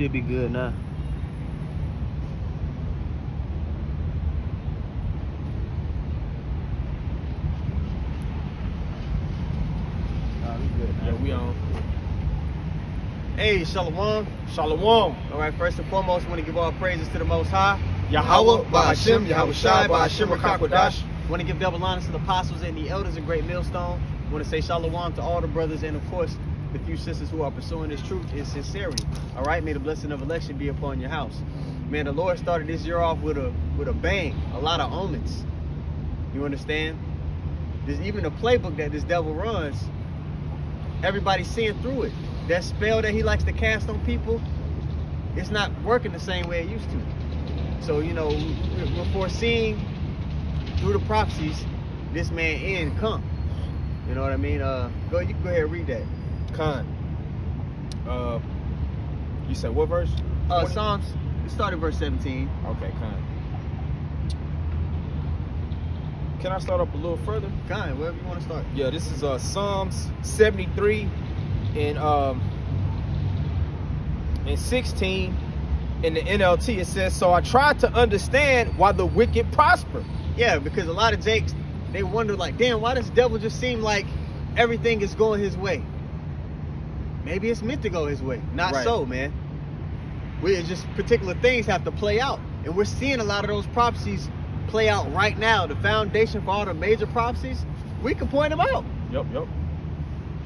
should be good now. Yeah, we on. Hey, Shalom. Shalom. All right, first and foremost, I want to give all praises to the Most High. Yahweh, Ba'ashem, Yahweh Shai, Ba'ashem, Rakakwadash. I want to give double honors to the apostles and the elders in Great Millstone. I want to say Shalom to all the brothers and, of course, the few sisters who are pursuing this truth in sincerity. All right, may the blessing of election be upon your house. Man, the Lord started this year off with a bang, a lot of omens. You understand? There's even the playbook that this devil runs. Everybody's seeing through it. That spell that he likes to cast on people, it's not working the same way it used to. So, you know, we're foreseeing through the prophecies this man end come. You know what I mean? You can go ahead and read that. Khan. You said what verse? Psalms, it started verse 17. Okay, Khan. Can I start up a little further? Khan, wherever you want to start. Yeah, this is Psalms 73 and 16 in the NLT. It says, "So I tried to understand why the wicked prosper." Yeah, because a lot of Jakes, they wonder like, damn, why does the devil just seem like everything is going his way? Maybe it's meant to go his way. Not Right. so, man. It's just particular things have to play out. And we're seeing a lot of those prophecies play out right now. The foundation for all the major prophecies, we can point them out. Yep.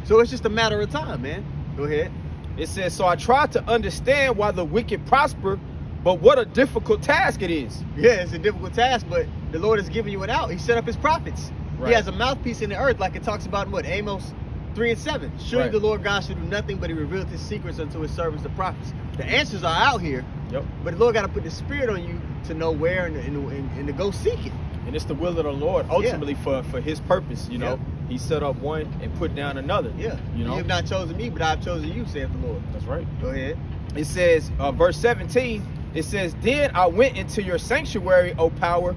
So it's just a matter of time, man. Go ahead. It says, "So I tried to understand why the wicked prosper, but what a difficult task it is." Yeah, it's a difficult task, but the Lord has given you an out. He set up his prophets. Right. He has a mouthpiece in the earth, like it talks about in what? Amos 3 and 7. Surely Right. the Lord God should do nothing, but he revealed his secrets unto his servants, the prophets. The answers are out here, Yep. but the Lord got to put the spirit on you to know where and to go seek it. And it's the will of the Lord ultimately for his purpose, you know. Yep. He set up one and put down another. Yeah. You know. You have not chosen me, but I've chosen you, saith the Lord. That's right. Go ahead. It says, verse 17, it says, "Then I went into your sanctuary, O power,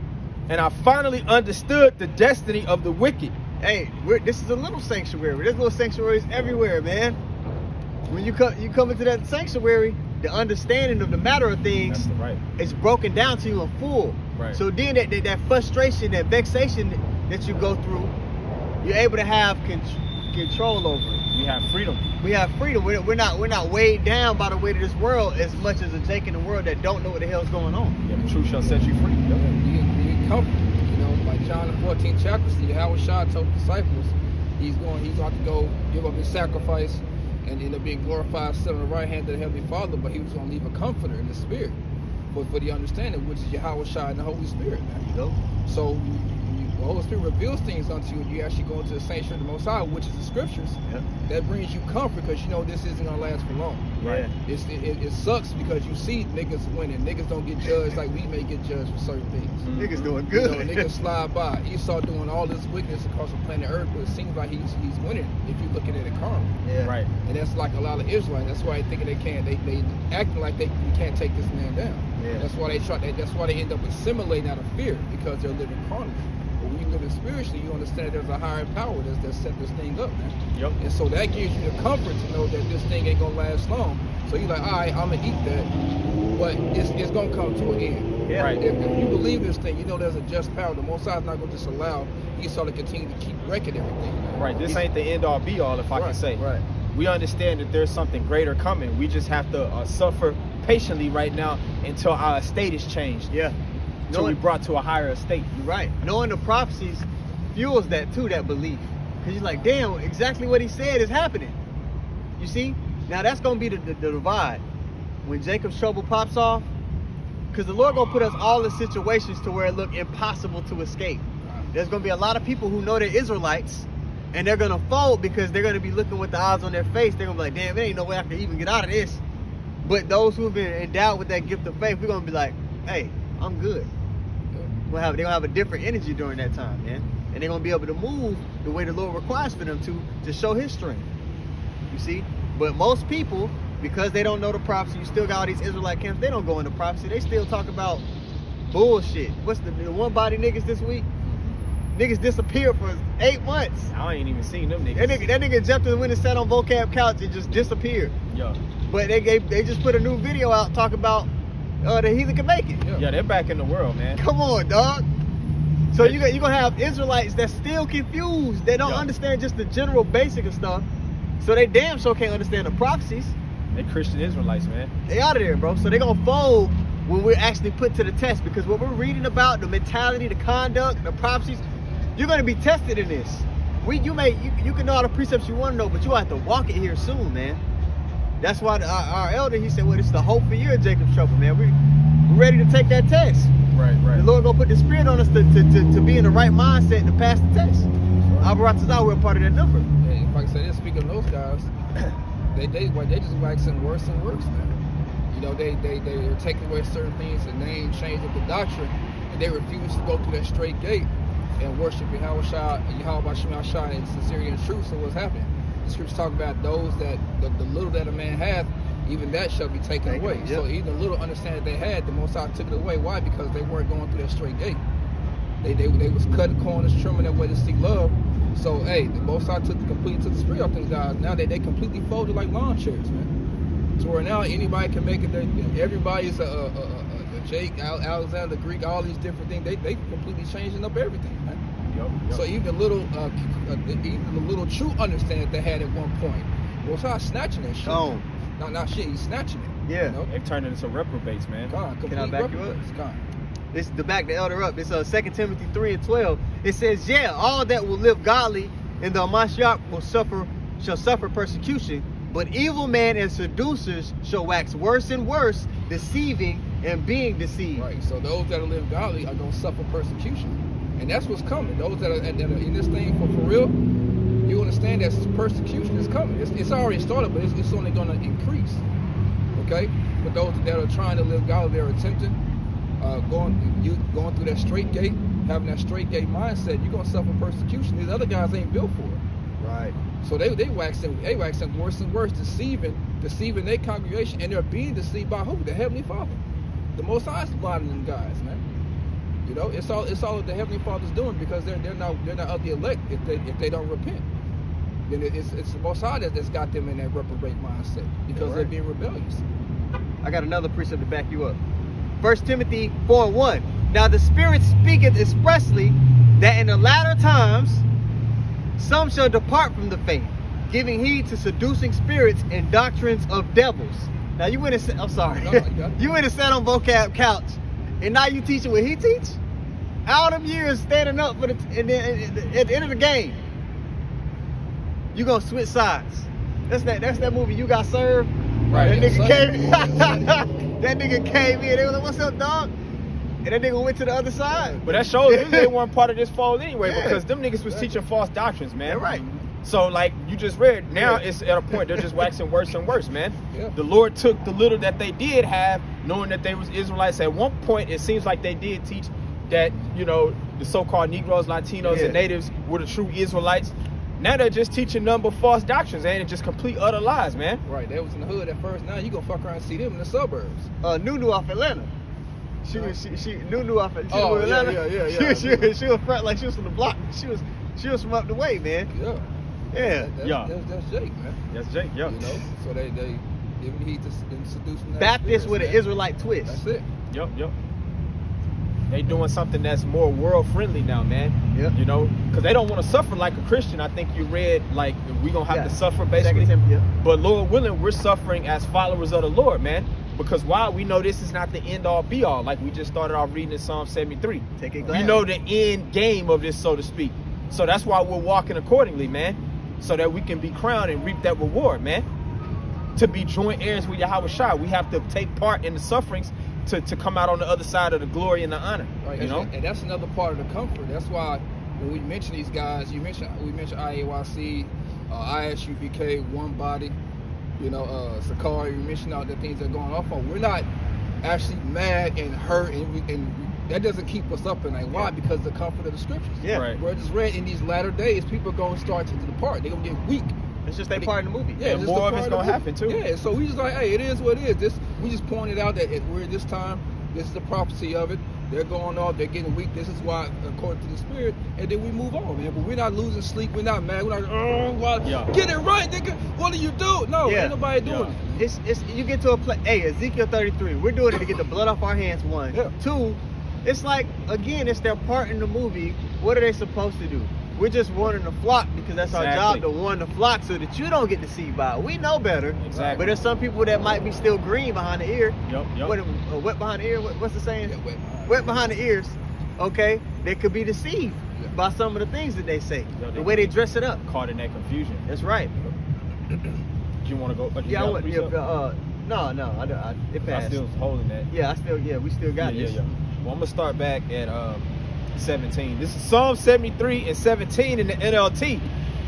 and I finally understood the destiny of the wicked." Hey, this is a little sanctuary. There's little sanctuaries everywhere, man. When you come into that sanctuary, the understanding of the matter of things That's right. is broken down to you in full. Right. So then that frustration, that vexation that you go through, you're able to have control over it. We have freedom. We have freedom. We're not weighed down by the weight of this world as much as a Jake in the world that don't know what the hell's going on. Yeah, the truth shall set you free. Yep. You get comfort. You know, like John the 14th chapter, see how Shah told the disciples, he's about to go give up his sacrifice and end up being glorified, sit on the right hand of the Heavenly Father, but he was going to leave a comforter in the Spirit for the understanding, which is Yahweh Shai and the Holy Spirit. There you go. So the Holy Spirit reveals things unto you, and you actually go into the sanctuary of the Most High, which is the Scriptures. Yep. That brings you comfort because you know this isn't going to last for long. Right. It sucks because you see niggas winning. Niggas don't get judged like we may get judged for certain things. Niggas doing You good. know, niggas slide by. Esau doing all this wickedness across the planet Earth, but it seems like he's winning if you're looking at it calmly. Yeah. Right. And that's like a lot of Israelites. That's why they thinking they can't. They acting like you can't take this man down. Yeah. That's why that's why they end up assimilating out of fear because they're living carnally. But when you live spiritually, you understand there's a higher power that set this thing up, man. Yep. And so that gives you the comfort to know that this thing ain't gonna last long. So you're like, all right, I'm gonna eat that, but it's gonna come to an end. Yeah. Right. If you believe this thing, you know there's a just power. The Most High is not gonna just allow Esau to continue to keep wrecking everything. Right. This ain't the end all be all, if I can say. Right. We understand that there's something greater coming. We just have to suffer patiently right now until our estate is changed. Yeah. Until we brought to a higher estate. You're right. Knowing the prophecies fuels that too, that belief. Because you're like, damn, exactly what he said is happening. You see? Now that's going to be the divide. When Jacob's trouble pops off, because the Lord going to put us all in situations to where it look impossible to escape. There's going to be a lot of people who know they're Israelites, and they're going to fold because they're going to be looking with the eyes on their face. They're going to be like, damn, there ain't no way I can even get out of this. But those who have been endowed with that gift of faith, we're going to be like, hey, I'm good. They're going to have a different energy during that time, man. And they're going to be able to move the way the Lord requires for them to show his strength. You see? But most people, because they don't know the prophecy, you still got all these Israelite camps, they don't go into prophecy. They still talk about bullshit. What's the one body niggas this week? Niggas disappeared for 8 months. I ain't even seen them niggas. That nigga jumped in the window, sat on vocab couch and just disappeared. Yeah. But they just put a new video out talking about the heathen can make it. Yeah, they're back in the world, man. Come on, dog. So you gonna have Israelites that's still confused. They don't understand just the general basic of stuff. So they damn sure can't understand the prophecies. They Christian Israelites, man. They out of there, bro. So they gonna fold when we're actually put to the test, because what we're reading about, the mentality, the conduct, the prophecies, you're gonna be tested in this. You can know all the precepts you want to know, but you have to walk it here soon, man. That's why our elder, he said, well, it's the hope for year of Jacob's trouble, man. We're ready to take that test. Right. The Lord gonna put the Spirit on us to be in the right mindset to pass the test. Albaratazah, we're part of that number. Yeah, like I said, speaking of those guys, they just waxing worse and worse, man. You know, they're taking away certain things, the name change of the doctrine, and they refuse to go through that straight gate and worship Yahweh Shai in sincerity and truth. So what's happening? The scriptures talk about those that the little that a man hath, even that shall be taken away. Yep. So even the little understanding they had, the Most High took it away. Why? Because they weren't going through that straight gate. They was cutting corners, trimming their way to seek love. So hey, the Most High completely took the spirit off these guys. Now they completely folded like lawn chairs, man. So where now anybody can make it. Everybody's a Jake, Alexander, Greek, all these different things. They completely changing up everything, man. Yep. So even the little true understanding they had at one point, Most High snatching that shit. Gone. Not shit, he's snatching it. Yeah. You know? They've turned into reprobates, man. God, Can I back you up? God. This to back the elder up. It's 2 Timothy 3:12. It says, yeah, all that will live godly in the Mashiach shall suffer persecution, but evil men and seducers shall wax worse and worse, deceiving and being deceived. Right. So those that live godly are gonna suffer persecution. And that's what's coming. Those that are in this thing for real, you understand that persecution is coming. It's already started, but it's only gonna increase. Okay? But those that are trying to live godly, they're attempting, going through that straight gate, having that straight gate mindset, you're gonna suffer persecution. These other guys ain't built for it. Right. So they waxing worse and worse, deceiving their congregation, and they're being deceived by who? The Heavenly Father. The Most High is blinding them guys, man. You know, it's all that the Heavenly Father's doing, because they're not of the elect if they don't repent. Then it's the Most High that's got them in that reprobate mindset, because they're being rebellious. I got another precept to back you up. 1 Timothy 4:1. Now the Spirit speaketh expressly that in the latter times some shall depart from the faith, giving heed to seducing spirits and doctrines of devils. Now you went and said, I'm sorry. No, you got it. You went and sat on vocab couch, and now you teaching what he teach? All them years standing up for and then at the end of the game, you gonna switch sides. That's that movie You Got Served. Right. That nigga came. That nigga came in. They was like, "What's up, dog?" And that nigga went to the other side. But that shows them they weren't part of this fold anyway, Yeah. because them niggas was teaching false doctrines, man. Yeah, right. So like you just read, now it's at a point they're just waxing worse and worse, man. Yeah. The Lord took the little that they did have, knowing that they was Israelites. At one point, it seems like they did teach that, you know, the so-called Negroes, Latinos, and natives were the true Israelites. Now they're just teaching nothing but false doctrines, and it's just complete utter lies, man. Right. They was in the hood at first. Now you gonna fuck around and see them in the suburbs. Nunu off Atlanta. She Nunu off Atlanta. Oh, Atlanta. yeah. She was front like she was from the block. She was from up the way, man. Yeah. Yeah. That's Jake, man. That's Jake, yeah. You know, so they giving heed to them seducing that Baptist spirit, with an man. Israelite twist. That's it. Yep. They doing something that's more world friendly now, man. Yep. You know, because they don't want to suffer like a Christian. I think you read like we gonna have to suffer basically. 2 Timothy, yeah. But Lord willing, we're suffering as followers of the Lord, man. Because why? We know this is not the end all be all. Like we just started off reading in Psalm 73. Take it We gladly. know the end game of this, so to speak. So that's why we're walking accordingly, man. So that we can be crowned and reap that reward, man. To be joint heirs with Yahweh Shai, we have to take part in the sufferings to come out on the other side of the glory and the honor. Right. You know? And that's another part of the comfort. That's why when we mention these guys, we mentioned IAYC, ISUBK, One Body, you know, Sakari, we mentioned all the things that are going off on. We're not actually mad and hurt, and that doesn't keep us up at night. Why? Because of the comfort of the scriptures. Yeah. Right. We're just read in these latter days, people are going to start to depart. They're going to get weak. It's just they part of the movie. Yeah, And just more a of it's part gonna the happen, too. Yeah, so we just like, hey, it is what it is. We just pointed out that we're in this time. This is the prophecy of it. They're going off. They're getting weak. This is why, according to the Spirit, and then we move on, man. But we're not losing sleep. We're not mad. We're not, get it right, nigga. What do you do? No, ain't nobody doing it. It's you get to a place. Hey, Ezekiel 33. We're doing it to get the blood off our hands. One, two. It's like, again, it's their part in the movie. What are they supposed to do? We're just warning the flock because that's our job, to warn the flock so that you don't get deceived by it. We know better. Exactly. But there's some people that might be still green behind the ear. Yep. Wet behind the ear? What's the saying? Yeah, wet behind the ears. Okay? They could be deceived by some of the things that they say. The way they dress it up. Caught in that confusion. That's right. Do you want to go? No. It passed. I still holding that. We still got this. Yeah. Well, I'm going to start back at 17. This is Psalm 73 and 17 in the NLT.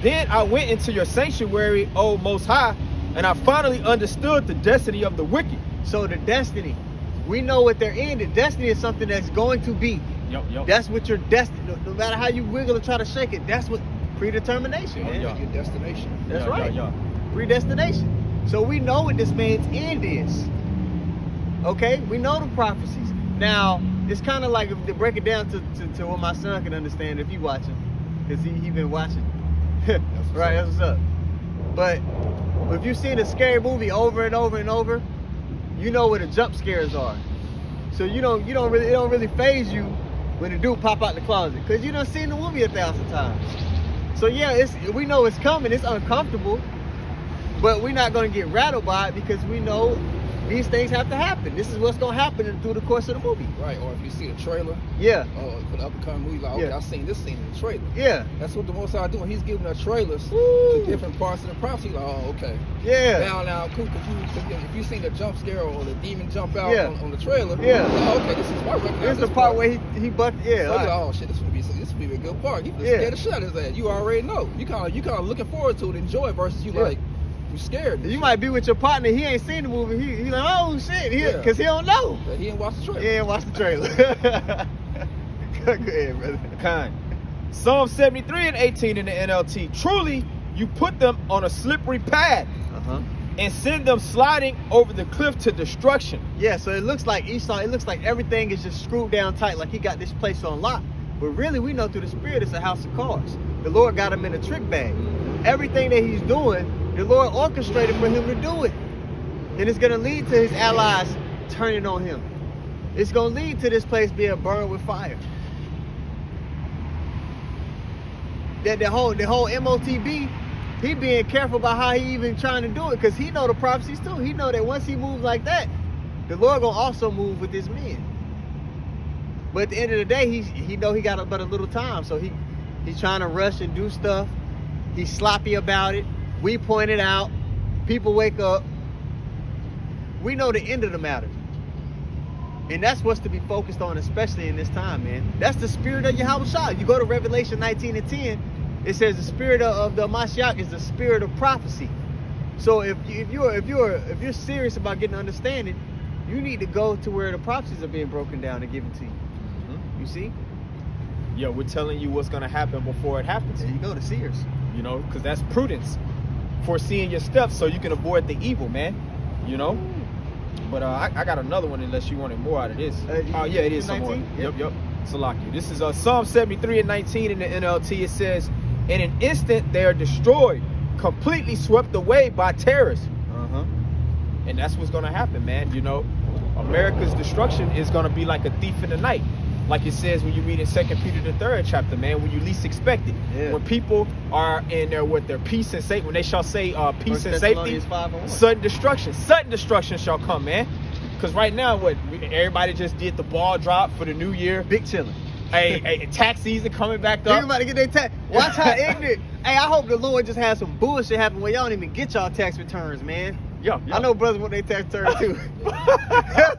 Then I went into your sanctuary, O Most High, and I finally understood the destiny of the wicked. So the destiny, we know what they're in. The destiny is something that's going to be. Yep. That's what your destiny, no matter how you wiggle and try to shake it, that's what predetermination, man. Your destination. That's right. Predestination. So we know what this man's end is. Okay? We know the prophecies. Now, it's kind of like, to break it down to what my son can understand if he watching, because he been watching. Right, that's what's up. But if you've seen a scary movie over and over and over, you know what the jump scares are. So it don't really faze you when the dude pop out the closet, because you done seen the movie 1,000 times. So yeah, we know it's coming. It's uncomfortable, but we're not going to get rattled by it because we know these things have to happen. This is what's going to happen through the course of the movie. Right, or if you see the trailer. Yeah. For the upcoming movie, like, okay, I've seen this scene in the trailer. Yeah. That's what the Most High doing. He's giving us trailers to different parts of the prophecy. Like, oh, okay. Yeah. Now, cool, because if you seen the jump scare or the demon jump out on the trailer, yeah. Like, okay, this is part. This is the part where he bucked. Yeah. So like, oh shit, this would be a good part. He scared the shit out of his ass. You already know. You kind of looking forward to it, enjoy it, versus you like. You scared. You might be with your partner. He ain't seen the movie. He like, oh shit, because he don't know. He ain't watched the trailer. He ain't watched the trailer. Go ahead, brother. Kind. Psalm 73 and 18 in the NLT. Truly, you put them on a slippery path and send them sliding over the cliff to destruction. Yeah, so it looks like Esau. It looks like everything is just screwed down tight, like he got this place on lock. But really, we know through the Spirit it's a house of cards. The Lord got him in a trick bag. Everything that he's doing, the Lord orchestrated for him to do it. And it's going to lead to his allies turning on him. It's going to lead to this place being burned with fire. The whole MOTB, he being careful about how he even trying to do it, because he know the prophecies too. He know that once he moves like that, the Lord going to also move with his men. But at the end of the day, he know he got but a little time. So he's trying to rush and do stuff. He's sloppy about it. We point it out. People wake up. We know the end of the matter. And that's what's to be focused on, especially in this time, man. That's the spirit of Yahushua. You go to Revelation 19 and 10, it says the spirit of the Mashiach is the spirit of prophecy. So if you're serious about getting understanding, you need to go to where the prophecies are being broken down and given to you. You see? Yeah, we're telling you what's going to happen before it happens. There you go, the seers. You know, because that's prudence. Foreseeing your steps so you can avoid the evil, man. You know? But I got another one unless you wanted more out of this. Yeah, it is some more. Yep. Salakia. This is Psalm 73 and 19 in the NLT. It says, in an instant they are destroyed, completely swept away by terrorists. And that's what's going to happen, man. You know, America's destruction is going to be like a thief in the night. Like it says when you read in 2 Peter the 3rd chapter, man, when you least expect it. Yeah. When people are in there with their peace and safety, when they shall say peace and safety, sudden destruction shall come, man. Because right now, everybody just did the ball drop for the new year. Big chillin'. Hey, tax season coming back up. Everybody get their tax. Watch how ignorant. Hey, I hope the Lord just has some bullshit happen where y'all don't even get y'all tax returns, man. Yeah. I know brothers want their tax returns too. But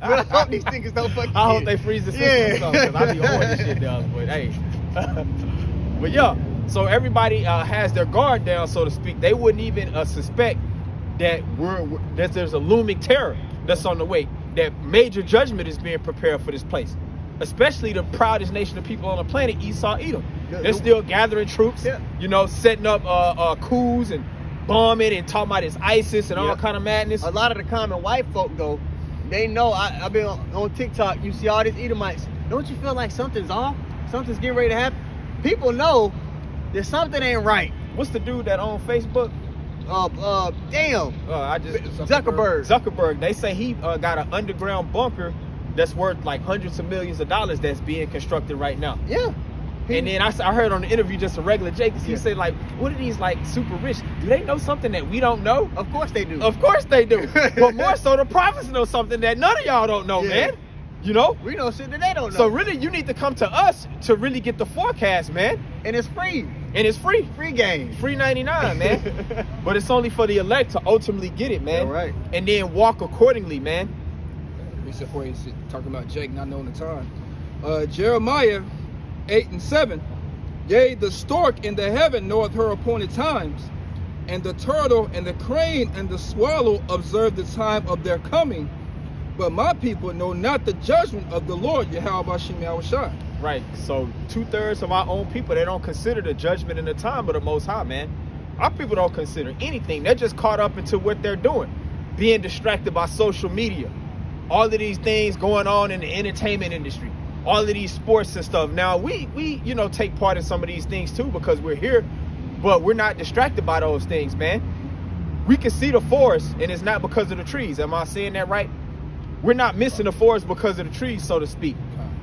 I hope these niggas don't fucking I hope they freeze the system because I be on this shit down. But hey. But yeah, so everybody has their guard down, so to speak. They wouldn't even suspect that there's a looming terror that's on the way. That major judgment is being prepared for this place. Especially the proudest nation of people on the planet, Esau, Edom. They're still gathering troops, you know, setting up coups and bombing and talking about it's ISIS and all kind of madness. A lot of the common white folk, though, they know. I've been on TikTok. You see all these Edomites. don't you feel like something's off? Something's getting ready to happen? People know that something ain't right. What's the dude that on Facebook? Damn. Zuckerberg. Zuckerberg. They say he got an underground bunker that's worth like hundreds of millions of dollars that's being constructed right now. Yeah. And then I heard on the interview just a regular Jake, he said like, what are these like super rich? Do they know something that we don't know? Of course they do. Of course they do. But more so the prophets know something that none of y'all don't know, man. You know? We know shit that they don't know. So really you need to come to us to really get the forecast, man. And it's free. And it's free. Free game. Free 99, man. But it's only for the elect to ultimately get it, man. Yeah, right. And then walk accordingly, man. Except for he's talking about Jake not knowing the time. Jeremiah 8:7. Yea, the stork in the heaven knoweth her appointed times, and the turtle and the crane and the swallow observe the time of their coming. But my people know not the judgment of the Lord, Yahweh Hashem Yahushua. Right. So 2/3 of our own people, they don't consider the judgment and the time of the Most High, man. Our people don't consider anything. They're just caught up into what they're doing, being distracted by social media. All of these things going on in the entertainment industry, all of these sports and stuff. Now we you know take part in some of these things too because we're here, but we're not distracted by those things, man. We can see the forest and it's not because of the trees. Am I saying that right? We're not missing the forest because of the trees, so to speak.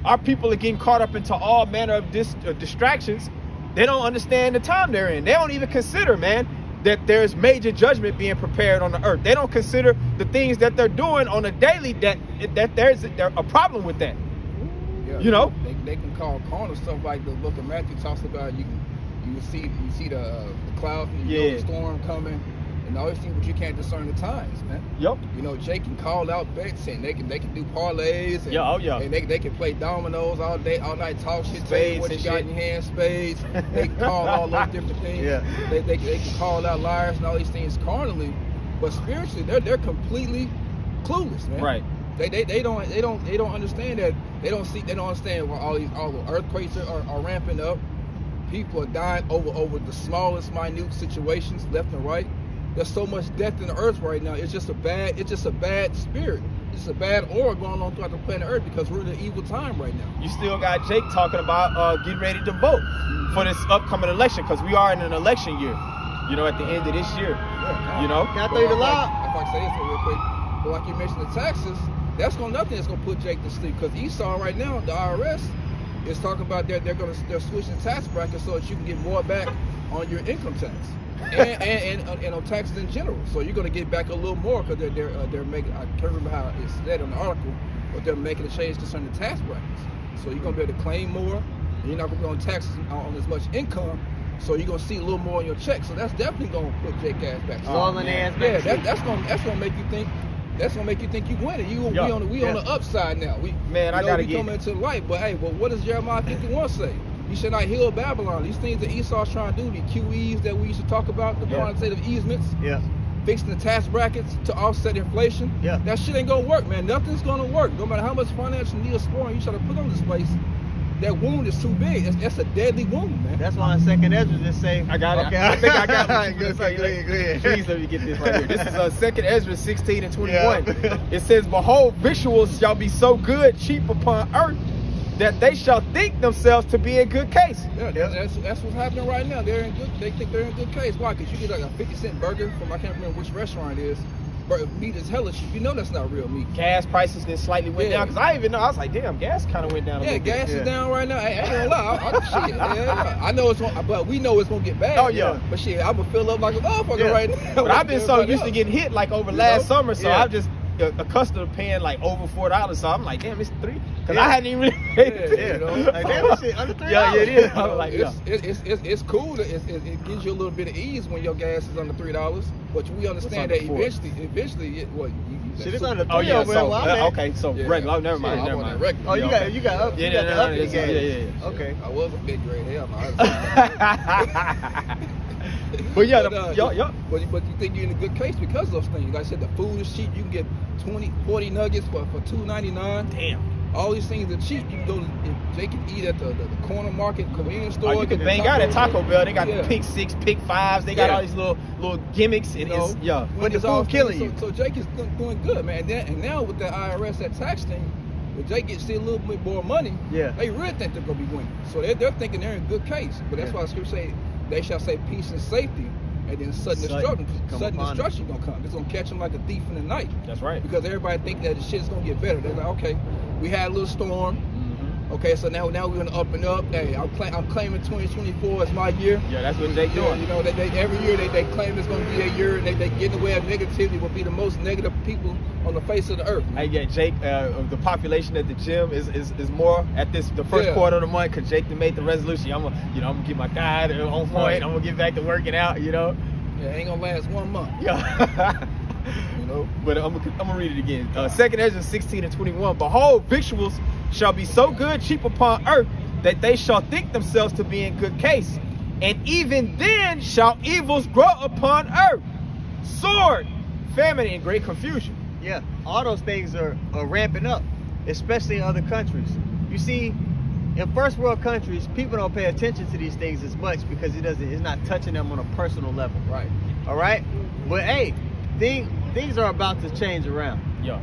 Our people are getting caught up into all manner of distractions. They don't understand the time they're in. They don't even consider, man, that there's major judgment being prepared on the earth. They don't consider the things that they're doing on a daily that there's a problem with that. Yeah, you know, they can call carnal stuff like the book of Matthew talks about. You see the cloud from the storm coming and all these things, but you can't discern the times, man. Yep. You know, Jake can call out bets and they can do parlays and, and they can play dominoes all day, all night, talk shit, tell you what you got in your hand, spades. They can call all those different things. Yeah. They can call out liars and all these things carnally, but spiritually they're completely clueless, man. Right. They don't understand that. They don't understand why all the earthquakes are ramping up. People are dying over the smallest minute situations left and right. There's so much death in the earth right now. It's just a bad spirit. It's a bad aura going on throughout the planet Earth because we're in an evil time right now. You still got Jake talking about getting ready to vote for this upcoming election because we are in an election year. You know, at the end of this year. Yeah, you know. Can I throw you the lob? If I can say this real quick, but like you mentioned the taxes, nothing that's gonna put Jake to sleep because Esau right now, the IRS is talking about they're switching the tax brackets so that you can get more back on your income tax and on taxes in general. So you're gonna get back a little more because they're making. I can't remember how it's said in the article, but they're making a change concerning the tax brackets. So you're gonna be able to claim more, and you're not gonna be on taxes on as much income. So you're gonna see a little more on your check. So that's definitely gonna put Jake ass back. Yeah, that's gonna make you think. That's gonna make you think you winning. We on the upside now. I gotta get coming into the light. But hey, what does Jeremiah 51 say? You should not heal Babylon. These things that Esau's trying to do, the QEs that we used to talk about, the quantitative easements, fixing the tax brackets to offset inflation. That shit ain't gonna work, man. Nothing's gonna work. No matter how much financial neosporin you try to put on this place, that wound is too big. That's a deadly wound, man. That's why in Second Ezra just say, I got it. Okay. I think I got what you Go ahead. Please let me get this right here. This is 2 Ezra 16 and 21. It says, behold, victuals shall be so good, cheap upon earth, that they shall think themselves to be in good case. Yeah, that's what's happening right now. They think they're in good case. Why? Because you get like a 50-cent burger from, I can't remember which restaurant it is. But meat is hella cheap. You know that's not real meat. Gas prices then slightly went down. Because I didn't even know. I was like, damn, gas kind of went down a little bit. Gas is down right now. I ain't gonna lie. I know but we know it's gonna get bad. Oh, yeah. But shit, I'm gonna fill up like a motherfucker right now. But I've been so used to getting hit like over last summer, so I'm just accustomed to paying like over $4. So I'm like, damn, it's $3. Because I hadn't even really paid it. You know? Like, damn, this shit under $3. Yeah, it is. I was like, it's cool. It gives you a little bit of ease when your gas is under $3. But we understand that eventually, shit, it's under $3. Oh yeah, so okay, so regular. Never mind. Oh, you got the gas. Yeah. Okay. I was a big grade. Hell no. But But you think you're in a good case because of those things. Like I said, the food is cheap. You can get 20-40 nuggets for $2.99. Damn. All these things are cheap. You can go they can eat at the corner market, convenience store. You can bang out at Taco Bell. They got the pick 6, pick 5s. They got all these little gimmicks. And but it's all killing you. So Jake is doing good, man. And now with the IRS, that tax thing, If Jake gets still a little bit more money, Yeah. they really think they're gonna be winning. So they're thinking they're in good case. But that's why the scripture say they shall say peace and safety, and then sudden destruction gonna come. It's gonna catch them like a thief in the night. That's right. Because everybody think that the shit's gonna get better. They're like, okay, we had a little storm. Okay, so now we're gonna up and up. Hey, I'm claiming 2024 as my year. Yeah, that's what Jake doing. You know, they every year they claim it's gonna be a year, and they get in the way of negativity. Will be the most negative people on the face of the earth. Hey, yeah, Jake, the population at the gym is more at the first quarter of the month because Jake made the resolution. I'm gonna get my diet on point. I'm gonna get back to working out. You know. Yeah, ain't gonna last 1 month. Yeah. You know, but I'm gonna read it again. 2nd Ezra 16:21. Behold, victuals shall be so good cheap upon earth that they shall think themselves to be in good case, and even then shall evils grow upon earth, sword, famine, and great confusion. Yeah, all those things are ramping up, especially in other countries. You see, in first world countries, people don't pay attention to these things as much because it's not touching them on a personal level. Right. All right. But hey, things are about to change around. Yeah.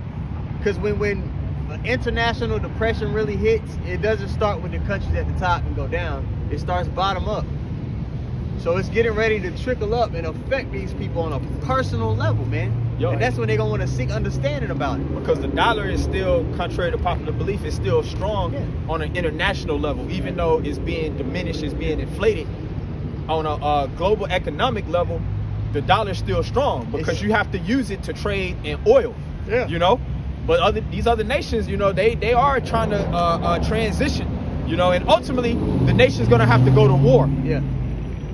Because when international depression really hits, it doesn't start with the countries at the top and go down. It starts bottom up. So it's getting ready to trickle up and affect these people on a personal level, man. Yo, and that's when they're gonna want to seek understanding about it. Because the dollar is still, contrary to popular belief, is still strong on an international level, even though it's being diminished, it's being inflated. On a global economic level, the dollar's still strong because you have to use it to trade in oil. Yeah. You know, but these other nations, you know, they are trying to transition. You know, and ultimately the nation's gonna have to go to war. Yeah.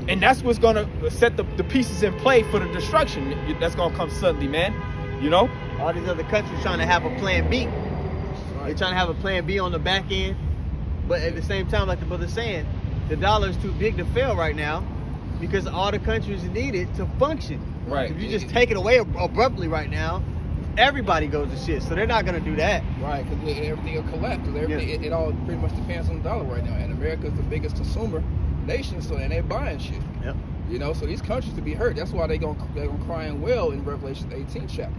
And that's what's gonna set the pieces in play for the destruction that's gonna come suddenly, man. You know? All these other countries trying to have a plan B. They're trying to have a plan B on the back end. But at the same time, like the brother's saying, the dollar's too big to fail right now because all the countries need it to function. Right. If you just take it away abruptly right now, everybody goes to shit. So they're not gonna do that. Right, because everything will collapse. Because everything, it all pretty much depends on the dollar right now. And America's the biggest consumer nation, so and they buying shit. Yep. You know, so these countries to be hurt. That's why they're gonna crying well in Revelation 18 chapter.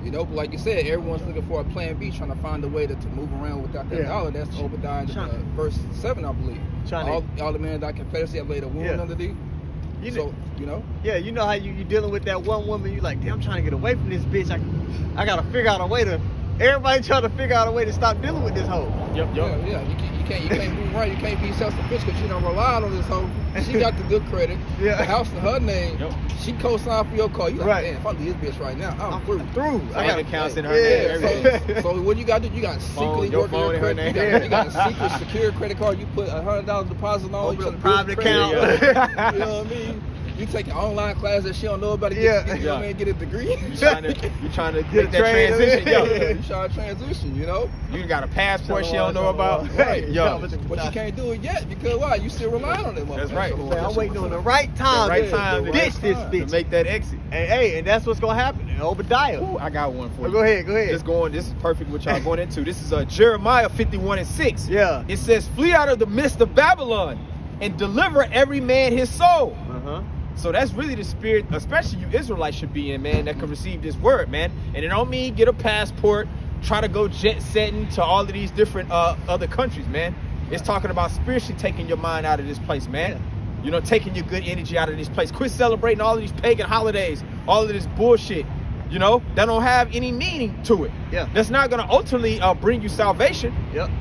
You know, but like you said, everyone's looking for a plan B, trying to find a way to move around without that dollar. That's Obadiah verse 7, I believe. All the men that Confederacy have laid a wound under thee. You know. Yeah, you know how you dealing with that one woman. You like, damn, I'm trying to get away from this bitch. I gotta figure out a way to. Everybody trying to figure out a way to stop dealing with this hoe. Yep. Yeah. You can't be right. You can't be self-sufficient because you don't rely on this hoe. She got the good credit. Yeah. The house in her name. Yep. She co-signed for your car. You like, Right. damn, if I leave this bitch right now, I'm through. I got accounts in her name. So what you got to do? You got to secretly work your credit. You got a secret secure credit card. You put $100 deposit on. Open a private account. You know what I mean? You take an online class that she don't know about. You know what I mean? Get a degree. You trying to get that transition. You trying to transition, you know? You got a passport she don't know about. Right. But you can't do it yet because why? You still relying on it. That's right. I'm waiting on the right time. To ditch this bitch. To make that exit. And that's what's gonna happen. Obadiah. Ooh, I got one for you. Go ahead. This is perfect what y'all going into. This is Jeremiah 51:6. Yeah. It says, flee out of the midst of Babylon and deliver every man his soul. So that's really the spirit, especially you Israelites should be in, man, that can receive this word, man. And it don't mean get a passport, try to go jet setting to all of these different other countries, man. It's talking about spiritually taking your mind out of this place, man. You know, taking your good energy out of this place. Quit celebrating all of these pagan holidays, all of this bullshit, you know, that don't have any meaning to it. Yeah. That's not going to ultimately bring you salvation. Yep.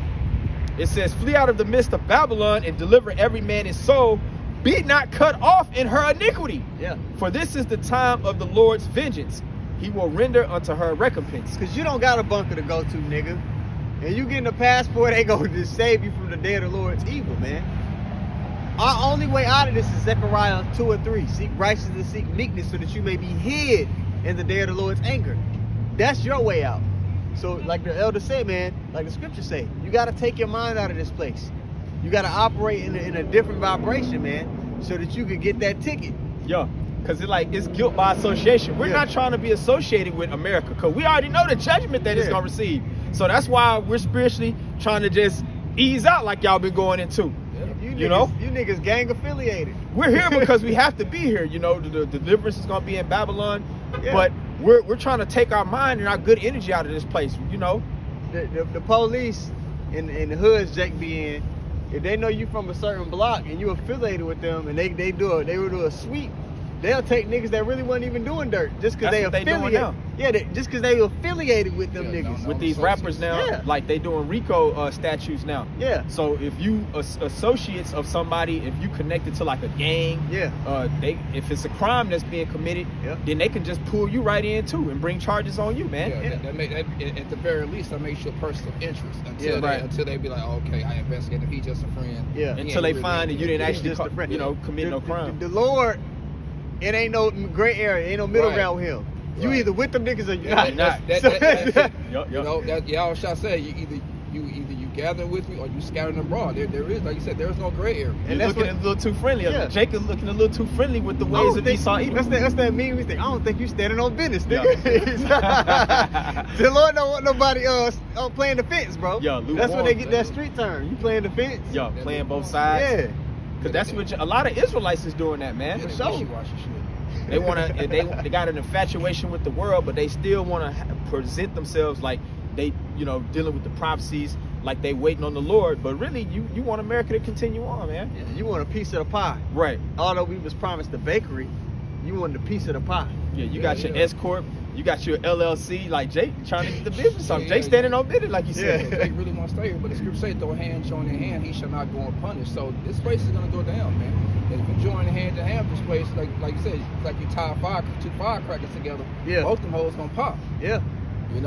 It says, flee out of the midst of Babylon and deliver every man his soul. Be not cut off in her iniquity. Yeah. For this is the time of the Lord's vengeance. He will render unto her recompense. Because you don't got a bunker to go to, nigga. And you getting a passport ain't going to just save you from the day of the Lord's evil, man. Our only way out of this is Zechariah 2 and 3. Seek righteousness, seek meekness, so that you may be hid in the day of the Lord's anger. That's your way out. So like the elder said, man, like the scriptures say, you got to take your mind out of this place. You got to operate in a different vibration, man, so that you can get that ticket. Yeah, because it's guilt by association. We're not trying to be associated with America because we already know the judgment that it's going to receive. So that's why we're spiritually trying to just ease out like y'all been going into. You know? You niggas gang affiliated. We're here because we have to be here. You know, the deliverance is going to be in Babylon. Yeah. But we're trying to take our mind and our good energy out of this place, you know? the police in the hoods Jake be in, if they know you from a certain block and you affiliated with them and they will do a sweep, they'll take niggas that really wasn't even doing dirt just because they affiliated. Yeah, just because they affiliated with them niggas. With these rappers now, Yeah. like they doing RICO statutes now. Yeah. So if you associates of somebody, if you connected to like a gang, Yeah. if it's a crime that's being committed, Yeah. then they can just pull you right in too and bring charges on you, man. Yeah, that at the very least, that makes you a person of interest until until they be like, oh, okay, I investigated him, he's just a friend. Yeah. Until they find that you didn't actually, just a friend. commit no crime. The Lord, it ain't no gray area, ain't no middle ground with him. You Right. either with them niggas or you're Yeah, not. that's So- it. Yup. You know, that y'all shall say you gather with me or you scattering abroad. There is, like you said, there is no gray area. You're And that's looking a little too friendly. Yeah. Jake is looking a little too friendly with the I ways don't that think- Esau eat. That's that meme we think. I don't think you standing on business, nigga. The Lord don't want nobody playing the fence, bro. Yeah, that's when they get that lukewarm. street term. You playing the fence? Yeah, playing both sides. Yeah. Because that's what a lot of Israelites is doing that, man. Yeah, For they sure. wishy-washy shit. They want to. They got an infatuation with the world, but they still want to present themselves like they, dealing with the prophecies, like they waiting on the Lord. But really, you want America to continue on, man. Yeah, you want a piece of the pie. Right. Although we was promised the bakery, you wanted a piece of the pie. Yeah. You Yeah, got your yeah. S corp. You got your LLC. Like Jake trying to get the business up. Yeah, Jake yeah, standing yeah. on business, like you said. Yeah. They really want to stay here, but the scripture says, though a hand join in hand, he shall not go unpunished. So this place is gonna go down, man. And if you join hand to hand, this place, like you said, it's like you tie two firecrackers together. Yeah. Both them hoes gonna pop. Yeah.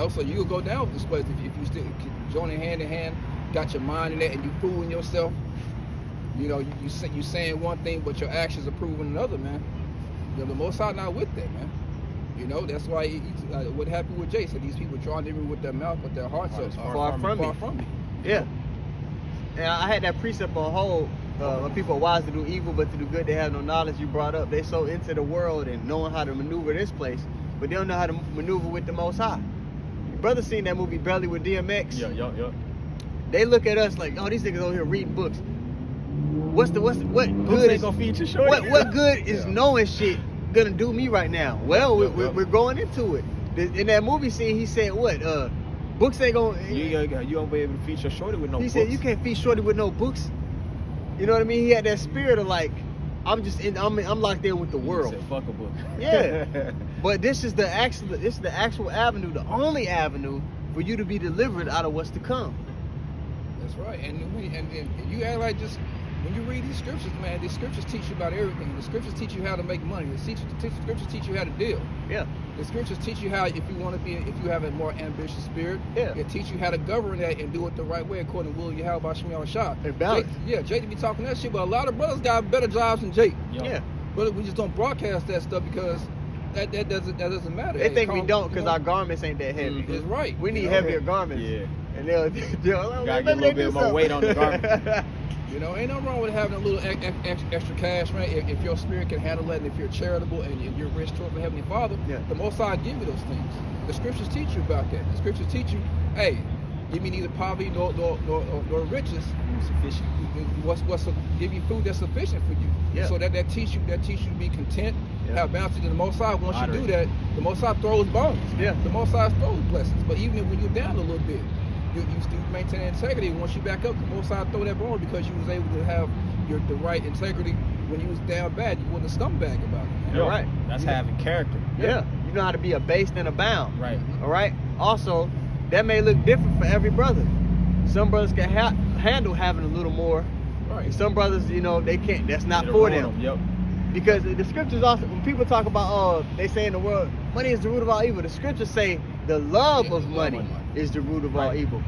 So you'll go down with this place if you still joining hand in hand, got your mind in that, and you fooling yourself. You saying one thing, but your actions are proving another, man. The Most High not with that, man. That's why what happened with Jay said these people drawing near me with their mouth, but their hearts are Far from me. Yeah. And I had that precept on hold. When people are wise to do evil, but to do good, they have no knowledge. You brought up. They so into the world and knowing how to maneuver this place, but they don't know how to maneuver with the Most High. Your brother seen that movie Belly with DMX. Yeah. They look at us like, oh, these niggas over here reading books. What Who's good they is gonna feed your shorty? what good is knowing shit gonna do me right now? Well, Yeah. we're going into it. In that movie scene, he said, what? Books ain't gonna. You won't be able to feed your shorty with no He books. said you can't feed shorty with no books. You know what I mean? He had that spirit of like, I'm locked in with the He world. said, fuck a book. Yeah. But this is the actual avenue, the only avenue for you to be delivered out of what's to come. That's right. And you act like just when you read these scriptures, man, these scriptures teach you about everything. The scriptures teach you how to make money. The scriptures teach you how to deal. Yeah. The scriptures teach you how, if you have a more ambitious spirit, Yeah. it teach you how to govern that and do it the right way according to will you have by Shemel Shah. And balance. Jake be talking that shit, but a lot of brothers got better jobs than Jake. Yeah. But we just don't broadcast that stuff because that doesn't matter. They think we don't because our garments ain't that heavy. It's right. We need You know? heavier garments. Yeah. And they'll Gotta get a little bit more weight on the garment. Ain't no wrong with having a little extra cash, man. If your spirit can handle it, and if you're charitable and you're rich toward the Heavenly Father, Yeah. the Most High give you those things. The scriptures teach you about that. The scriptures teach you, hey, give me neither poverty nor riches. Sufficient. Give you food that's sufficient for you. Yeah. So that teach you to be content, Yeah. have balance. And the Most High, once you do Moderate. that, the Most High throws bones. Yeah. The Most High throws blessings. But even when you're down a little bit, you still maintain integrity. Once you back up, the Most High throw that bone because you was able to have the right integrity when you was down bad. You wasn't a scumbag about it. Man. You're right. That's having character. Yeah. You know how to be abased and abound. Right. All right. Also, that may look different for every brother. Some brothers can handle having a little more. Right. And some brothers, they can't. That's not It'll for ruin them. Yep. Because the scriptures also, when people talk about, they say in the world, money is the root of all evil. The scriptures say the love Yeah, of the money love of money. is the root of all Right. evil.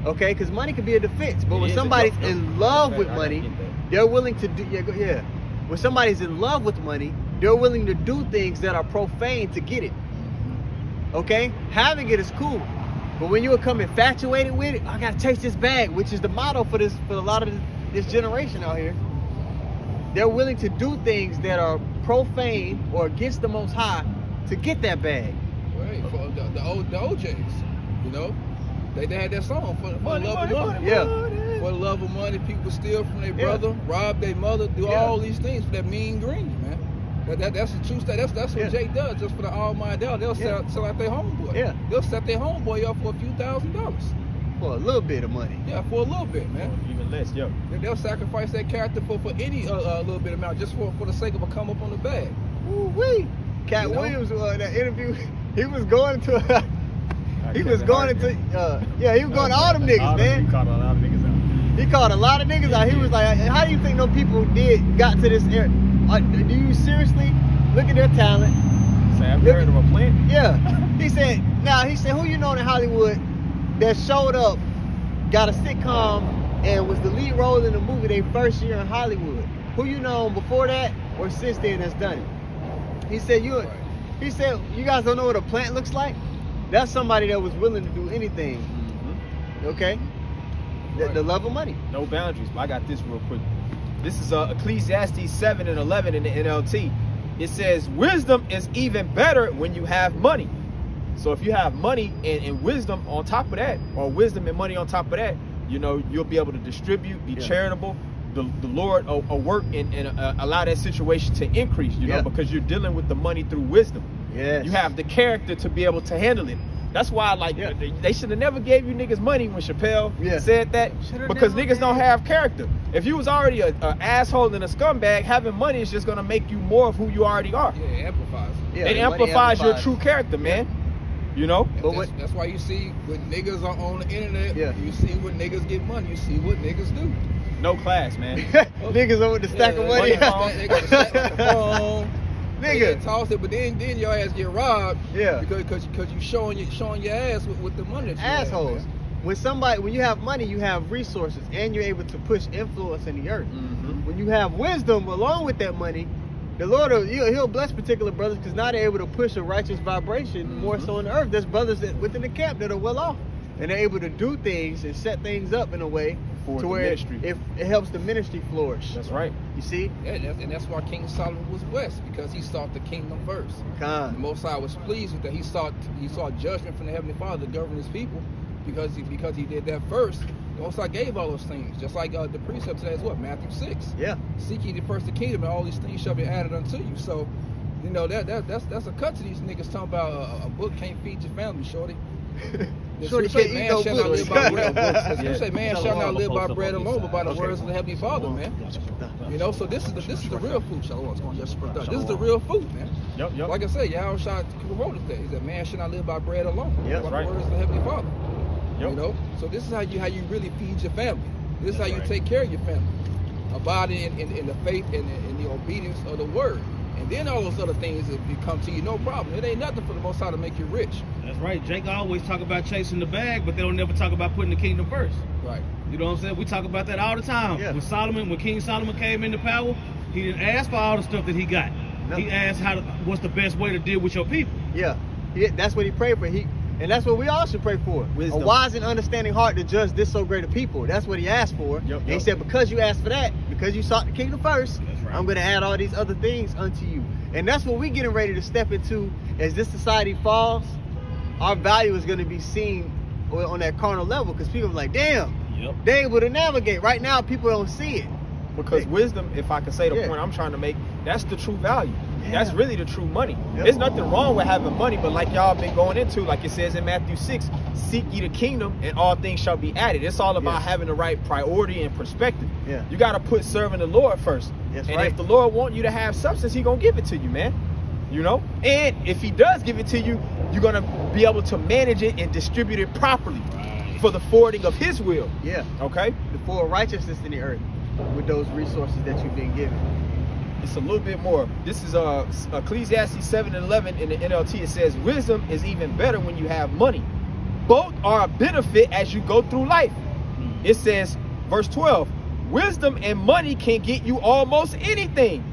Okay, because money can be a defense, but It when is somebody's a- in love Okay, with I gotta money, get that. they're willing to do. Yeah. When somebody's in love with money, they're willing to do things that are profane to get it. Okay, having it is cool, but when you become infatuated with it, I gotta chase this bag, which is the motto for a lot of this generation out here. They're willing to do things that are profane or against the Most High to get that bag. Right. For the OJs, they had that song for the love of money. Yeah. For the love of money, people steal from their Yeah. brother, rob their mother, do Yeah. all these things for that mean green, man. That's the true state. That's what Yeah. Jake does just for the almighty dollar. They'll Yeah. sell out their homeboy. Yeah. They'll set their homeboy up for a few $1,000s. for a little bit of money. Yeah, for a little bit, man. Even less, yo. They'll sacrifice that character for any little bit amount just for the sake of a come up on the bag. Woo-wee. Cat Williams, that interview, he was going to, he was going to all them niggas, man. He called a lot of niggas out. He called a lot of niggas out. He was like, how do you think those people got to this area? Do you seriously look at their talent? Say, I've heard of a plan. Yeah. He said, who you know in Hollywood that showed up, got a sitcom, and was the lead role in the movie their first year in Hollywood? Who you know before that or since then that's done it? He said, you guys don't know what a plant looks like? That's somebody that was willing to do anything. Mm-hmm. Okay? The love of money. No boundaries. I got this real quick. This is Ecclesiastes 7 and 11 in the NLT. It says, wisdom is even better when you have money. So if you have money and wisdom on top of that, or wisdom and money on top of that, you know, you'll be able to distribute, be charitable. The Lord will work and allow that situation to increase, you know, because you're dealing with the money through wisdom. Yes. You have the character to be able to handle it. That's why, like, they should have never gave you niggas money when Chappelle said that, because niggas don't have character. If you was already an asshole and a scumbag, having money is just gonna make you more of who you already are. Yeah, it amplifies. Yeah, it amplifies your true character, man. You know? That's why you see when niggas are on the internet, you see when niggas get money, you see what niggas do. No class, man. Niggas over the stack of money. They got the stack with the phone. Nigga. Toss it, but then your ass get robbed. Yeah. Because you showing your ass with the money that you assholes. Have, when you have money, you have resources and you're able to push influence in the earth. Mm-hmm. When you have wisdom along with that money, the Lord he'll bless particular brothers because now they're able to push a righteous vibration more so in the earth. There's brothers within the camp that are well off and they're able to do things and set things up in a way to where it helps the ministry flourish. That's right. You see? And that's why King Solomon was blessed, because he sought the kingdom first. The Most High was pleased with that. He sought judgment from the Heavenly Father to govern his people, because he did that first. The Most High gave all those things, just like the precept says, Matthew 6. Yeah. Seek ye first the kingdom, and all these things shall be added unto you. So, you know, that's a cut to these niggas talking about a book can't feed your family, shorty. Shorty can't eat no books. You say man shall not live by bread alone, but by the words of the Heavenly Father, man. You know, so this is the real food. This is the real food, man. Yep. Like I said, Yahweh Shai wrote it there. He said, man should not live by bread alone, but by the words of the Heavenly Father. You know, so this is how you really feed your family. This is how you take care of your family. Abiding in the faith and in the obedience of the word. And then all those other things that come to you, no problem. It ain't nothing for the Most High to make you rich. That's right. Jake always talk about chasing the bag, but they don't never talk about putting the kingdom first. Right. You know what I'm saying? We talk about that all the time. Yeah. When King Solomon came into power, he didn't ask for all the stuff that he got. No. He asked what's the best way to deal with your people. Yeah. That's what he prayed for. And that's what we all should pray for. Wisdom. A wise and understanding heart to judge this so great a people. That's what he asked for. And he said, because you asked for that, because you sought the kingdom first, I'm going to add all these other things unto you. And that's what we're getting ready to step into. As this society falls, our value is going to be seen on that carnal level, because people are like, damn, they able to navigate. Right now, people don't see it. Because wisdom, if I can say the point I'm trying to make, that's the true value. That's really the true money. There's nothing wrong with having money, but like y'all been going into, like it says in Matthew 6, seek ye the kingdom and all things shall be added. It's all about having the right priority and perspective. You got to put serving the Lord first. If the Lord want you to have substance, he going to give it to you, man. You know? And if he does give it to you, you're going to be able to manage it and distribute it properly for the forwarding of his will. Okay? The full righteousness in the earth with those resources that you've been given. It's a little bit more. This is Ecclesiastes 7 and 11 in the NLT. It says, wisdom is even better when you have money. Both are a benefit as you go through life. It says, verse 12, wisdom and money can get you almost anything,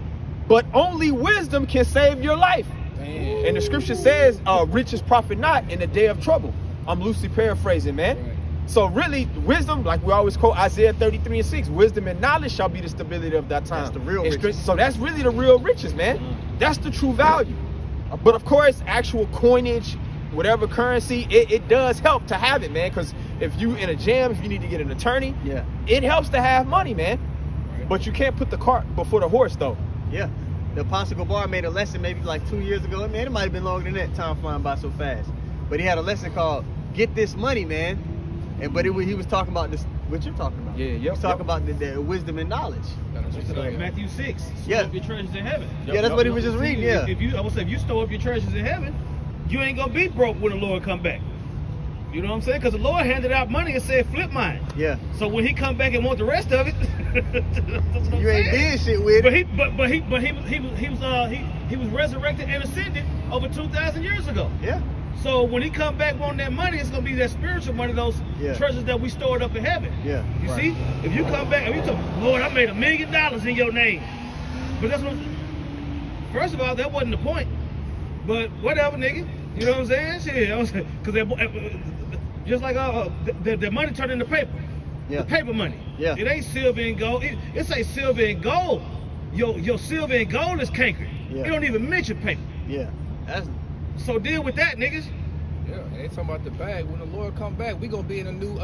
but only wisdom can save your life. Damn. And the scripture says, riches profit not in the day of trouble. I'm loosely paraphrasing, man. So really, wisdom, like we always quote Isaiah 33 and 6, wisdom and knowledge shall be the stability of that time. That's the real riches. So that's really the real riches, man. That's the true value. But of course, actual coinage, whatever currency, it does help to have it, man. Because if you in a jam, if you need to get an attorney, it helps to have money, man. But you can't put the cart before the horse, though. Yeah. The Apostle Gabar made a lesson maybe like 2 years ago. Man, it might have been longer than that. Time flying by so fast. But he had a lesson called "Get This Money, Man." But he was talking about this, what you're talking about. Yeah, He was talking about the wisdom and knowledge. Matthew 6. Store Yeah. up your treasures in heaven. Yeah, that's what he was just reading. Yeah. I would say if you store up your treasures in heaven, you ain't gonna be broke when the Lord come back. You know what I'm saying? Because the Lord handed out money and said, flip mine. Yeah. So when he come back and want the rest of it, that's what I'm You ain't saying. did shit with it. He was resurrected and ascended over 2,000 years ago. Yeah. So when he come back wanting that money, it's gonna be that spiritual money, those treasures that we stored up in heaven. Yeah. You see, if you come back and you talk, Lord, I made $1 million in your name, but that's what. First of all, that wasn't the point. But whatever, nigga. You know what I'm saying? Shit, because just like the money turned into paper. Yeah. The paper money. Yeah. It ain't silver and gold. It say silver and gold. Your silver and gold is cankered. Yeah. It don't even mention paper. Yeah. So deal with that, niggas. Yeah, and they talking about the bag. When the Lord come back, we gonna be in a new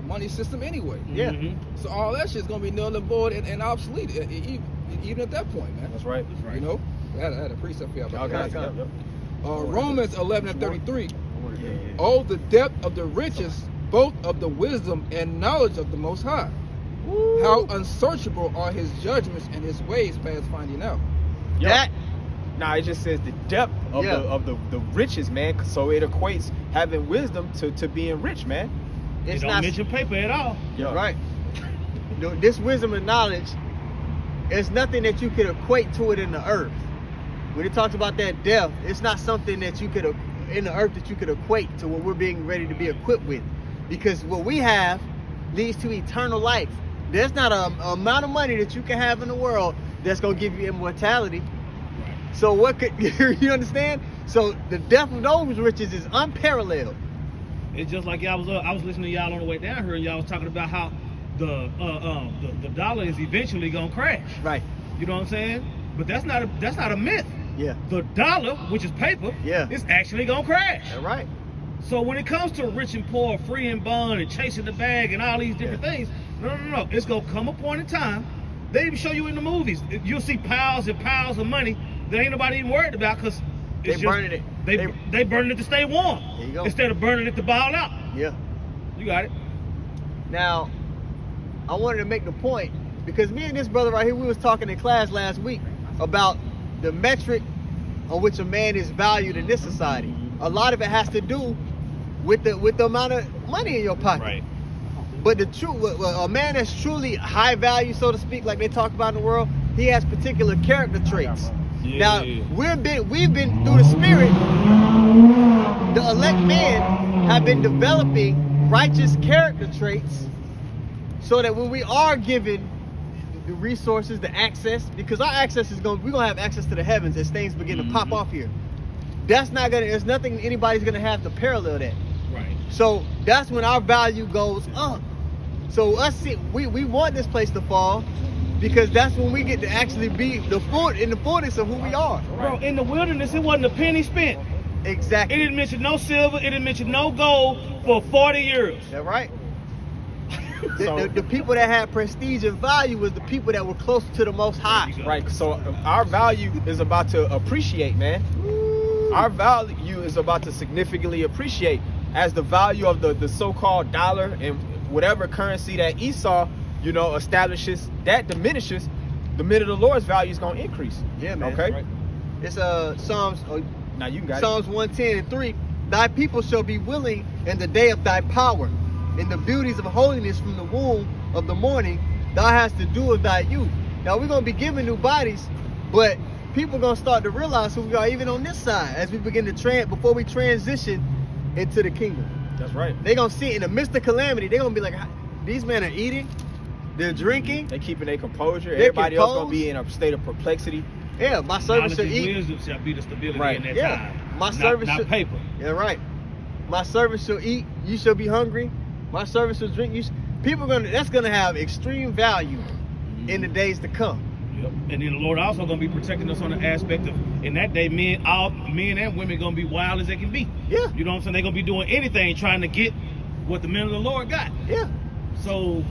money system anyway. Yeah. Mm-hmm. So all that shit's gonna be null and void and obsolete, even at that point, man. That's right. You know, I had a precept for you about Okay. that. Yep. Romans 11:33. Yeah. Oh, the depth of the riches, both of the wisdom and knowledge of the Most High. Woo. How unsearchable are His judgments and His ways past finding out. That. Nah, it just says the depth of the riches, man. So it equates having wisdom to being rich, man. It It's don't not mention paper at all. Yeah. right. This wisdom and knowledge is nothing that you could equate to it in the earth. When it talks about that depth, it's not something that you could in the earth that you could equate to what we're being ready to be equipped with, because what we have leads to eternal life. There's not a amount of money that you can have in the world that's gonna give you immortality. So what could you understand? So the depth of those riches is unparalleled. It's just like I was listening to y'all on the way down here, and y'all was talking about how the dollar is eventually gonna crash. Right. You know what I'm saying? But that's not a myth. Yeah. The dollar, which is paper, is actually gonna crash. That's right. So when it comes to rich and poor, free and bond, and chasing the bag, and all these different things, no. It's gonna come a point in time. They even show you in the movies. You'll see piles and piles of money that ain't nobody even worried about, because They burning it. They burning it to stay warm. There you go. Instead of burning it to ball out. Yeah. You got it. Now, I wanted to make the point, because me and this brother right here, we was talking in class last week about the metric on which a man is valued in this society. A lot of it has to do with the amount of money in your pocket. Right. But a man that's truly high value, so to speak, like they talk about in the world, he has particular character traits. Yeah. Now, we've been through the Spirit, the elect men have been developing righteous character traits, so that when we are given the resources, the access, because our access we're gonna have access to the heavens as things begin to pop off here. There's nothing anybody's gonna have to parallel that. Right. So that's when our value goes up. So we want this place to fall, because that's when we get to actually be in the fullness of who we are. Bro, in the wilderness, it wasn't a penny spent. Exactly. It didn't mention no silver. It didn't mention no gold for 40 years. That's right. The people that had prestige and value was the people that were close to the Most High. Right. So our value is about to appreciate, man. Our value is about to significantly appreciate as the value of the so-called dollar and whatever currency that Esau, establishes, that diminishes. The minute the Lord's value is going to increase. Yeah, man. Okay. Right. It's Psalms. Now you got Psalms 110:3. Thy people shall be willing in the day of thy power, in the beauties of holiness from the womb of the morning. Thou hast to do of thy youth. Now we're gonna be given new bodies, but people gonna start to realize who we are, even on this side, as we begin to before we transition into the kingdom. That's right. They gonna see in the midst of calamity. They gonna be like, these men are eating, they're drinking, They keeping their composure. They're Everybody else gonna composed. be in a state of perplexity. Yeah, my servant Knowledge shall and eat. wisdom shall be the stability Right. in that Yeah. time. My Not- servant not should- paper. Yeah, right. My servant shall eat. You shall be hungry. My servant shall drink. That's gonna have extreme value in the days to come. Yep. And then the Lord also gonna be protecting us on the aspect of, in that day, men and women gonna be wild as they can be. Yeah. You know what I'm saying? They're gonna be doing anything trying to get what the men of the Lord got. Yeah. So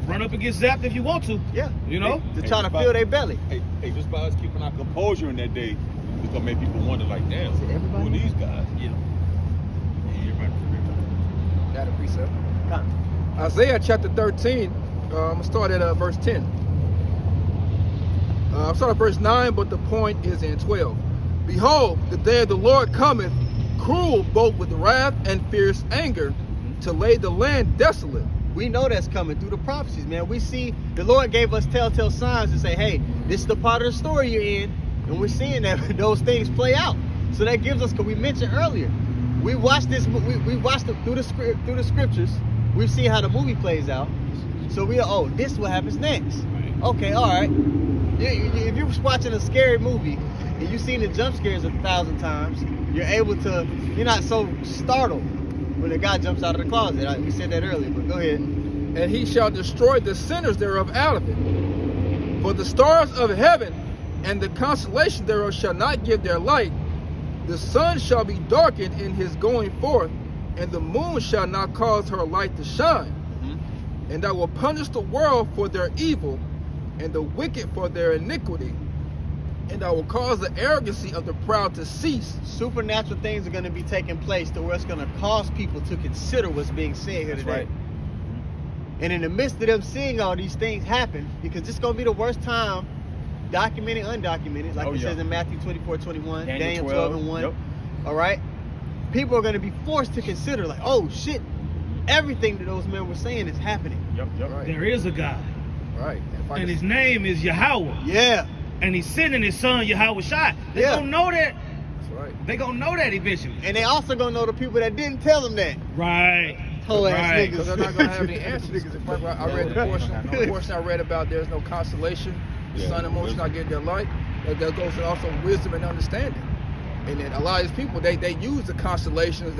run up and get zapped if you want to. Yeah. You know? To try to fill their belly. Hey, just by us keeping our composure in that day, it's gonna make people wonder, like, damn, who are these guys? Yeah, add a precept. Come. Isaiah chapter 13, I'm going to start at verse 10. I'm starting at verse 9, but the point is in 12. Behold, the day of the Lord cometh, cruel both with wrath and fierce anger, to lay the land desolate. We know that's coming through the prophecies, man. We see the Lord gave us telltale signs to say, hey, this is the part of the story you're in, and we're seeing that those things play out. So that gives us, because we mentioned earlier, we watched this, we watched it through the scriptures. We've seen how the movie plays out. So this is what happens next. Okay, all right. If you're watching a scary movie and you've seen the jump scares 1,000 times, you're not so startled when the guy jumps out of the closet. We said that earlier, but go ahead. And he shall destroy the sinners thereof out of it. For the stars of heaven and the constellation thereof shall not give their light. The sun shall be darkened in his going forth, and the moon shall not cause her light to shine. And I will punish the world for their evil, and the wicked for their iniquity. And I will cause the arrogancy of the proud to cease. Supernatural things are going to be taking place to where it's going to cause people to consider what's being said here today. Right. And in the midst of them seeing all these things happen, because it's going to be the worst time, documented, undocumented, like it says in Matthew 24:21, Daniel 12:1. Yep. All right? People are going to be forced to consider, like, oh shit, everything that those men were saying is happening. Yep. Right. There is a God. Right. And his name is Yahweh. Yeah. And he's sending his son Yahweh Shai. They're Yeah. gonna know that. That's right. They're gonna know that eventually. And they also going to know the people that didn't tell them that. Right. Whole ass Right. Because niggas. they're not going to have any answers. I read the portion I read about there's no consolation. The sun and moon shall not give their light. That goes to also wisdom and understanding. And then a lot of these people, they use the constellations.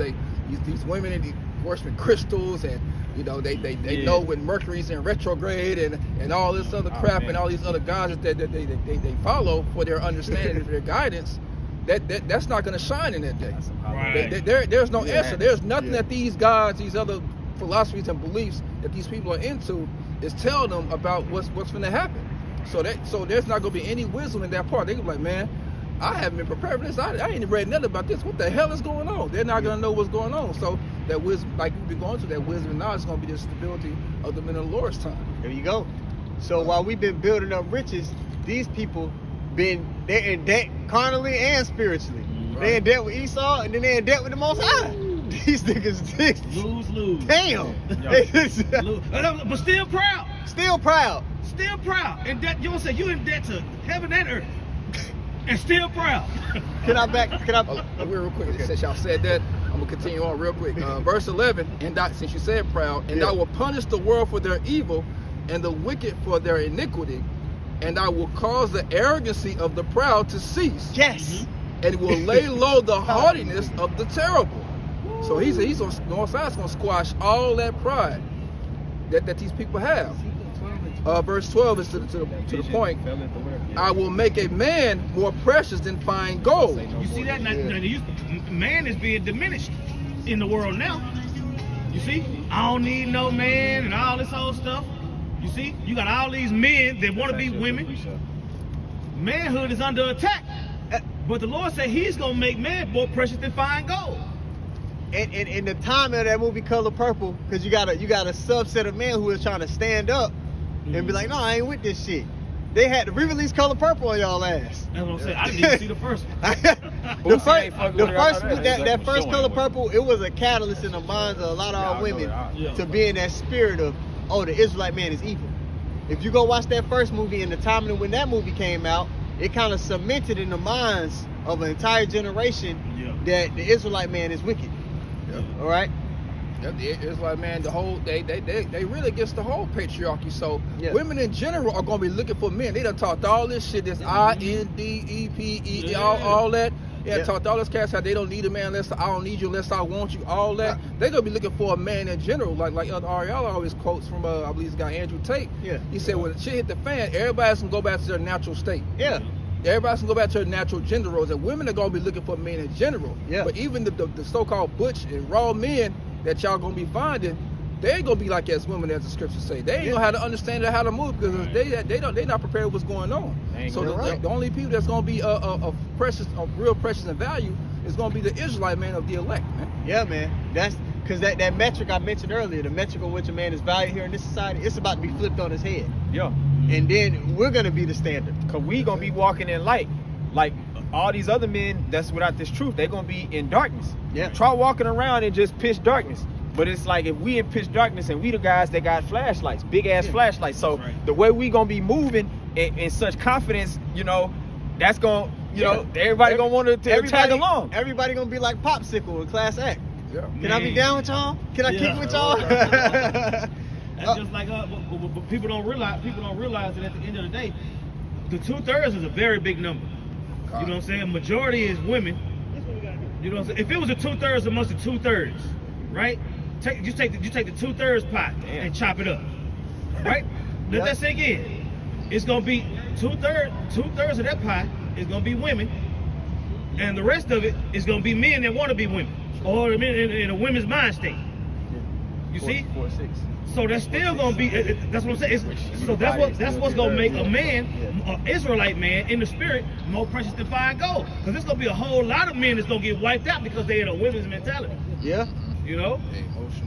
These women and worshiping crystals, and they know when Mercury's in retrograde and all this other crap and all these other gods that they follow for their understanding and their guidance. That's not going to shine in that day. Right. There's no answer. There's nothing that these gods, these other philosophies and beliefs that these people are into is telling them about what's going to happen. So there's not going to be any wisdom in that part. They going to be like, man, I haven't been prepared for this. I ain't read nothing about this. What the hell is going on? They're not going to know what's going on. So that wisdom, like we've been going through, that wisdom and knowledge is going to be the stability of the men of the Lord's time. There you go. So while we've been building up riches, they're in debt carnally and spiritually. Right. They're in debt with Esau, and then they're in debt with the Most High. These niggas, Lose. damn. Lose. But still proud. Still proud. Still proud. And that you don't say you in debt to heaven and earth. And still proud. Can I? Real quick, since y'all said that, I'm gonna continue on real quick. Verse 11, since you said proud, and I will punish the world for their evil, and the wicked for their iniquity, and I will cause the arrogancy of the proud to cease. Yes. And will lay low the haughtiness of the terrible. So he's gonna squash all that pride that these people have. Verse 12 is to the point. I will make a man more precious than fine gold. You see that? Now, man is being diminished in the world now. You see? I don't need no man and all this old stuff. You see? You got all these men that want to be women. Manhood is under attack. But the Lord said he's going to make man more precious than fine gold. And the time of that movie Color Purple, because you got a subset of men who is trying to stand up and be like, no, I ain't with this shit. They had to re-release Color Purple on y'all ass. That's what I'm saying. I didn't even see the first one. that first Color Purple, it was a catalyst in the minds of a lot of our women to be in that spirit of, oh, the Israelite man is evil. If you go watch that first movie and the timing when that movie came out, it kind of cemented in the minds of an entire generation that the Israelite man is wicked. All right? It's like, man, they really against the whole patriarchy. So women in general are gonna be looking for men. They done talked all this shit, this INDEPE, all that. Talked all this cats how they don't need a man unless I don't need you unless I want you. All that they gonna be looking for a man in general. Like Ariella always quotes from I believe this guy Andrew Tate. He said when the shit hit the fan, everybody's gonna go back to their natural state. Everybody's gonna go back to their natural gender roles, and women are gonna be looking for men in general. But even the so-called butch and raw men that y'all gonna be finding, they ain't gonna be like as women as the scriptures say. They ain't know how to understand how to move because they not prepared with what's going on. So the only people that's gonna be of real precious and value is gonna be the Israelite man of the elect, man. Yeah, man. Because that metric I mentioned earlier, the metric on which a man is valued here in this society, it's about to be flipped on his head. Yeah. And then we're gonna be the standard. Cause we gonna be walking in light. Like all these other men that's without this truth, they're gonna be in darkness. Yeah. Try walking around in just pitch darkness. But it's like if we in pitch darkness and we the guys that got flashlights, big ass flashlights. So the way we gonna be moving in such confidence, you know, that's gonna, you know, everybody gonna want to tag along. Everybody gonna be like Popsicle in Class Act. Yeah. Can I be down with y'all? Can I kick it with y'all? That's just like but people don't realize that at the end of the day, the 2/3 is a very big number. You know what I'm saying? Majority is women. You know what I'm saying? If it was a 2/3 amongst the 2/3, right? You take the 2/3 pot and chop it up, right? Let that sink in. It's gonna be two thirds of that pot is gonna be women, and the rest of it is gonna be men that want to be women, or in a women's mind state. You see? 4-6. So that's still gonna be. That's what I'm saying. So that's what's gonna make a man, an Israelite man in the spirit, more precious than fine gold. Because there's gonna be a whole lot of men that's gonna get wiped out because they in a women's mentality. Yeah. You know.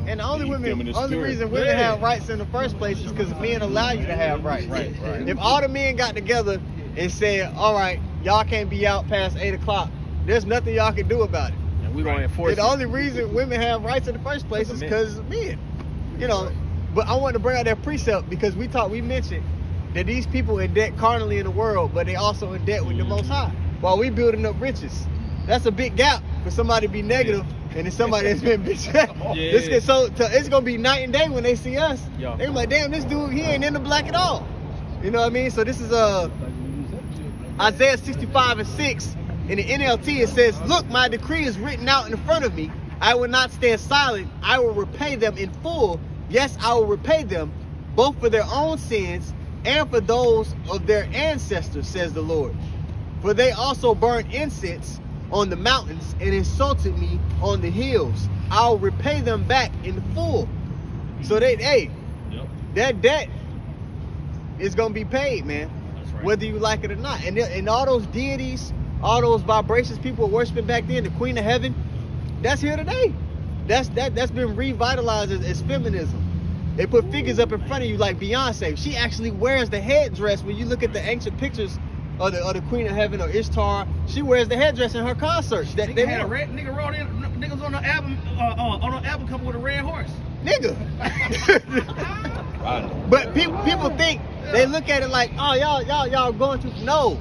And the only feminist spirit. reason women have rights in the first place is because men allow you to have rights. Right. If all the men got together and said, all right, y'all can't be out past 8 o'clock, there's nothing y'all can do about it. And we gonna enforce The only reason women have rights in the first place is because of men. You know, but I wanted to bring out that precept because we mentioned that these people in debt carnally in the world, but they also in debt with the Most High while we building up riches. That's a big gap for somebody to be negative and then somebody that's been bitch. It's gonna be night and day when they see us. Yeah. They're like, damn, this dude, he ain't in the black at all. You know what I mean? So this is Isaiah 65:6. In the NLT it says, look, my decree is written out in front of me. I will not stand silent. I will repay them in full. Yes, I will repay them both for their own sins and for those of their ancestors, says the Lord. For they also burned incense on the mountains and insulted me on the hills. I'll repay them back in full. So that debt is gonna be paid, man. That's right. Whether you like it or not. And all those deities, all those vibrations people were worshiping back then, the Queen of Heaven, that's here today. That's been revitalized as feminism. They put figures up in front of you like Beyonce. She actually wears the headdress. When you look at the ancient pictures of the Queen of Heaven or Ishtar, she wears the headdress in her concerts. Nigga had a red nigga wrote in niggas on the album cover with a red horse. Nigga. But people think, they look at it like, oh, y'all going to, no.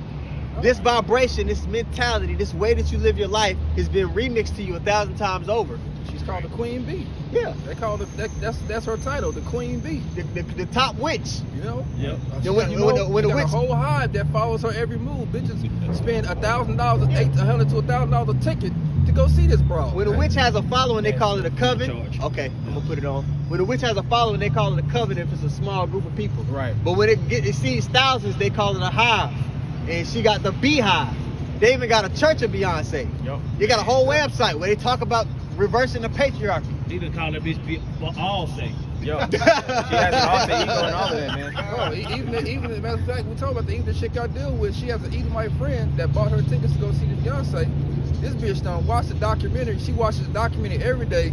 This vibration, this mentality, this way that you live your life has been remixed to you 1,000 times over. She's called the Queen Bee. Yeah. They call it that's her title, the Queen Bee. The top witch. You know? Yep. Then when the got witch, a whole hive that follows her every move. Bitches spend $1,000, $800 to $1,000 a ticket to go see this broad. when a witch has a following, they call it a coven. Charge. Okay, I'm gonna put it on. When a witch has a following, they call it a coven if it's a small group of people. Right. But when it sees thousands, they call it a hive. And she got the beehive. They even got a church of Beyonce. Yep. They got a whole website where they talk about reversing the patriarchy. He done call that bitch for all sake. Yo, she has an alter ego and all of that, man. Oh, even as a matter of fact, we talk about the chick I deal with. She has an Edomite friend that bought her tickets to go see this Beyonce. This bitch done watch the documentary. She watches the documentary every day.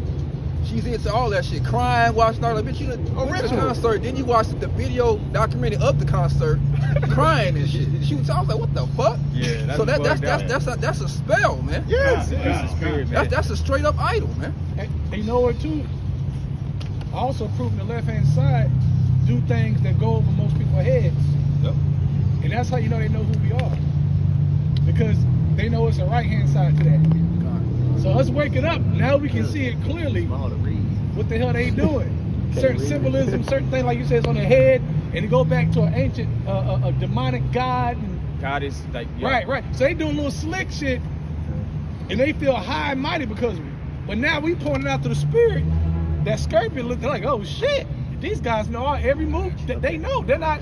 She's into all that shit, crying, watching all that. Bitch, you went to the concert, then you watched the video documentary of the concert, crying and shit. I was like, what the fuck? Yeah, that's so that's a spell, man. Yes. That's the spirit, man. That's a straight up idol, man. And you know what too? Also proving the left hand side do things that go over most people's heads. Yep. And that's how you know they know who we are. Because they know it's a right hand side to that. So us waking up, now we can see it clearly what the hell they doing. Certain symbolism, certain things like you said is on the head, and to go back to an ancient a demonic god. And, God is like, yeah. Right. So they doing little slick shit, and they feel high and mighty because of it. But now we pointing out to the spirit, that scorpion looking like, oh shit, these guys know our every move. They know. They're not.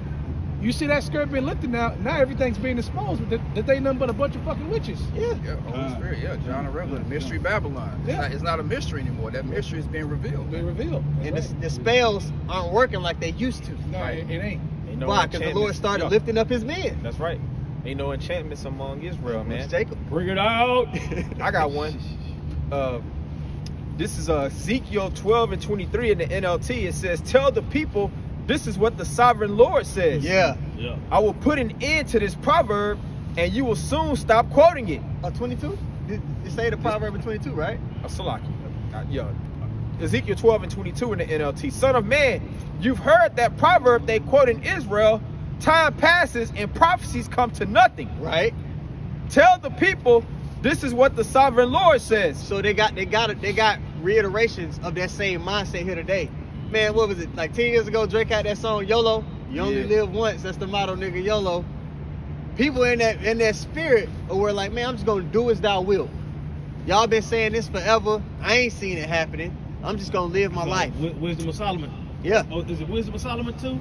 You see that scorpion lifting now everything's being exposed, but that they nothing but a bunch of fucking witches. Yeah, Holy Spirit, John the Revelator, Mystery Babylon. Yeah. It's not a mystery anymore. That mystery is being revealed. They revealed. And the spells aren't working like they used to. No, it ain't. Ain't no Why? Because the Lord enchantments. started Yeah. lifting up his men. That's right. Ain't no enchantments among Israel, man. Jacob. Bring it out. I got one. This is Ezekiel 12 and 23 in the NLT. It says, tell the people, this is what the sovereign Lord says. Yeah. Yeah. I will put an end to this proverb, and you will soon stop quoting it. 22? Did you say the proverb in 22, right? Salaki. Ezekiel 12 and 22 in the NLT. Son of man, you've heard that proverb they quote in Israel, time passes and prophecies come to nothing. Right. Tell the people, this is what the sovereign Lord says. So they got reiterations of that same mindset here today. Man, what was it? Like 10 years ago, Drake had that song YOLO. You only live once. That's the motto, nigga. YOLO. People in that spirit were like, man, I'm just gonna do as thou wilt. Y'all been saying this forever. I ain't seen it happening. I'm just gonna live my life. Wisdom of Solomon. Yeah. Oh, is it Wisdom of Solomon too?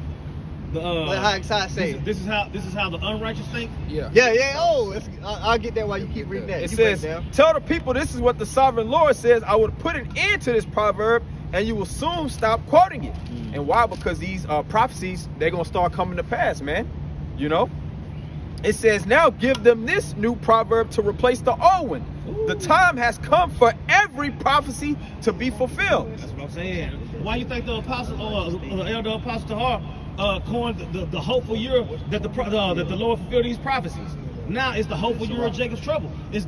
How excited say it? This is how the unrighteous think. Yeah. Yeah. Oh, I'll get that while you keep reading that. It You says, break it down. tell the people, this is what the sovereign Lord says. I will put an end to this proverb, and you will soon stop quoting it. And why? Because these prophecies, they're going to start coming to pass, man. You know? It says, now give them this new proverb to replace the old one. Ooh. The time has come for every prophecy to be fulfilled. That's what I'm saying. Why you think the apostle, elder apostle Tahar, coined the hopeful year that the Lord fulfilled these prophecies? Now it's the hopeful year of Jacob's trouble. It's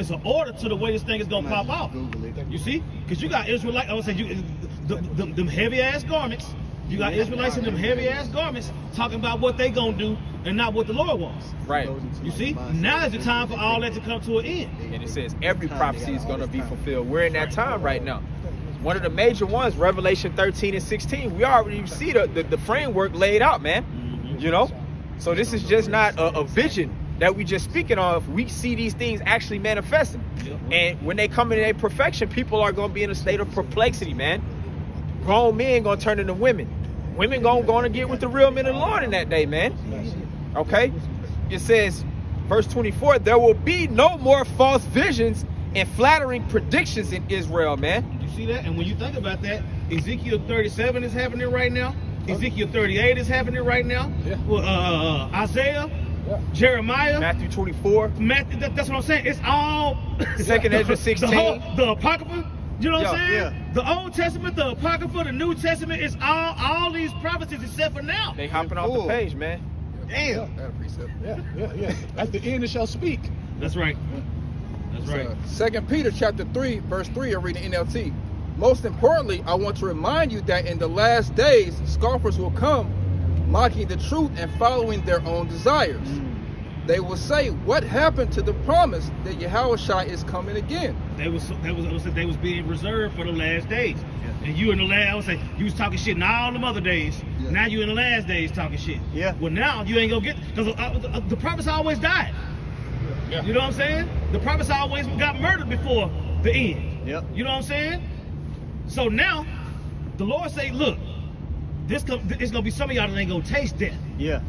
an order to the way this thing is gonna pop off. You see, because you got Israelites. I would say them heavy ass garments. You got Israelites in them heavy ass garments talking about what they gonna do and not what the Lord wants. Right. You see, now is the time for all that to come to an end. And it says every prophecy is gonna be fulfilled. We're in that time right now. One of the major ones, Revelation 13 and 16. We already see the framework laid out, man. You know, so this is just not a vision that we just speaking of. We see these things actually manifesting, and when they come into their perfection, people are gonna be in a state of perplexity, man. Grown men gonna turn into women. Women gonna get with the real men of the Lord in that day, man. Okay, it says, verse 24, there will be no more false visions and flattering predictions in Israel, man. You see that? And when you think about that, Ezekiel 37 is happening right now. Ezekiel 38 is happening right now. Yeah. Well, Isaiah, Jeremiah, Matthew 24. That's what I'm saying. It's all Second Ezra 16. The Apocrypha. You know what I'm saying? Yeah. The Old Testament, the Apocrypha, the New Testament. It's all these prophecies except for now. They hopping off the page, man. Damn. Yeah. At the end it shall speak. That's right. That's right. 2 Peter chapter 3, verse 3, I'm reading NLT. Most importantly, I want to remind you that in the last days, scoffers will come, mocking the truth and following their own desires. They will say, what happened to the promise that Yahushua is coming again? They was being reserved for the last days. Yeah. And you in the last, I would say, you was talking shit in all them other days. Yeah. Now you in the last days talking shit. Yeah. Well, now you ain't gonna get, because the prophets always died. Yeah. You know what I'm saying? The prophets always got murdered before the end. Yep. You know what I'm saying? So now, the Lord say, look, it's gonna be some of y'all that ain't gonna taste death. Yeah.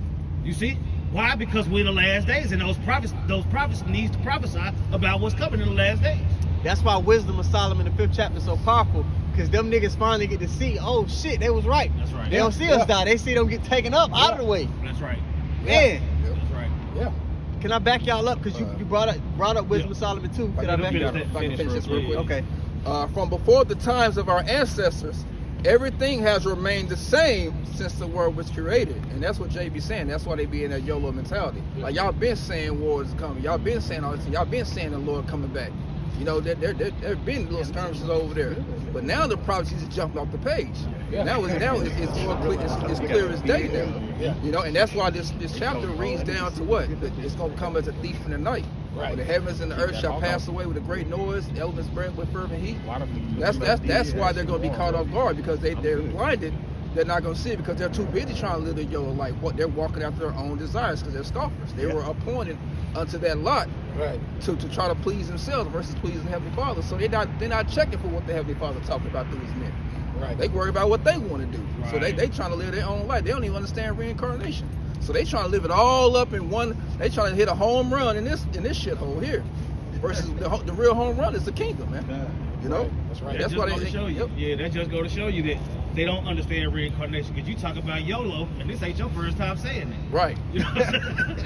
You see? Why? Because we're in the last days, and those prophets needs to prophesy about what's coming in the last days. That's why Wisdom of Solomon, the 5th chapter, is so powerful, because them niggas finally get to see, oh shit, they was right. That's right. They don't see us die. They see them get taken up out of the way. That's right. Man. That's right. Yeah. Can I back y'all up? Because you brought up Wisdom of Solomon too. Can I back y'all up? Finish this real quick. Okay. From before the times of our ancestors, everything has remained the same since the world was created. And that's what Jay be saying. That's why they be in that YOLO mentality. Like, y'all been saying war is coming. Y'all been saying all this. Y'all been saying the Lord coming back. You know, there been little skirmishes over there. But now the prophecies are jumping off the page. Now it's more clear, it's clear as day now. You know, and that's why this chapter reads down to what? It's going to come as a thief in the night. Right. The heavens and the earth shall pass away with a great noise, the elements burn with fervent heat. That's why they're going to be caught off guard, because they're blinded. They're not going to see it because they're too busy trying to live the YOLO life. What they're walking after their own desires because they're scoffers. They were appointed unto that lot to try to please themselves versus pleasing the Heavenly Father. So they're not checking for what the Heavenly Father talking about through His men. Right. They worry about what they want to do. Right. So they trying to live their own life. They don't even understand reincarnation. So they trying to live it all up in one. They trying to hit a home run in this shithole here, versus the real home run is the kingdom, man. You know, That's right. That's That why just go they to show you. yep. Yeah, that just go to show you that they don't understand reincarnation. Because you talk about YOLO, and this ain't your first time saying that. Right. You know what I'm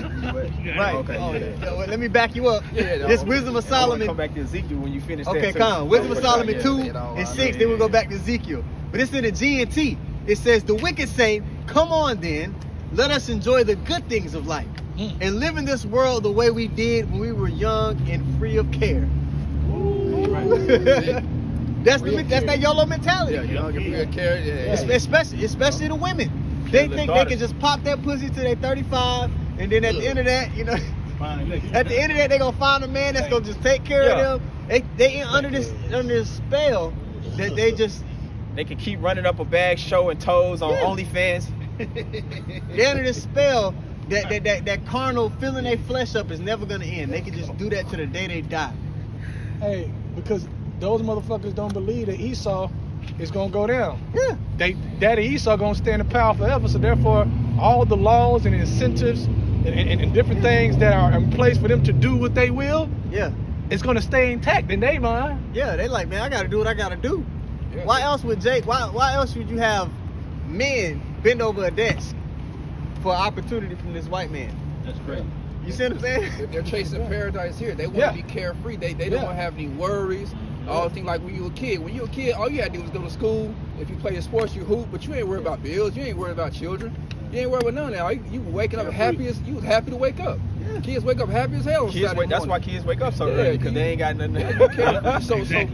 saying? Right. Okay. Oh, yeah. Well, let me back you up. Yeah, This no, Wisdom of I wanna Solomon. come back to Ezekiel when you finish Okay, that. too. come. Wisdom of Yeah, Solomon yeah, 2 you know, and I 6, know, then we'll go yeah. back to Ezekiel. But it's in the G&T. It says, the wicked say, come on then, let us enjoy the good things of life and live in this world the way we did when we were young and free of care. That's that YOLO mentality. Yeah, you don't get free of care. Yeah. Especially the women. They think they can just pop that pussy till they 35, and then at the end of that, you know, at the end of that, they gonna find a man that's gonna just take care of them. They under this spell that They can keep running up a bag, showing toes on OnlyFans. they're under this spell that carnal filling their flesh up is never gonna end. They can just do that to the day they die. Hey, because those motherfuckers don't believe that Esau is gonna go down. Yeah. Daddy Esau gonna stand in power forever. So therefore, all the laws and incentives and different things that are in place for them to do what they will, Yeah. it's gonna stay intact in their mind. Yeah, they like, man, I gotta do what I gotta do. Yeah. Why else would why else would you have men bend over a desk for opportunity from this white man? That's great. You see what I'm saying? They're chasing paradise here. They want Yeah. to be carefree. They don't want to have any worries. All things like when you were a kid. When you were a kid, all you had to do was go to school. If you play sports, you hoop, but you ain't worried about bills. You ain't worried about children. You ain't worried about none of that. You were waking up happy as you was happy to wake up. Yeah. Kids wake up happy as hell. On Kids Saturday wake, that's why morning. kids wake up so Yeah, early, because you- they ain't got nothing.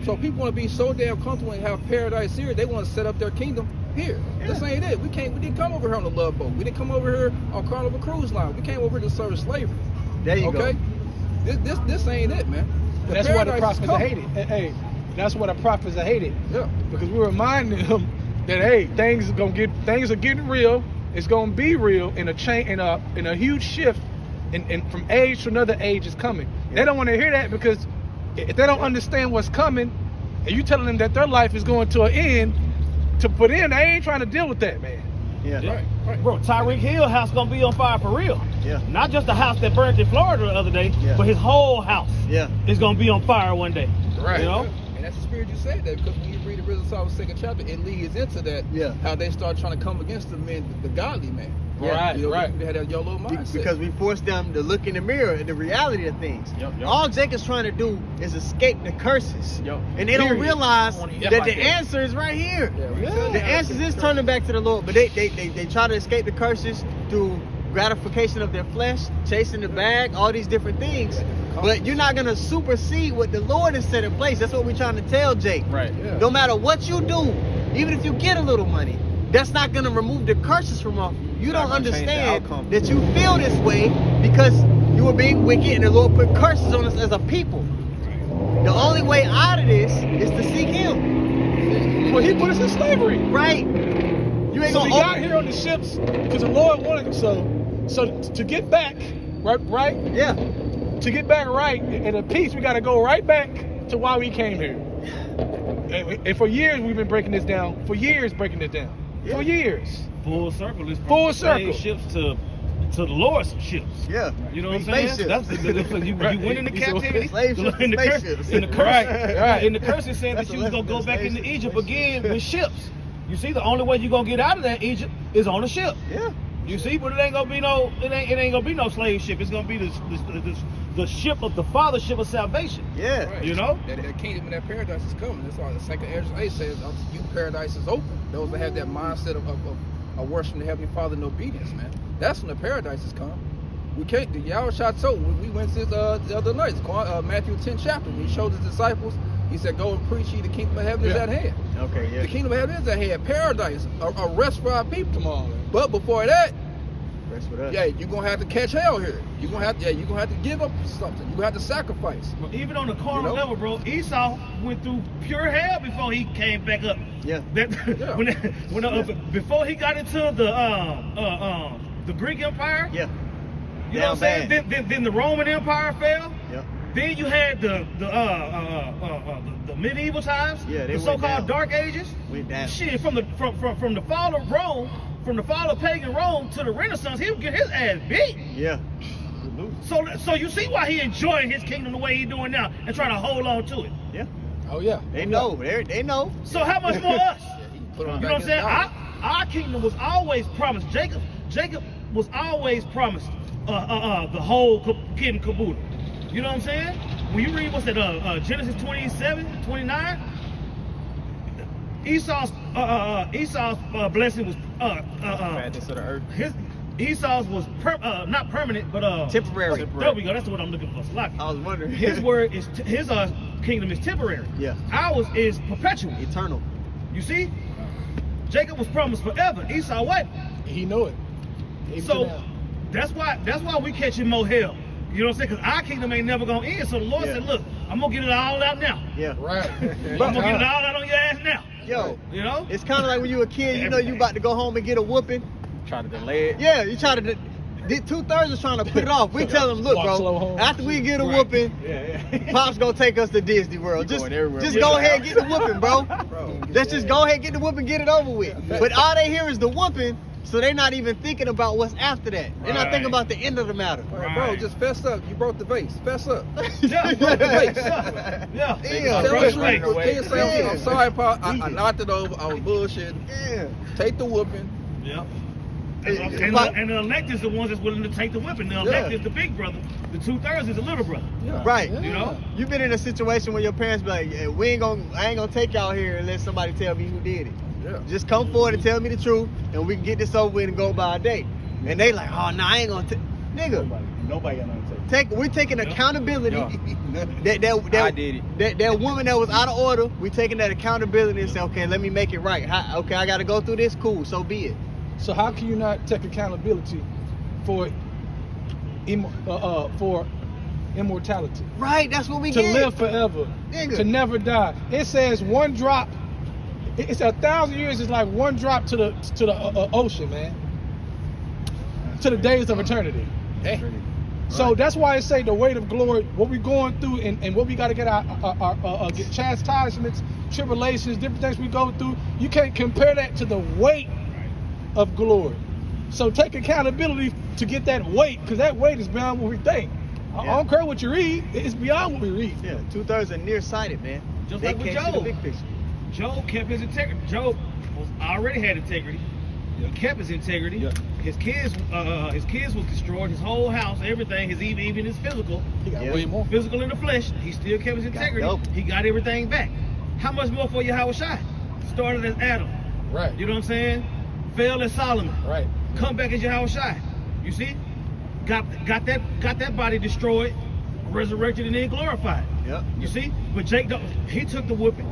So people want to be so damn comfortable and have paradise here. They want to set up their kingdom here. This ain't it. We didn't come over here on a love boat. We didn't come over here on Carnival Cruise Line. We came over here to serve slavery. There you Okay. go. This ain't it, man. The That's why the paradise is prophets are coming. hated. Hey, that's why the prophets are hated. Yeah. Because we reminded them that hey, things are getting real. It's gonna be real in a huge shift, and from age to another age is coming. They don't want to hear that because if they don't understand what's coming, and you telling them that their life is going to an end, they ain't trying to deal with that, man. Yeah. Right. Bro, Tyreek Hill house gonna be on fire for real. Yeah. Not just the house that burned in Florida the other day, Yeah. but his whole house Yeah. is gonna be on fire one day. Right. You know? And that's the spirit you said that because when you read the Wisdom of Solomon 2nd chapter, it leads into that. Yeah. How they start trying to come against the men, the godly man. Right, You know, right. They had that YOLO mindset. Because we forced them to look in the mirror at the reality of things. Yep. All Jacob's trying to do is escape the curses. Yep. And they don't Period. realize I wanna hear that about the that. answer is right here. Yeah. The answer is turning back to the Lord. But they try to escape the curses through gratification of their flesh, chasing the bag, all these different things. But you're not going to supersede what the Lord has set in place. That's what we're trying to tell Jake. Right. Yeah. No matter what you do, even if you get a little money, that's not going to remove the curses from off you. You Not don't gonna change the understand outcome. that you feel this way because you were being wicked and the Lord put curses on us as a people. The only way out of this is to seek Him. Well, He put us in slavery. Right? You ain't So we gonna got here on the ships because the Lord wanted so to get back, right? Yeah. To get back right in a peace, we got to go right back to why we came here. And for years we've been breaking this down. For years. For years. Full circle. It's from Full slave circle. ships to the Lord's ships. Yeah. You know what I'm saying? Spaceships. That's you went into captivity. Slave ships in the and curse, spaceships. in the curse, Right. in the curse, it said That's that a you was gonna lesson go in back into spaceships. Egypt again with ships. You see, the only way you're gonna get out of that Egypt is on a ship. Yeah. You see, but it ain't gonna be no slave ship. It's gonna be the ship of the fathership of salvation. Yeah. Right. You know? That kingdom and that paradise is coming. That's why the 2nd Ezra 8 says, unto you paradise is open. Those that have that mindset of worshiping the Heavenly Father in obedience, man. That's when the paradise is come. We can't, the Yahushua told, when we went to the other night, Matthew 10 chapter, when he showed his disciples, he said, go and preach ye the kingdom of heaven is at hand. Okay, yeah. The kingdom of heaven is at hand. Paradise, a rest for our people. Come on, man. But before that, Rest with us. yeah, you're gonna have to catch hell here. You're gonna have to give up something. You're gonna have to sacrifice. But even on the carnal You know? level, bro, Esau went through pure hell before he came back up. Yeah. Before he got into the Greek Empire, Yeah. you know what I'm saying? Down Then the Roman Empire fell. Yeah. Then you had the medieval times, Yeah, they the went so-called down. Dark Ages. Went down. Shit, from the fall of Rome, from the fall of pagan Rome to the Renaissance, he would get his ass beat. Yeah. So you see why he enjoying his kingdom the way he doing now and trying to hold on to it. Yeah. Oh yeah. They know. They know. So how much more us? Put on You know what I'm back saying? in Our kingdom was always promised. Jacob was always promised the whole kid and caboodle. You know what I'm saying? When you read what's that Genesis 27, 29, Esau's blessing was Madness of the earth. Esau's was not permanent but Temporary. There we go. That's what I'm looking for. Salaki. I was wondering. His word is his kingdom is temporary. Yeah. Ours is perpetual. Eternal. You see, Jacob was promised forever. Esau what? He know it. So that's why we catching more hell. You know what I'm saying? Because our kingdom ain't never gonna end. So the Lord said, look, I'm gonna get it all out now. Yeah. Right. I'm gonna get it all out on your ass now. Yo, You know? it's kind of like when you a kid, you know you about to go home and get a whooping. Trying to delay it. Yeah, you try to. 2/3 is trying to put it off. We tell them, look, Walk slow bro, home. after we get a whooping, Pop's gonna take us to Disney World. We going everywhere. Just go ahead and get the whooping, bro. Bro, Let's just go ahead and get the whooping, get it over with. But all they hear is the whooping, so they're not even thinking about what's after that. They're not thinking about the end of the matter. Right, bro, just fess up. You broke the vase. Fess up. Yeah, broke the vase. yeah. Damn. Tell Right, the right. truth. Tell yourself, Yeah. I'm sorry, Paul. I knocked it over. I was bullshitting. Yeah. Take the whooping. Yeah. Hey, And the elect is the ones that's willing to take the whipping. The elect is the big brother. The 2/3 is the little brother. Yeah. Right. You know? You've been in a situation where your parents be like, hey, I ain't gonna take y'all here unless somebody tell me who did it. Yeah. Just come forward and tell me the truth, and we can get this over with and go by a day. And they like, oh no, I ain't gonna take. Nigga, Nobody got nothing to say. we're taking accountability. Yeah. I did it. That woman that was out of order, we taking that accountability and say, okay, let me make it right. Okay, I gotta go through this. Cool, so be it. So how can you not take accountability for immortality? Right, that's what we To get. live forever, Nigga. to never die. It says one drop. It's 1,000 years. Is like one drop to the ocean, man. To the days of eternity. So that's why it say the weight of glory, what we going through, and what we got to get our get chastisements, tribulations, different things we go through. You can't compare that to the weight of glory. So take accountability to get that weight, because that weight is beyond what we think. I don't care what you read; it's beyond what we read. Yeah, 2/3 are nearsighted, man. Just They like with can't see the Job. big picture. Job kept his integrity. Job already had integrity. He kept his integrity. Yeah. His kids was destroyed. His whole house, everything. Even his physical, He got Yeah. way more. physical in the flesh. He still kept his integrity. double. He got everything back. How much more for Yahweh Shai? Started as Adam. Right. You know what I'm saying? Fell as Solomon. Right. Come back as Yahweh Shai. You see? Got that body destroyed, resurrected, and then glorified. Yep. You see? But Jake, he took the whooping.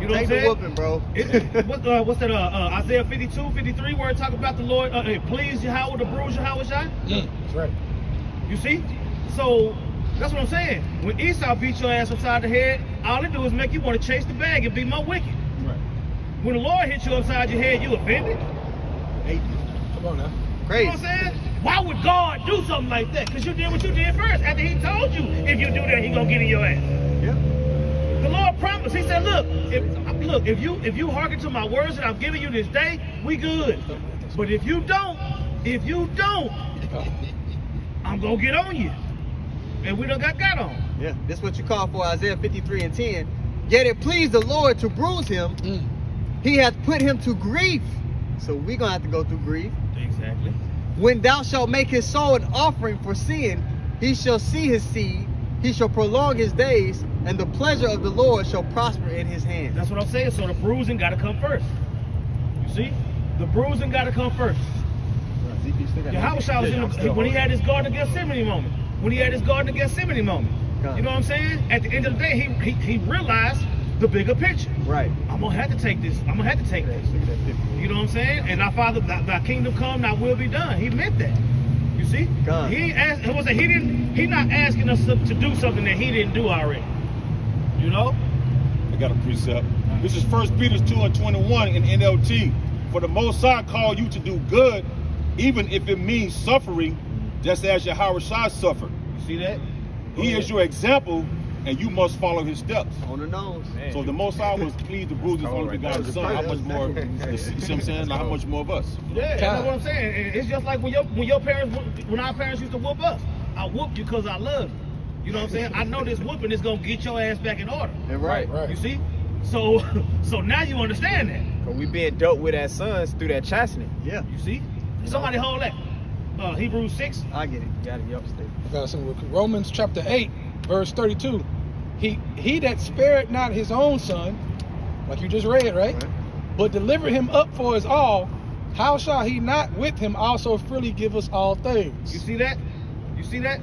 You know Take what I'm the saying? whooping, bro. What's that? Isaiah 52, 53, where it talk about the Lord, please Yahweh to bruise Yahweh Shai. That's right. You see? So that's what I'm saying. When Esau beat your ass upside the head, all it do is make you want to chase the bag and be more wicked. Right. When the Lord hit you upside your head, you offended. Come on now. You know Crazy. what I'm saying? Why would God do something like that? Because you did what you did first. After he told you, if you do that, he gonna get in your ass. Yep. The Lord promised. He said, if you hearken to my words that I'm giving you this day, we good. But if you don't, I'm gonna get on you. And we done got on. Yeah, this is what you call for Isaiah 53 and 10. Yet it pleased the Lord to bruise him. He hath put him to grief. So we're going to have to go through grief. Exactly. When thou shalt make his soul an offering for sin, he shall see his seed. He shall prolong his days, and the pleasure of the Lord shall prosper in his hand. That's what I'm saying. So the bruising got to come first. You see? The bruising got to come first. Yahweh Shai was when he had his Garden of Gethsemane moment. You know what I'm saying? At the end of the day, he realized the bigger picture. Right. I'm gonna have to take this. You know what I'm saying? And our Father, thy kingdom come, thy will be done. He meant that. You see? God. He not asking us to do something that he didn't do already. You know? I got a precept. This is 1 Peter 2:21 in NLT. For the Most High call you to do good, even if it means suffering, just as Yahweh Shai suffered. You see that? He is your example, and you must follow his steps. On the nose. Man. So the Most High was pleased to bruise his only begotten Son. How much more? You see what I'm saying? Like, how much more of us? Yeah, that's what I'm saying. And it's just like when our parents used to whoop us. I whooped you because I loved you. You know what I'm saying? I know this whooping is gonna get your ass back in order. And right. You see? So now you understand that. Cause we being dealt with as sons through that chastening. Yeah. You see? Somebody hold that. Hebrews 6. I get it. Gotta be upstate. I got some Romans chapter 8, verse 32. He that spared not his own son, like you just read, right? But delivered him up for us all, how shall he not with him also freely give us all things? You see that? You see that?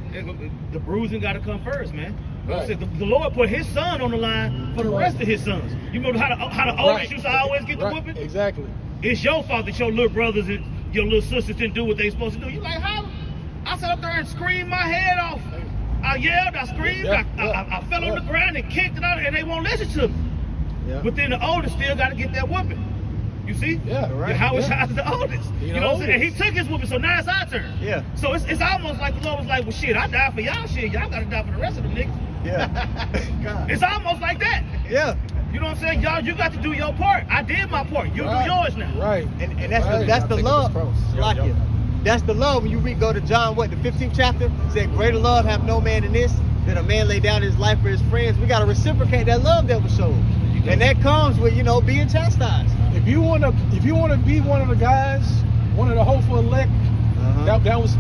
The bruising got to come first, man. Like I Right. said, the Lord put his son on the line for the rest of his sons. You remember how the oldest used to always get the whooping? Exactly. It's your fault that your little brothers and your little sisters didn't do what they supposed to do. You like, how? I sat up there and screamed my head off. I yelled, I screamed, I fell on the ground and kicked it out, and they won't listen to me. Yeah. But then the oldest still got to get that whooping. You see? Yeah, right. Howard Shy's the oldest. He You the know what I'm saying? And he oldest. took his whooping, so now it's our turn. Yeah. So it's almost like the Lord was like, well, shit, I died for y'all shit. Y'all got to die for the rest of them niggas. Yeah. God. It's almost like that. Yeah. You know what I'm saying? Y'all, you got to do your part. I did my part. You Right. do yours now. Right. And that's Right. that's the Take love. up his cross. Like it. That's the love. When you go to John, the 15th chapter, said, greater love have no man than this, that a man lay down his life for his friends. We got to reciprocate that love that was shown. And that comes with, being chastised. If you wanna be one of the guys, one of the hopeful elect, that was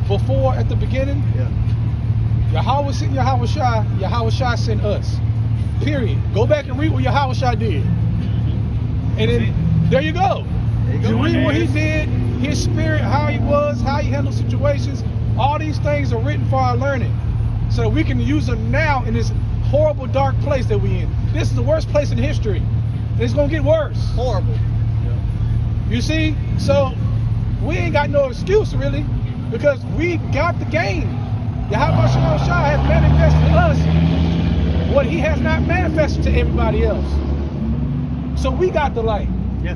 before at the beginning, Yeah. Yahweh sent Yahweh Shai sent us. Period. Go back and read what Yahweh Shai did. And then there you go. You read what he did, his spirit, how he was, how he handled situations. All these things are written for our learning. So that we can use them now in this horrible, dark place that we're in. This is the worst place in history. And it's gonna get worse. Horrible. You see? So we ain't got no excuse really, because we got the game. Yahweh Shai has manifested to us what he has not manifested to everybody else. So we got the light. Yeah.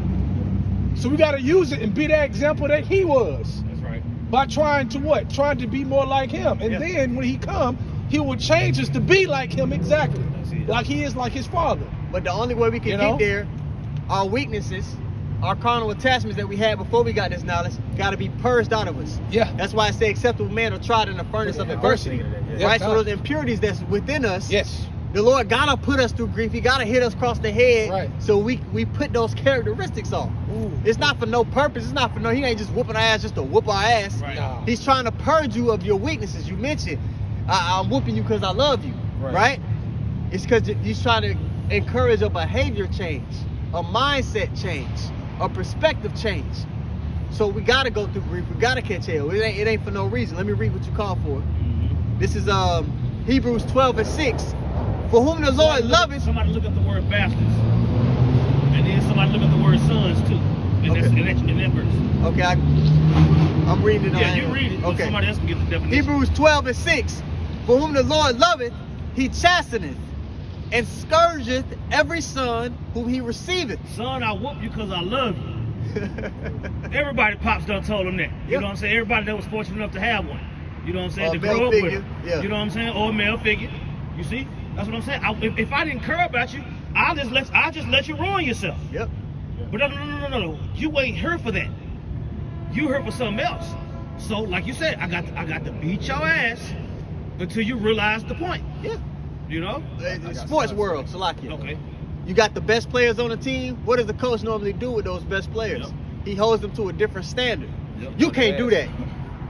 So we gotta use it and be that example that he was. That's right. By trying to what? Trying to be more like him. And then when he come, he will change us to be like him exactly. Like he is like his father. But the only way we can get there, our weaknesses, our carnal attachments that we had before we got this knowledge, got to be purged out of us. Yeah. That's why I say acceptable man are tried in the furnace of adversity. Yeah. Right? So those impurities that's within us, Yes. the Lord got to put us through grief. He got to hit us across the head. Right. So we put those characteristics on. Ooh. It's not for no purpose. It's not for no, he ain't just whooping our ass just to whoop our ass. Right. Nah. He's trying to purge you of your weaknesses. You mentioned, I'm whooping you because I love you. Right? It's because he's trying to encourage a behavior change, a mindset change, a perspective change. So we got to go through grief. We got to catch hell. It ain't for no reason. Let me read what you called for. This is Hebrews 12:6. For whom the Lord loveth. Somebody look up the word bastards. And then somebody look up the word sons too. In that verse. Okay, I'm reading it. Yeah, you read it. Okay. Somebody else can get the definition. Hebrews 12:6. For whom the Lord loveth, he chasteneth, and scourgeth every son whom he receiveth. Son, I whoop you because I love you. Everybody pops done told him that. You know what I'm saying? Everybody that was fortunate enough to have one. You know what I'm saying? Or To a male grow up figure, with. yeah. You know what I'm saying? Or a male figure. You see? That's what I'm saying. If I didn't care about you, I'll just let you ruin yourself. Yep. But no. You ain't here for that. You here for something else. So, like you said, I got to beat your ass until you realize the point. Yeah. You know? Sports world, Salakia. Okay. You got the best players on the team. What does the coach normally do with those best players? Yep. He holds them to a different standard. Yep. You can't do that.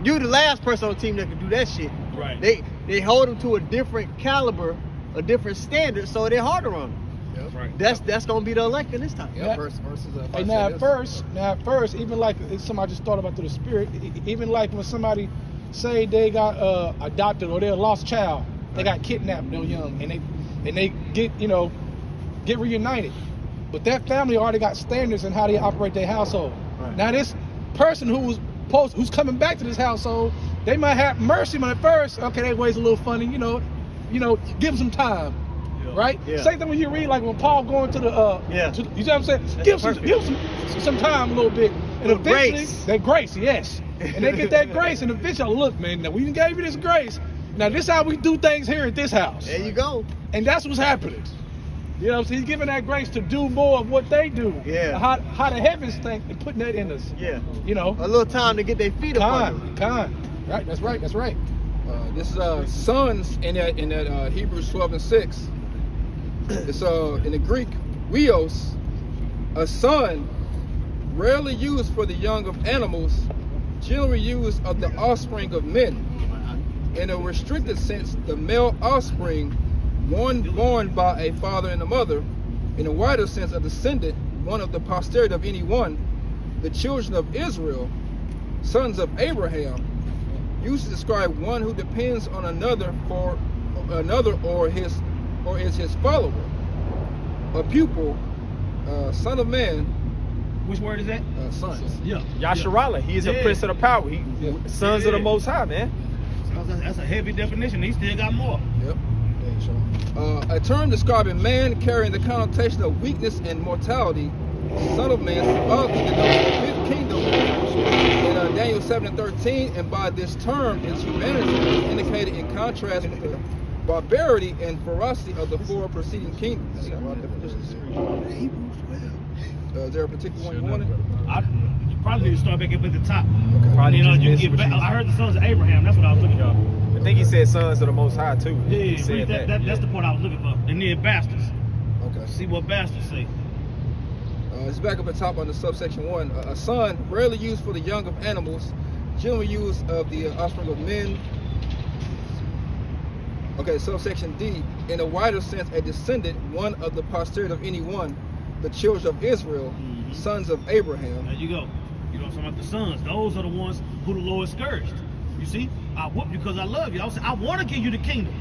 You the last person on the team that can do that shit. Right. They hold them to a different caliber, a different standard, so they're harder on them. That's right. That's gonna be the elect in this time. Yeah, versus And now at first, even like somebody just thought about through the spirit, even like when somebody say they got adopted or they're a lost child, they got kidnapped, they're young, and they get reunited. But that family already got standards in how they operate their household. Right. Now this person who's coming back to this household, they might have mercy on at first. Okay, that way's a little funny, give them some time. Right? Yeah. Same thing when you read, like when Paul going to the Yeah. you know what I'm saying? That's Give some time a little bit. And Little eventually grace. that grace, yes. And they get that grace and eventually look, man, now we done gave you this grace. Now this is how we do things here at this house. There you go. And that's what's happening. You know what I'm saying? He's giving that grace to do more of what they do. Yeah. How the heavens think and putting that in us. Yeah. You know. A little time to get their feet up under them. Right, that's right. This is sons in that Hebrews 12:6. It's in the Greek, weos, a son, rarely used for the young of animals, generally used of the offspring of men. In a restricted sense, the male offspring, one born by a father and a mother. In a wider sense, a descendant, one of the posterity of any one, the children of Israel, sons of Abraham, used to describe one who depends on another for another or is his follower. A pupil, son of man. Which word is that? Sons. Yeah. Yasharallah, he is a prince of the power. Sons of the Most High, man. That's a heavy definition. He still got more. Yep. A term describing man carrying the connotation of weakness and mortality. Son of man symbolically denotes the fifth kingdom in Daniel 7:13, and by this term its humanity is indicated in contrast with the barbarity and ferocity of the four preceding kingdoms. Is there a particular one you wanted? You probably need to start back up at the top. Okay. Probably You know, just you missed get what back. you- I heard the sons of Abraham. That's what I was looking for. I think he said sons of the Most High too. Yeah, He said read that. that's the part I was looking for. And then bastards. Okay. See what bastards say. It's back up at top on the subsection 1. A son, rarely used for the young of animals, generally used of the offspring of men. Okay, subsection D. In a wider sense, a descendant, one of the posterity of any one, the children of Israel, sons of Abraham. There you go. You know what I'm talking about? The sons. Those are the ones who the Lord scourged. You see? I whooped you because I love you. I want to give you the kingdom.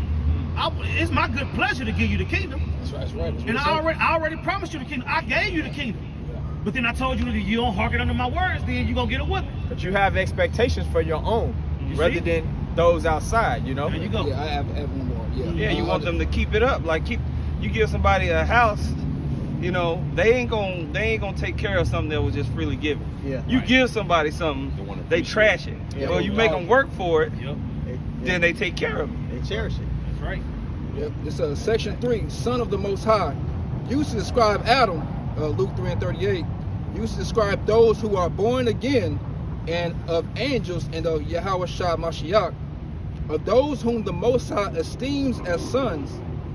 It's my good pleasure to give you the kingdom. That's right. And I already promised you the kingdom. I gave you the kingdom. But then I told you that you don't hearken under my words, then you're going to get a whipping. But you have expectations for your own, You rather see? than those outside, you know? There you go. Yeah, I have one more. Yeah, you want them to keep it up. Like you give somebody a house, you know, they ain't gonna take care of something that was just freely given. Yeah. You give somebody something, they trash it. Yeah. Well, you make them work for it, Yep. then they take care of it. They cherish it. That's right. Yep. This section 3, son of the Most High, used to describe Adam, Luke 3:38, used to describe those who are born again, and of angels and of Yahweh Shah Mashiach, of those whom the Most High esteems as sons,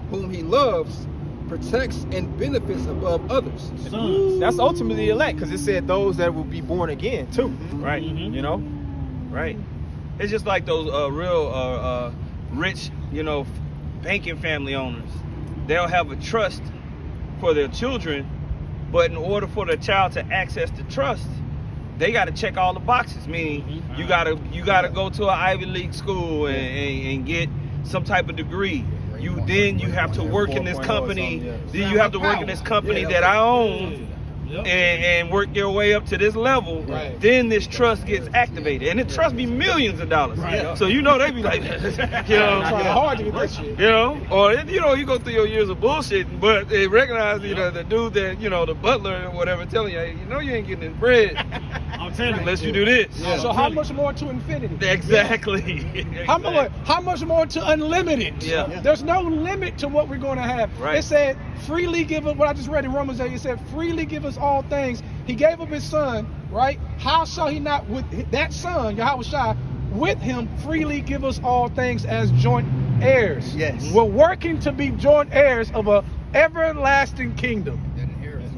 whom he loves, protects, and benefits above others. Sons. That's ultimately elect, because it said those that will be born again too. Right. Mhm. You know? Right. It's just like those real rich, you know, banking family owners. They'll have a trust for their children, but in order for the child to access the trust, they got to check all the boxes. Meaning, you gotta go to an Ivy League school and get some type of degree. You have to work in this company. Then you have to work in this company that I own. Yep. And work your way up to this level, Right. then this trust gets activated, and the trust be millions of dollars. Right. So you know they be like, you know, Trying hard to get that shit. you know, or you know, you go through your years of bullshit, but they recognize, you know, the dude that, you know, the butler or whatever, telling you, hey, you know, you ain't getting this bread I'm telling you. unless you do this. Yeah. So how much more to infinity? Exactly. How much more to unlimited? Yeah. There's no limit to what we're going to have. Right. It said, freely give us, what I just read in Romans 8, it said, freely give us all things. He gave up his son, right? How shall he not, with that son, Yahweh Shai, with him freely give us all things as joint heirs? Yes. We're working to be joint heirs of a everlasting kingdom.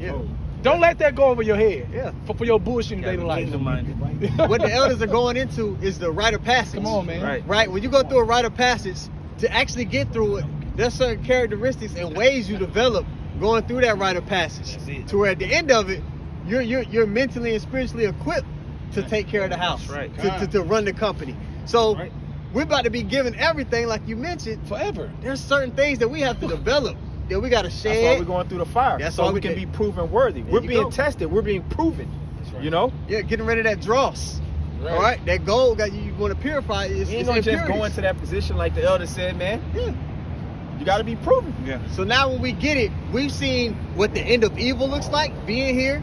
Yeah. Don't let that go over your head. Yeah. For your bullshit in daily life. Kingdom-minded. What the elders are going into is the rite of passage. Come on, man. Right. Right? When you go through a rite of passage, to actually get through it, there's certain characteristics and ways you develop going through that rite of passage. That's it. To where at the end of it, you're mentally and spiritually equipped to take care of the house. That's right. To run the company. So Right. we're about to be given everything, like you mentioned. Forever. There's certain things that we have to develop, that we got to That's why shed. we're going through the fire. That's so why we we can did. be proven worthy. We're you being go. tested. We're being proven. You know? Yeah, getting rid of that dross. All right, that gold that you want to purify is You ain't gonna just go into that position like the elder said, man. Yeah. You gotta be proven. Yeah. So now when we get it, we've seen what the end of evil looks like, being here.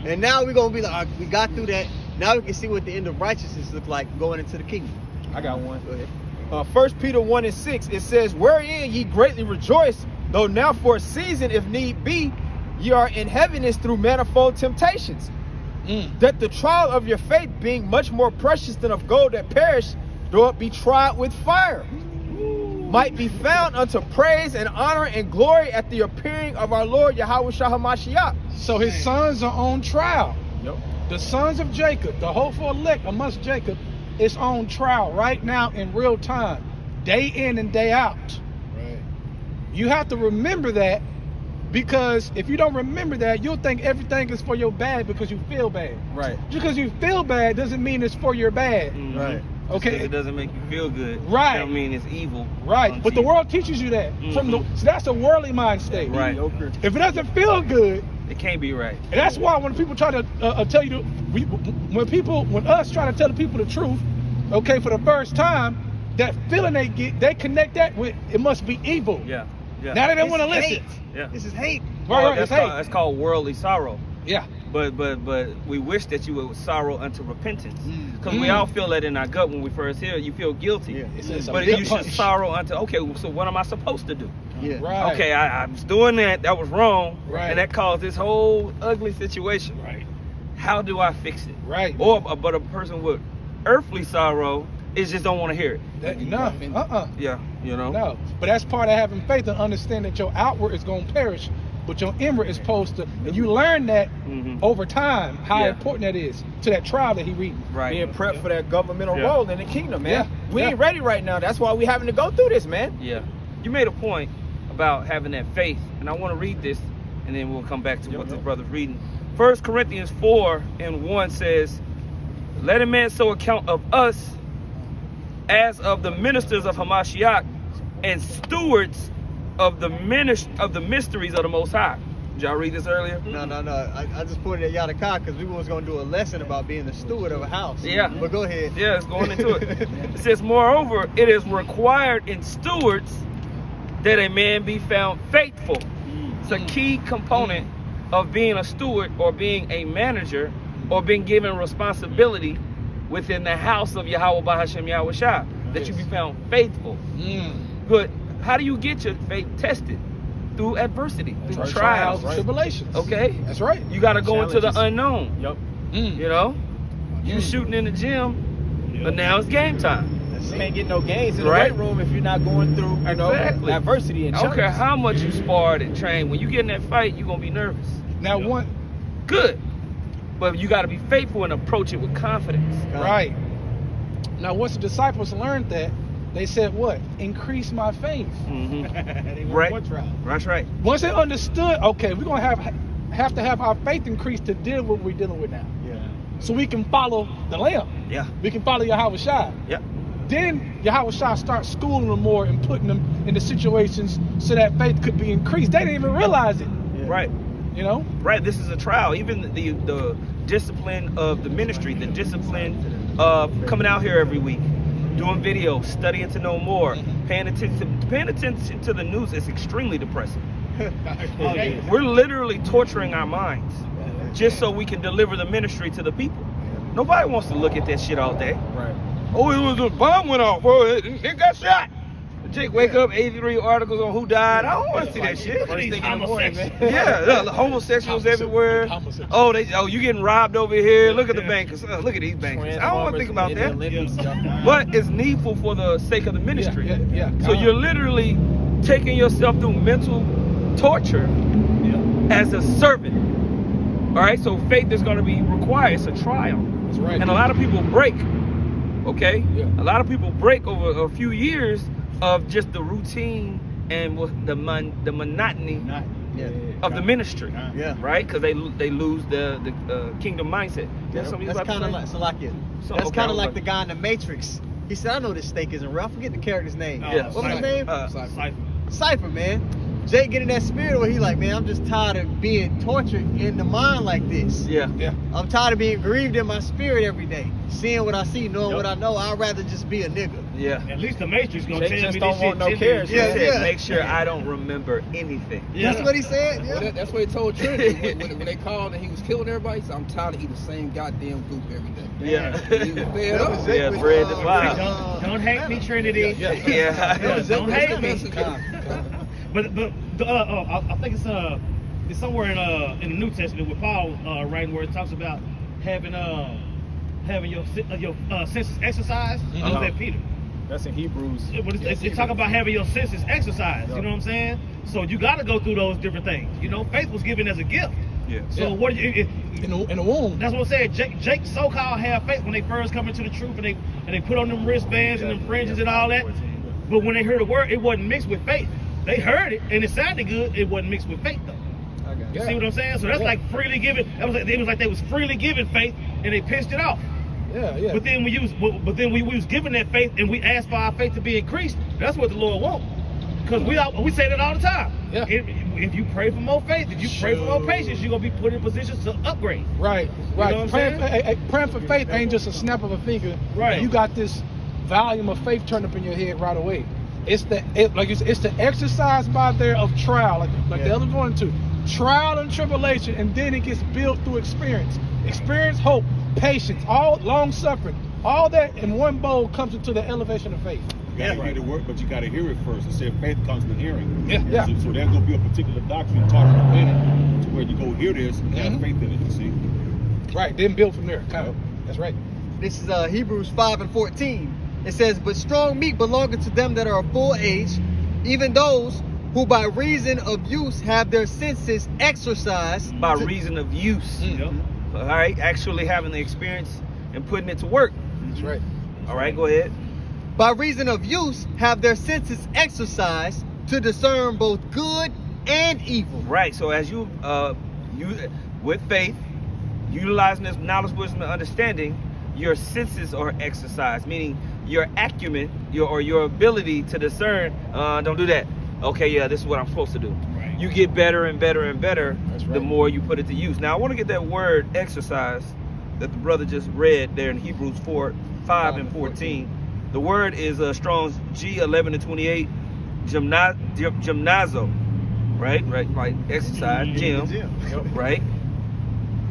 And now we're going to be like, we got through that. Now we can see what the end of righteousness look like going into the kingdom. I got one. Go ahead. 1 Peter 1:6, it says, wherein ye greatly rejoice, though now for a season, if need be, ye are in heaviness through manifold temptations, that the trial of your faith, being much more precious than of gold that perish, though it be tried with fire, might be found unto praise and honor and glory at the appearing of our Lord Yahweh Shah HaMashiach. So his sons are on trial. Yep. The sons of Jacob, the hopeful elect amongst Jacob, is on trial right now in real time, day in and day out. Right. You have to remember that, because if you don't remember that, you'll think everything is for your bad because you feel bad. Right. Just because you feel bad doesn't mean it's for your bad. Mhm. Right. Just Okay. 'cause it doesn't make you feel good. Right. Don't mean it's evil. Right. But the unto world teaches you that. So that's a worldly mind state. Right. Mediocre. If it doesn't feel good, you. It can't be right. and that's why when people try to tell you, when us try to tell the people the truth, okay, for the first time, that feeling they get, they connect that with it must be evil. Yeah. Yeah. Now they don't This want to is listen. hate. Yeah. This is hate. Right, right, that's, it's hate. called, that's called worldly sorrow. Yeah. But we wish that you would sorrow unto repentance, because we Mm. all feel that in our gut when we first hear it. You feel guilty, Yeah. It's a but big you should punch. sorrow unto. Okay, so what am I supposed to do? Yeah. Right. Okay, I was doing that. That was wrong, Right. and that caused this whole ugly situation. Right. How do I fix it? Right. But a person with earthly sorrow is just don't want to hear it. No. Yeah, you know. No. But that's part of having faith and understand that your outward is going to perish, but your inward is supposed to. And you learn that Mhm. over time, how Yeah. important that is to that trial that he reading. Right. Being prepped for that governmental Yeah. role in the kingdom, man. Yeah. We ain't ready right now. That's why we having to go through this, man. Yeah. You made a point about having that faith, and I want to read this, and then we'll come back to what this brother's reading. 1 Corinthians 4:1 says, "Let a man so account of us as of the ministers of Hamashiach and stewards of the mysteries of the Most High." Did y'all read this earlier? No. I just put it at Yadakah because we was going to do a lesson about being the steward of a house. Yeah. But go ahead. Yeah, it's going into it. It says, "Moreover, it is required in stewards that a man be found faithful." It's a key component of being a steward or being a manager or being given responsibility within the house of Yahweh Bahashem Yahweh Shah, that you be found faithful. But how do you get your faith tested? Through adversity, through trials, and tribulations. okay? That's right. You got to go into the Challenges. unknown, Yep. you know? You shooting in the gym, but now it's game time. You can't get no gains in the Right. weight room if you're not going through, you know, Exactly. adversity and I don't care challenges. how much you sparred and trained. When you get in that fight, you're going to be nervous. Now, one, Good. But you got to be faithful and approach it with confidence. right. Now, once the disciples learned that, they said, what? Increase my faith. Mm-hmm. Right. That's right. Once they understood, okay, we're going to have to have our faith increased to deal with what we're dealing with now. Yeah. So we can follow the Lamb. Yeah. We can follow Yahweh Shai. Yeah. Then Yahweh Shai starts schooling them more and putting them into situations so that faith could be increased. They didn't even realize it, Right. you know? Right. This is a trial. Even the discipline of the ministry, the discipline of coming out here every week, doing videos, studying to know more, paying attention to the news is extremely depressing. We're literally torturing our minds just so we can deliver the ministry to the people. Nobody wants to look at that shit all day. Right. Oh, it was a bomb went off. Oh, it got shot. Jake, wake up, 83 articles on who died. I don't want to see that shit. First thing in the morning, man. Yeah, the homosexuals everywhere. Oh, you getting robbed over here. Look at the bankers. Look at these bankers. I don't want to think about that. But it's needful for the sake of the ministry. Yeah. So you're literally taking yourself through mental torture as a servant. All right, so faith is going to be required. It's a trial. That's right. And a lot of people break. Okay? Yeah. A lot of people break over a few years of just the routine and the monotony of the ministry. Yeah. Right? Because they lose the kingdom mindset. Yeah, that's kind of like Salakia. So, That's okay, kind I of was like like- the guy in the Matrix. He said, "I know this steak isn't real." I forget the character's name. Yeah. What was his name? Cypher. Cypher, man. Jake getting that spirit where he like, man, I'm just tired of being tortured in the mind like this. Yeah. I'm tired of being grieved in my spirit every day. Seeing what I see, knowing what I know. I'd rather just be a nigga. Yeah. At least the Matrix gonna Jake tell just me don't this want shit. no cares. Yeah, He said, yeah. make sure I don't remember anything. Yeah. That's what he said. Well, Yeah. that's what he told Trinity when they called and he was killing everybody. He said, "I'm tired of eating the same goddamn goop every day." Yeah. He was fed up. Jake Yeah, with, bread to fly. Don't hate me, Trinity. Yeah. Don't hate me. me. But I think it's somewhere in the New Testament with Paul writing where it talks about having having your senses exercised. Was that Peter? That's in Hebrews. It's talking about having your senses exercised. You know what I'm saying? So you got to go through those different things. You know, faith was given as a gift. Yeah. So what in the womb. That's what I'm saying. Jake so-called have faith when they first come into the truth, and they put on them wristbands and them fringes and all that. But when they heard the word, it wasn't mixed with faith. They heard it and it sounded good. It wasn't mixed with faith though. You see what I'm saying? So that's like freely given. It was like they was freely given faith and they pissed it off. Yeah. But then we was given that faith and we asked for our faith to be increased. That's what the Lord wants. Because we say that all the time. Yeah. If you pray for more faith, if you pray for more patience, you're gonna be put in positions to upgrade. Right. You know what I'm saying? Praying for faith ain't just a snap of a finger. Right. You got this volume of faith turned up in your head right away. It's the exercise by there of trial, like the other going to trial and tribulation, and then it gets built through experience, hope, patience, all long suffering, all that in one bowl comes into the elevation of faith. You gotta hear the word, but you gotta hear it first. It said faith comes from hearing. Yeah. So there's gonna be a particular doctrine talking in a minute to where you go hear this and have faith in it. You see? Right. Then build from there. Kind of. That's right. This is Hebrews 5:14. It says, but strong meat belongeth to them that are of full age, even those who by reason of use have their senses exercised. By reason of use. All right, actually having the experience and putting it to work. That's right. All right, go ahead. By reason of use have their senses exercised to discern both good and evil. Right. So as you with faith, utilizing this knowledge, wisdom, and understanding, your senses are exercised, meaning your acumen, your ability to discern. Don't do that. Okay, yeah, this is what I'm supposed to do. Right. You get better and better and better right. the more you put it to use. Now I want to get that word exercise that the brother just read there in Hebrews 5 and 14. The word is Strong's G11-28, gymnazo, right, exercise, gym, right?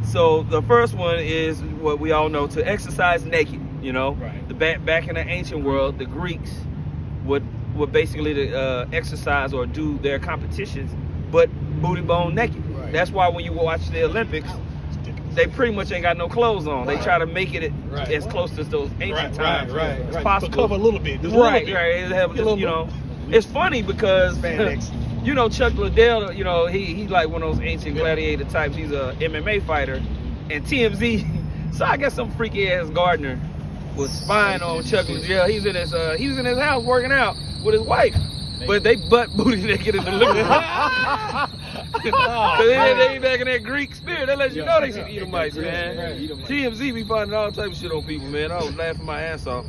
So the first one is what we all know, to exercise naked, you know. Right. The back in the ancient world, the Greeks would basically exercise or do their competitions, but booty bone naked. Right. That's why when you watch the Olympics, they pretty much ain't got no clothes on. They try to make it as close to those ancient times as possible. Cover a little bit. Right. It have just, you know, it's funny because you know Chuck Liddell, you know, he like one of those ancient gladiator types. He's a MMA fighter, and TMZ. So I guess some freaky ass gardener was spying on Chuck Liddell. He was in his house working out with his wife, but they butt booty naked in the living room. They ain't back in that Greek spirit. That lets you know they some Edomites, man. TMZ be finding all type of shit on people, man. I was laughing my ass off.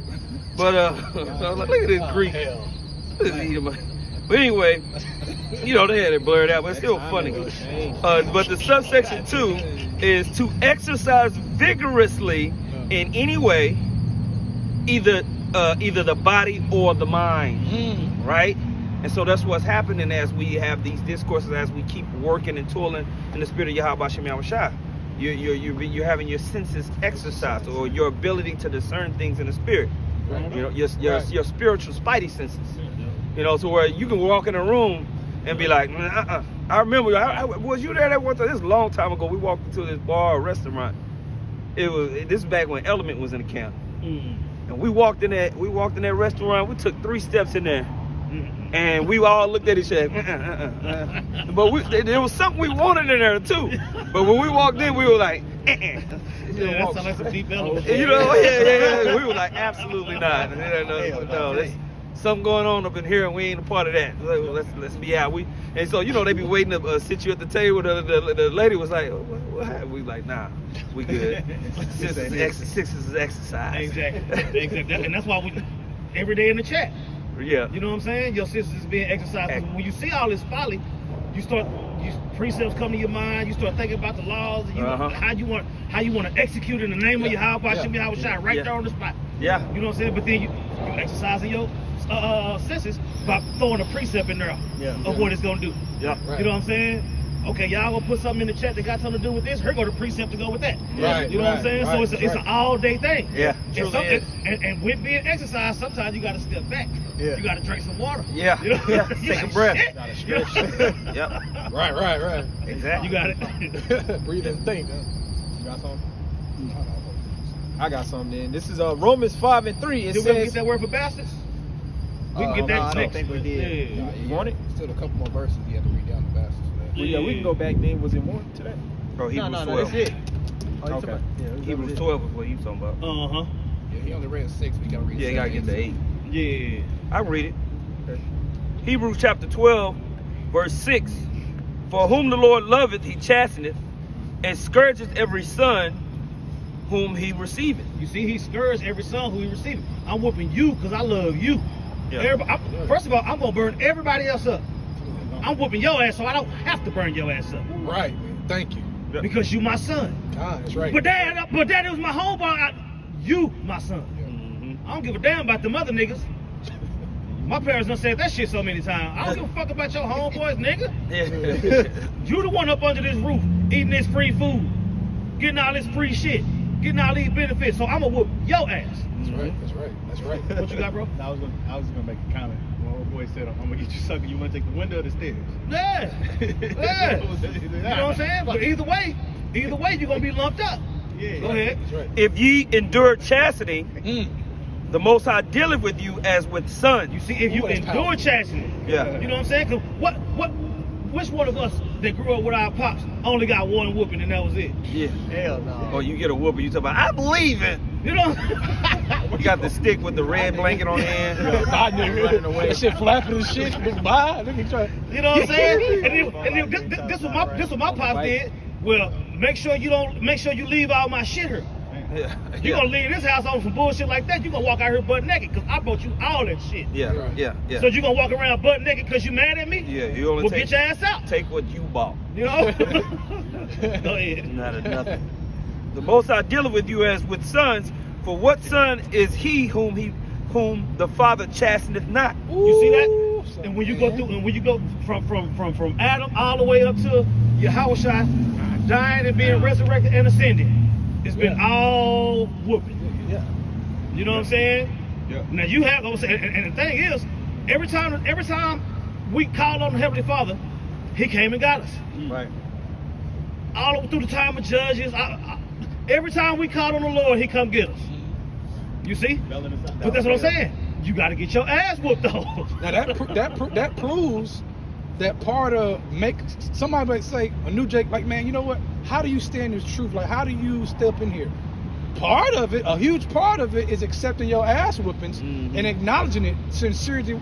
But I was like, look at this Greek. Look at this Edomite. But anyway, you know, they had it blurred out, but it's still funny. But the subsection 2 is to exercise vigorously in any way, either the body or the mind, right? And so that's what's happening as we have these discourses, as we keep working and toiling in the spirit of Yahweh Shem Yahushua. You're having your senses exercised, or your ability to discern things in the spirit. You know, your spiritual spidey senses. You know, to where you can walk in a room and be like, I remember, was you there that one time? This is a long time ago. We walked into this bar or restaurant. This is back when Element was in the camp. And we walked in that restaurant. We took 3 steps in there. And we all looked at each other. But there was something we wanted in there too. But when we walked in, we were like, that sounds like some deep element. You know, yeah. We were like, absolutely not. No, there's something going on up in here, and we ain't a part of that. Let's be out. And so, you know, they be waiting to sit you at the table. The lady was like, what happened? We like, nah, we good. Six is exercise. Exactly. And that's why we every day in the chat. Yeah. You know what I'm saying? Your senses is being exercised. When you see all this folly, precepts come to your mind. You start thinking about the laws and how you want to execute in the name of Yahweh Shem Yahushua right there on the spot. Yeah. You know what I'm saying? But then you exercising your senses by throwing a precept in there of what it's gonna do. Yeah. You know what I'm saying? Okay, y'all gonna put something in the chat that got something to do with this. Here go the precept to go with that. Right. You know what I'm saying? So it's an all day thing. Yeah. And with being exercised, sometimes you got to step back. Yeah. You got to drink some water. Yeah. You know? Take a breath. Gotta stretch. Yep. Right. Exactly. You got it. Breathe and think. You got something? I got something then. This is Romans 5:3. It Did we ever says, get that word for bastards? We can get that no, I don't next. think we did. Yeah. you want it? Still a couple more verses you have to read down the bastards. Well, yeah, we can go back then. Was it more today? Bro, Hebrews No, 12. that's it. Oh, you Okay. talking about- yeah, that was Hebrews it. 12 is what you talking about. Uh-huh. Yeah, he only read 6. We gotta read. Yeah, you gotta get 7, to 8. Yeah. I read it. Hebrews chapter 12, verse 6. For whom the Lord loveth, he chasteneth, and scourgeth every son whom he receiveth. You see, he scourged every son who he received. I'm whooping you because I love you. Yeah. First of all, I'm gonna burn everybody else up. I'm whooping your ass so I don't have to burn your ass up. Right. Thank you. Yeah. Because you my son. God, that's right. But dad, it was my homeboy. You my son. Mhm. I don't give a damn about them other niggas. My parents done said that shit so many times. I don't give a fuck about your homeboys, nigga. Yeah. You the one up under this roof, eating this free food, getting all this free shit, getting all these benefits. So I'ma whoop your ass. That's right. That's right. That's right. What you got, bro? I was gonna make a comment. My old boy said, "I'm gonna get you sucker. You wanna take the window or the stairs?" Yeah. Yeah. You know what I'm saying? But either way, you're gonna be lumped up. Yeah. Go ahead. That's right. If ye endure chastening, Mm. the Most High dealeth with you as with sons. You see, if you Ooh, that's endure powerful. chastening, Yeah. you know what I'm saying? 'Cause which one of us that grew up with our pops only got one whooping and that was it? Yeah. Hell no. Or you get a whooping, you talk about, I believe it. You know? You got the stick with the red blanket on the end. Bye, nigga. That shit flapping and shit. Bye. Let me try. You know what I'm saying? And then this what my pops did. Well, make sure you leave all my shit here. Yeah. You gonna leave this house on some bullshit like that, you gonna walk out here butt naked because I bought you all that shit. Yeah, yeah, yeah. So you gonna walk around butt naked because you mad at me? Yeah, you only Well, take, get your ass out. take what you bought. You know? Go ahead. Not a nothing. The Most High dealeth with you as with sons, for what son is he whom the Father chasteneth not? You see that? Ooh, And when you go through, and when you go from Adam all the way up to Yahushua dying and being resurrected and ascended, it's been all whooping. Yeah. You know what I'm saying? Yeah. Now you have, and the thing is, every time we called on the Heavenly Father, He came and got us. Right. All through the time of Judges, every time we called on the Lord, He come get us. You see? But that's what I'm saying. You got to get your ass whooped though. Now that proves that part of somebody might say a new Jake, like, man, you know what? How do you stand in truth? Like, how do you step in here? Part of it, a huge part of it, is accepting your ass whoopings and acknowledging it, sincerity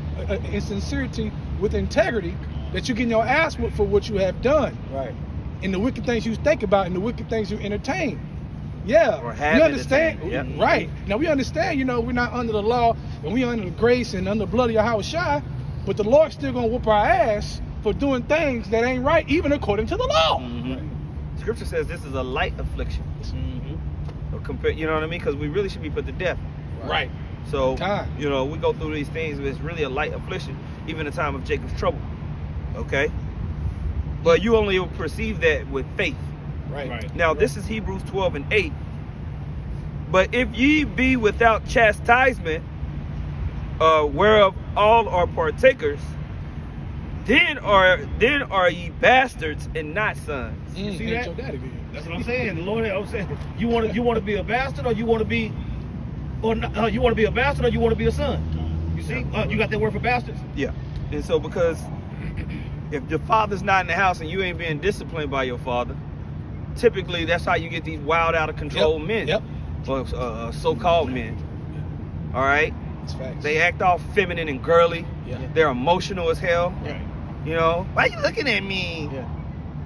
with integrity, that you're getting your ass whooped for what you have done. Right. And the wicked things you think about and the wicked things you entertain. Yeah, Or have we understand. entertained, yeah. Right. Now we understand, we're not under the law and we under the grace and under the blood of Yahushua, but the Lord's still gonna whoop our ass for doing things that ain't right, even according to the law. Mhm. Scripture says this is a light affliction. Or you know what I mean? Because we really should be put to death. Right. So, Time. we go through these things, it's really a light affliction, even in the time of Jacob's trouble. Okay? But you only will perceive that with faith. Right. Now, this is Hebrews 12:8. But if ye be without chastisement, whereof all are partakers, then are ye bastards and not sons. You see Ain't that? your daddy again. That's what I'm saying. The Lord, I'm saying, you want to be a bastard, or you want to be, you want to be a bastard, or you want to be a son. You see, you got that word for bastards. Yeah. And so, because if the father's not in the house and you ain't being disciplined by your father, typically that's how you get these wild, out of control men. Yep. Or so-called men. All right. That's facts. They act all feminine and girly. Yeah. They're emotional as hell. Right. Why you looking at me?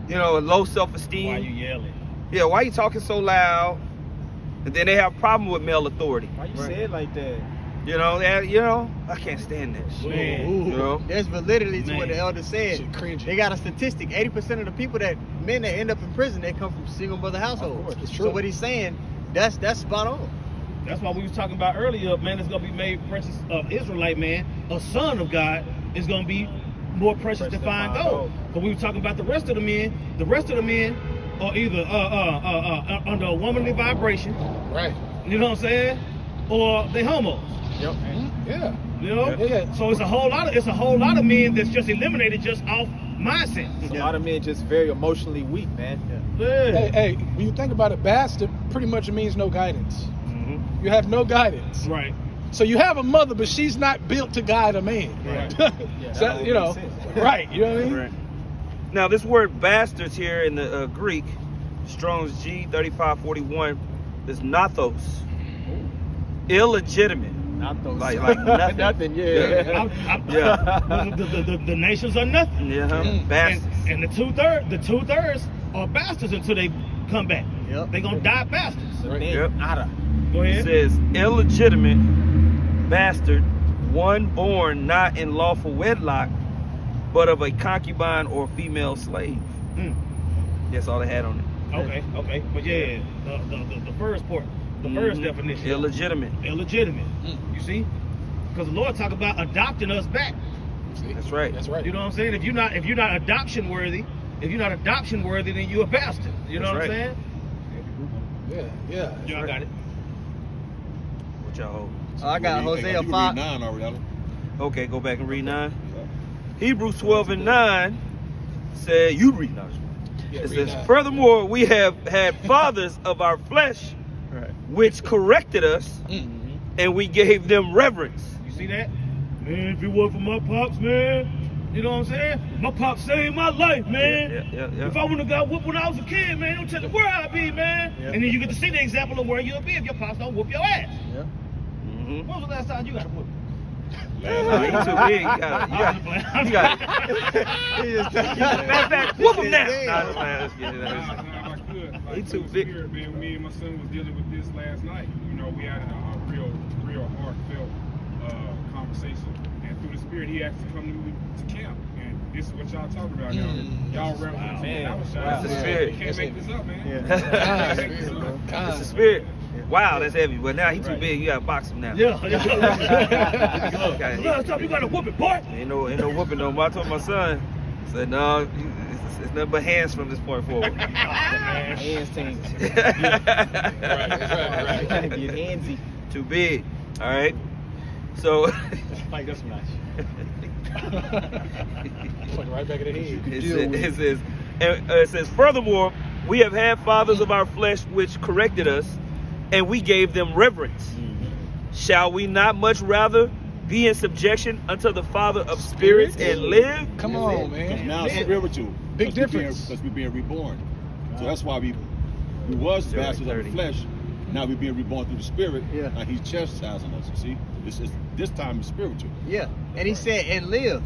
Yeah. Low self-esteem. Why you yelling? Yeah, why you talking so loud? And then they have a problem with male authority. Why you say it like that? I can't stand that shit. Man. There's validity to Man. what the elder said. Shit cringy. They got a statistic: 80% of the men that end up in prison, they come from single mother households. course, it's So true. what he's saying, that's spot on. That's why we was talking about earlier, man, it's gonna be made precious, Israelite man, a son of God is gonna be more precious than fine gold. But we were talking about the rest of the men. The rest of the men are either under a womanly vibration, Right. you know what I'm saying, or they homos. Yep. Yeah. You know, Yeah. so it's a whole lot of men that's just eliminated just off mindset. A lot of men just very emotionally weak, man. Yeah. Hey, when you think about it, bastard pretty much means no guidance. You have no guidance. Right. So you have a mother, but she's not built to guide a man. Right. So, you know, right? You know what I mean? Right. Now, this word bastards here in the Greek, Strong's G3541, is nathos, illegitimate. Not those. Like nothing. Nothing, yeah. The nations are nothing. Yeah, bastards. And the two-thirds are bastards until they come back. Yep. They gonna die bastards. Yep. Go It ahead. says illegitimate bastard, one born not in lawful wedlock, but of a concubine or female slave. Mm. That's all they had on it. Okay. But yeah, the first part, the first definition. Illegitimate. Illegitimate. You see? Because the Lord talk about adopting us back. That's right. That's right. You know what I'm saying? If you're not adoption worthy, then you're a bastard. You know That's what right. I'm saying? Yeah. Y'all got it. What y'all hold? I got Hosea You 5. read 9 already. Okay, go back and read 9. Hebrews 12:9 said, you read 9. It says, furthermore, we have had fathers of our flesh, Right. which corrected us, and we gave them reverence. You see that? Man, if it wasn't for my pops, man, you know what I'm saying? My pops saved my life, man. Yeah. If I wouldn't have got whooped when I was a kid, man, don't tell me where I'd be, man. Yeah. And then you get to see the example of where you'll be if your pops don't whoop your ass. Yeah. Mm-hmm. When was the last time you got a whoop? No, you too big. You got. Matter of fact, whoop him now. Nah, let's get it. He too big. Man, me and my son was dealing with this last night. You know, we had a real heartfelt conversation, and through the Spirit, he asked to come to camp. And this is what y'all talking about now. Y'all reference, man. I was shocked. That's the Spirit. You can't make this up, man. Yeah. That's the Spirit. Wow, that's heavy. But now he too big. You gotta box him now. Yeah. Okay. Last time you got a whooping, boy. Ain't no whooping no more. I told my son, I said, no, it's nothing but hands from this point forward. Hands team. Right. Be handsy. Too big. All right. So Like this match. Fucking right back in the head. it says, furthermore, we have had fathers of our flesh which corrected us, and we gave them reverence. Shall we not much rather be in subjection unto the Father of spirits and live? Come on, Because man. now it's spiritual. Big difference. Because we're being reborn. So that's why we was bastards of the flesh. Now we're being reborn through the Spirit. Yeah. Now He's chastising us. You see, this time is spiritual. Yeah. And he said, and live.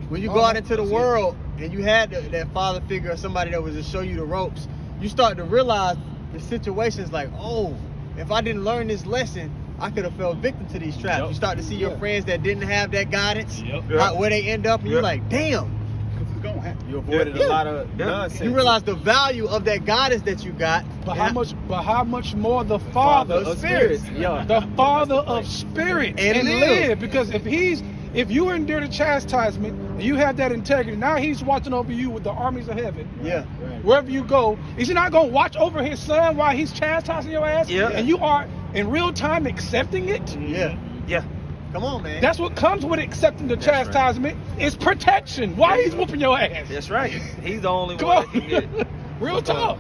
When you go out into the world and you had that father figure or somebody that was to show you the ropes, you start to realize the situation's like, oh, if I didn't learn this lesson, I could have fell victim to these traps. Yep. You start to see your friends that didn't have that guidance, Yep. where they end up, and you're like, damn. Because it's going to happen. You avoided a lot of nonsense. You realize the value of that guidance that you got. But how much more the Father of spirits. Yeah. The Father of spirits And live. Because if you endure the chastisement and you have that integrity, now He's watching over you with the armies of heaven. Yeah. Wherever you go, is He not going to watch over His Son while He's chastising your ass? Yeah. And you are in real time accepting it? Yeah. Yeah. Come on, man. That's what comes with accepting the That's right. chastisement. It's protection. Why He's whooping your ass? That's right. He's the only Come one on. that can get it. Real talk.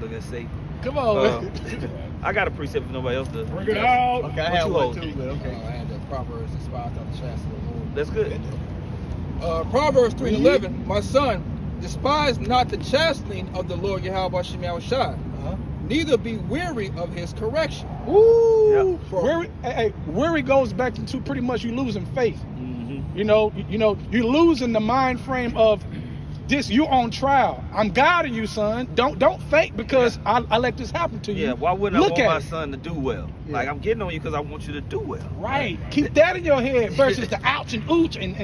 Look at Satan. Come on. I got a precept if nobody else does. Bring it out. Okay, I What had you one hold? too, but I okay. had the Proverbs inspired of the chastisement of the Lord. That's good. Proverbs 3:11. My son, despise not the chastening of the Lord Yahweh Shem Yahushua, neither be weary of His correction. Woo! Yeah. Worry goes back into pretty much you losing faith. Mm-hmm. You know, you're losing the mind frame of this. You're on trial. I'm guiding you, son. Don't think because I let this happen to you. Yeah, why wouldn't Look I want at my it. son to do well? Yeah. Like, I'm getting on you because I want you to do well. Right. Keep that in your head versus the ouch and ooch and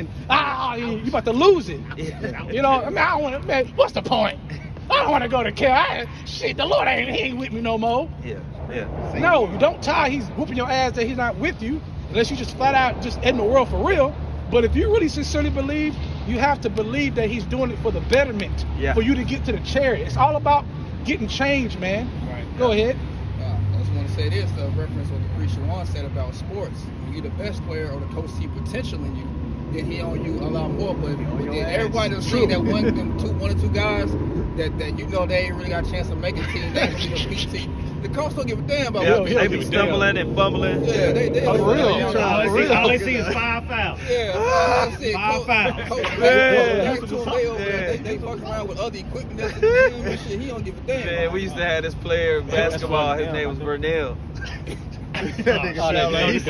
you about to lose it. Yeah. You know, I mean, I don't want to. Man, what's the point? I don't want to go to camp. Shit, the Lord ain't with me no more. Yeah. No, you don't tie. He's whooping your ass that He's not with you, unless you just flat out just in the world for real. But if you really sincerely believe, you have to believe that He's doing it for the betterment, for you to get to the chariot. It's all about getting change, man. Right. Go ahead. I just want to say this, reference what the preacher once said about sports. When you're the best player or the coach see potential in you, then he owe you a lot more. But your then ass. everybody done seen that one or two guys that you know they ain't really got a chance to make a team. They ain't even beat team. The coach don't give a damn about what They be stumbling and bumbling. Yeah, they Oh, for real? All they see is 5 fouls. Yeah, I said, 5 fouls. Coach, Yeah. they fuck around with other equipment that's in the team and shit. He don't give a damn. Man, we used to have this player in basketball. His name was Vernell. His name was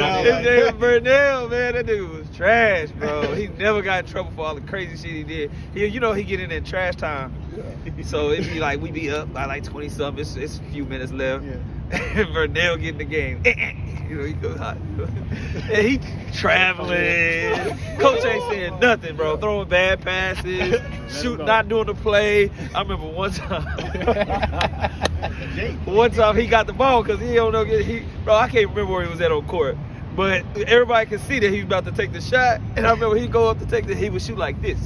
Vernell, man. That dude was trash, bro. He never got in trouble for all the crazy shit he did. He get in there trash time. So it'd be like we be up by like 20 something. It's a few minutes left. And Vernell get in the game. He goes hot. And he traveling. Coach ain't saying nothing, bro. Throwing bad passes, shooting, not doing the play. I remember one time he got the ball because he don't know. Bro, I can't remember where he was at on court. But everybody could see that he was about to take the shot. And I remember he'd go up to take he would shoot like this.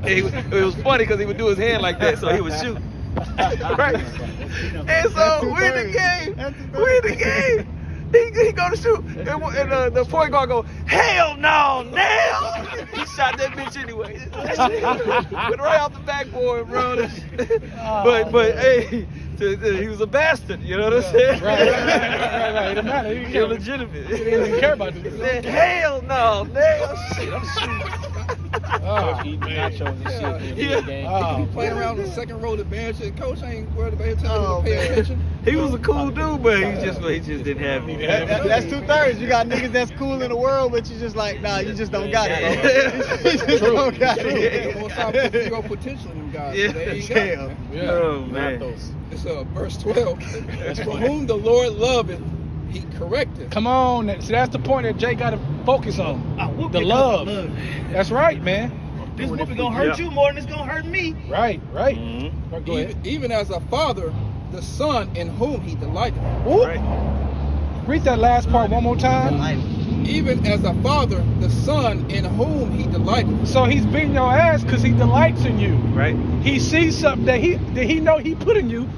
It was funny because he would do his hand like that, so he would shoot. Right? And so we in the game. He go to shoot, and the point guard go, hell no, now. He shot that bitch anyway. Went right off the backboard, bro. But hey, he was a bastard. You know what I'm saying? Right. It don't matter. He illegitimate. He didn't even care about He this. said, hell no, now. Shit, I'm shooting. Eating nachos and shit in the Yeah. game. He playing around the second row of the bench, and coach ain't worried about him telling him to pay attention. He was a cool dude, but he just didn't have me. That's 2/3. You got niggas that's cool in the world, but you just like, nah, you just don't got it, bro. You just don't got it. More time to zero potential in them guys. Yeah. They ain't got it, man. Yeah. Oh man. It's verse 12. For whom the Lord loveth, he correcteth. Come on, see, that's the point that Jay got to focus on. I whoop The you 'cause love. I love you. That's right, man. This whooping gonna hurt you more than it's gonna hurt me. Right. Mhm. Go ahead. Even as a father, the son in whom he delighteth. Ooh. Right. Read that last part one more time. Even as a father, the son in whom he delighteth. So he's beating your ass because he delights in you. Right. He sees something that he know he put in you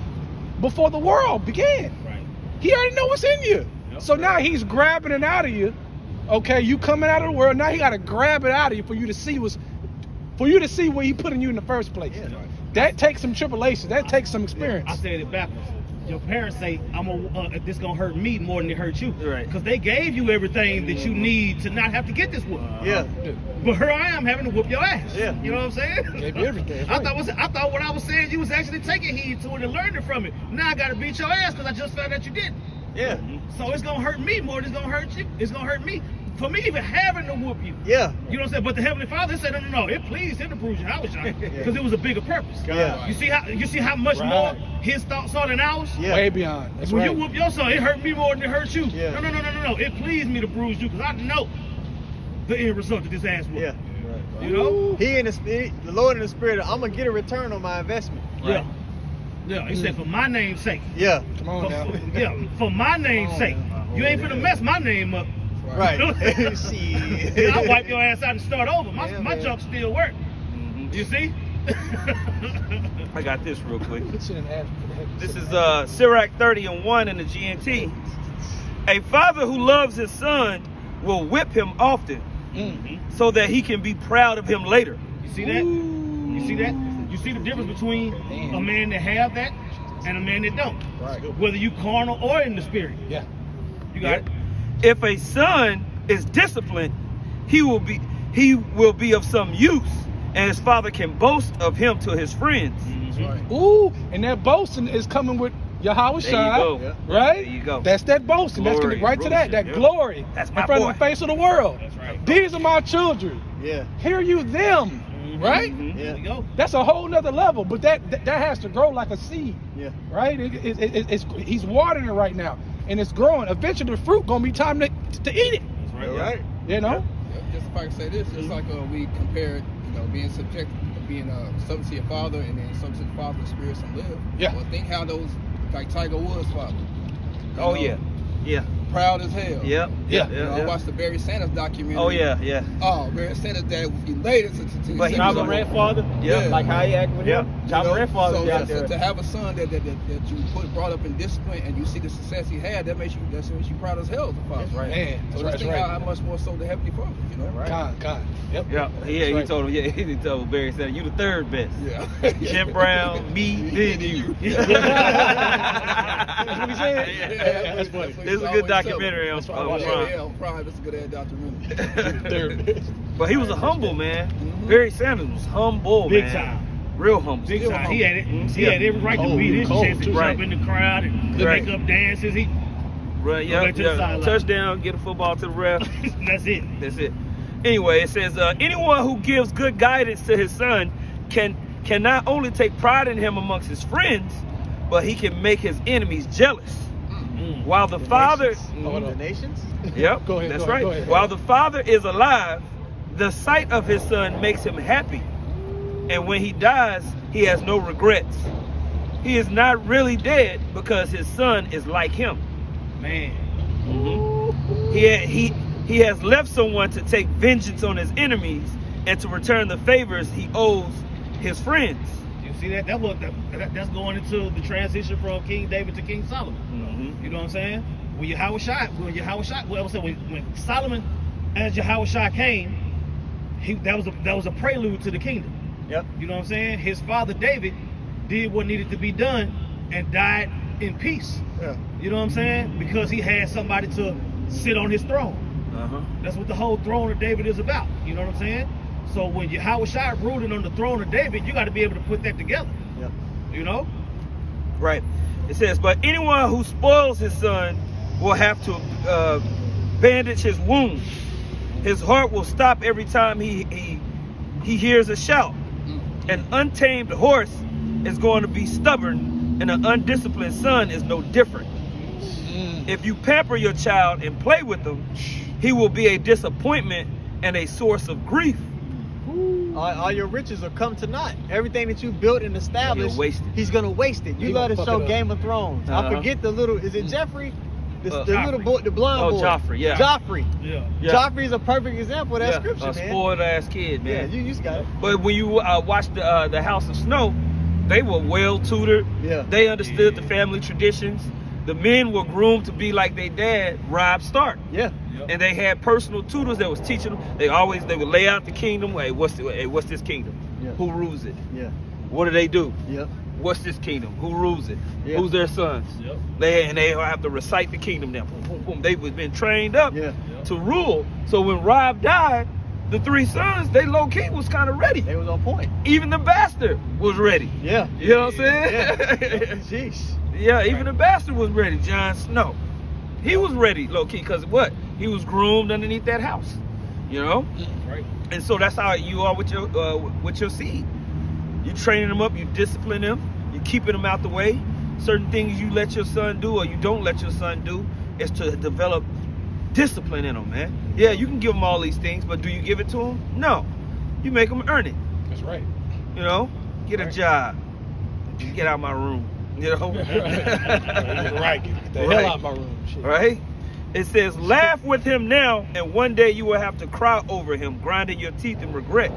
before the world began. Right. He already know what's in you. Yep. So now he's grabbing it out of you. Okay, you coming out of the world. Now he got to grab it out of you for you to see what he put in you in the first place. Yeah. That takes some tribulation. That takes some experience. I said it backwards. Your parents say, this gonna hurt me more than it hurt you. Right. Because they gave you everything that you need to not have to get this whoop. Yeah. But here I am having to whoop your ass. Yeah. You know what I'm saying? Gave you everything. I thought what I was saying, you was actually taking heed to it and learning from it. Now I gotta beat your ass because I just found out you didn't. Yeah. So it's gonna hurt me more than it's gonna hurt you. It's gonna hurt me for me even having to whoop you. Yeah. You know what I'm saying? But the Heavenly Father said, no. It pleased him to bruise your house, because it was a bigger purpose. Yeah. You see how much more his thoughts are than ours? Yeah. Way beyond. That's When right. you whoop your son, it hurt me more than it hurt you. Yeah. No. It pleased me to bruise you because I know the end result of this ass whoop. Yeah. You know? He in the spirit, the Lord in the spirit, I'm gonna get a return on my investment. Yeah. Yeah. He said, for my name's sake. Yeah. Come on now. For my name's sake. You ain't finna mess my name up. Right. Shit. Yeah, I'll wipe your ass out and start over. My man. junk still work. Mhm. You see? I got this real quick. Sit and ask for the heck. This is Sirach 30:1 in the GNT. A father who loves his son will whip him often so that he can be proud of him later. You see that? You see that? You see the difference between a man that have that and a man that don't. Right. Whether you carnal or in the spirit. Yeah. You got it? If a son is disciplined, he will be of some use, and his father can boast of him to his friends. Ooh, and that boasting is coming with Yahweh There Shai, you go. right? There you go. That's that boasting. That's Glory, getting right to that. That yeah. glory That's in my front boy. of the face of the world. That's right. These are my children. Yeah. Hear you them, right? Mhm. There you go. That's a whole nother level, but that has to grow like a seed, Yeah. right? He's watering it right now, and it's growing. Eventually, the fruit gonna be time to eat it. That's All right. You know? Just if I can say this, it's like we compared, being subject, being subject to your father, and then subject to the father, the spirit, and live. Yeah. Well, think how those, like Tiger Woods' father. Oh, yeah. Yeah. Proud as hell. Yep. Yeah. You know, I watched the Barry Sanders documentary. Oh yeah, yeah. Oh, Barry Sanders dad was elated to But he John was a- Morant father. Yeah. Like how he acted with him. John Morant father. So, be out so there. to have a son that you brought up in discipline and you see the success he had, that makes you proud as hell as a father. That's right. Man, So that's let's think right. how much more so the Heavenly Father, you know? Right. God. Yep. Yeah, he right. told him. Yeah, he told Barry said, "You the third best. Yeah. Jim Brown, me, then you." That's what he said? Yeah. That's funny. This is a good documentary on why I Ron. Yeah, I'm proud. That's a good ass documentary. Third best. But he was a humble man. Barry Sanders was humble, Big man. time. Real humble. Big time. He had it. He Yeah. had every right to Cold, beat his cold, chest to too. jump Right. in the crowd and Right. make up dances. He, Right, Go back to the sideline. Touchdown, get a football to the ref. that's it. That's it. Anyway, it says anyone who gives good guidance to his son can not only take pride in him amongst his friends, but he can make his enemies jealous. While the father, The nations? yep, Go ahead, that's go ahead, right. go ahead. While the father is alive, the sight of his son makes him happy, and when he dies, he has no regrets. He is not really dead because his son is like him. Man. He has left someone to take vengeance on his enemies and to return the favors he owes his friends. You see that? That's going into the transition from King David to King Solomon. You know what I'm saying? When Solomon, as Yahushua came, that was a prelude to the kingdom. Yep. You know what I'm saying? His father David did what needed to be done and died in peace. Yeah. You know what I'm saying? Because he had somebody to sit on his throne. That's what the whole throne of David is about. You know what I'm saying? So when Yahushua ruling on the throne of David, you got to be able to put that together. Yep. You know? Right. It says, but anyone who spoils his son will have to bandage his wounds. His heart will stop every time he hears a shout. An untamed horse is going to be stubborn, and an undisciplined son is no different. If you pamper your child and play with him, he will be a disappointment and a source of grief. All your riches will come to naught. Everything that you built and established, He'll waste it. he's gonna waste it. You He love gonna to fuck show it up. Game of Thrones. I forget the little. Is it Jeffrey? The little boy, the blonde boy. Joffrey, yeah. Joffrey. Yeah. Joffrey's a perfect example of that Yeah, scripture, a man. spoiled ass kid, man. Yeah, you just got it. But when you watch the House of Snow, they were well tutored. Yeah. They understood the family traditions. The men were groomed to be like their dad, Robb Stark. Yeah. And they had personal tutors that was teaching them. They would lay out the kingdom. Hey, what's this kingdom? Yeah. Who rules it? Yeah. What do they do? Yep. What's this kingdom? Who rules it? Yeah. Who's their sons? Yep. They have to recite the kingdom now. Boom, boom, boom. They've been trained up Yeah. to rule. So when Robb died, the three sons, they low key was kind of ready. They was on point. Even the bastard was ready. Yeah. You know what I'm saying? Yeah. Jeez. Yeah, even the bastard was ready. Jon Snow, he was ready, low key, because what? He was groomed underneath that house. You know. Right. And so that's how you are with your seed. You training them up, you discipline them, you keeping them out the way. Certain things you let your son do or you don't let your son do is to develop discipline in them, man. Yeah, you can give them all these things, but do you give it to them? No. You make them earn it. That's right. You know, get a job. Get out of my room. You know, Right. Get the Right. hell out of my room. Shit. right? It says, laugh with him now, and one day you will have to cry over him, grinding your teeth in regret.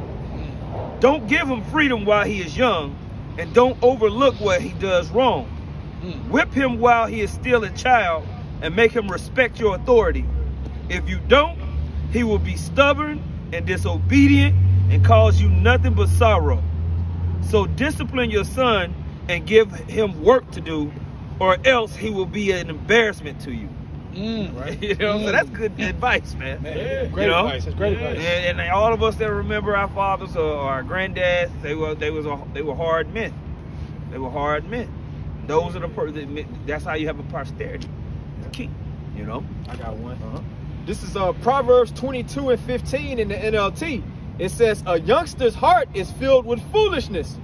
Don't give him freedom while he is young, and don't overlook what he does wrong. Whip him while he is still a child, and make him respect your authority. If you don't, he will be stubborn and disobedient and cause you nothing but sorrow. So discipline your son and give him work to do, or else he will be an embarrassment to you. Right. You know, so that's good advice, man. Man, great You know? advice. That's great advice. And all of us that remember our fathers or our granddads, they were hard men. They were hard men. Those are that's how you have a posterity. The key, you know. I got one. This is Proverbs 22:15 in the NLT. It says, a youngster's heart is filled with foolishness,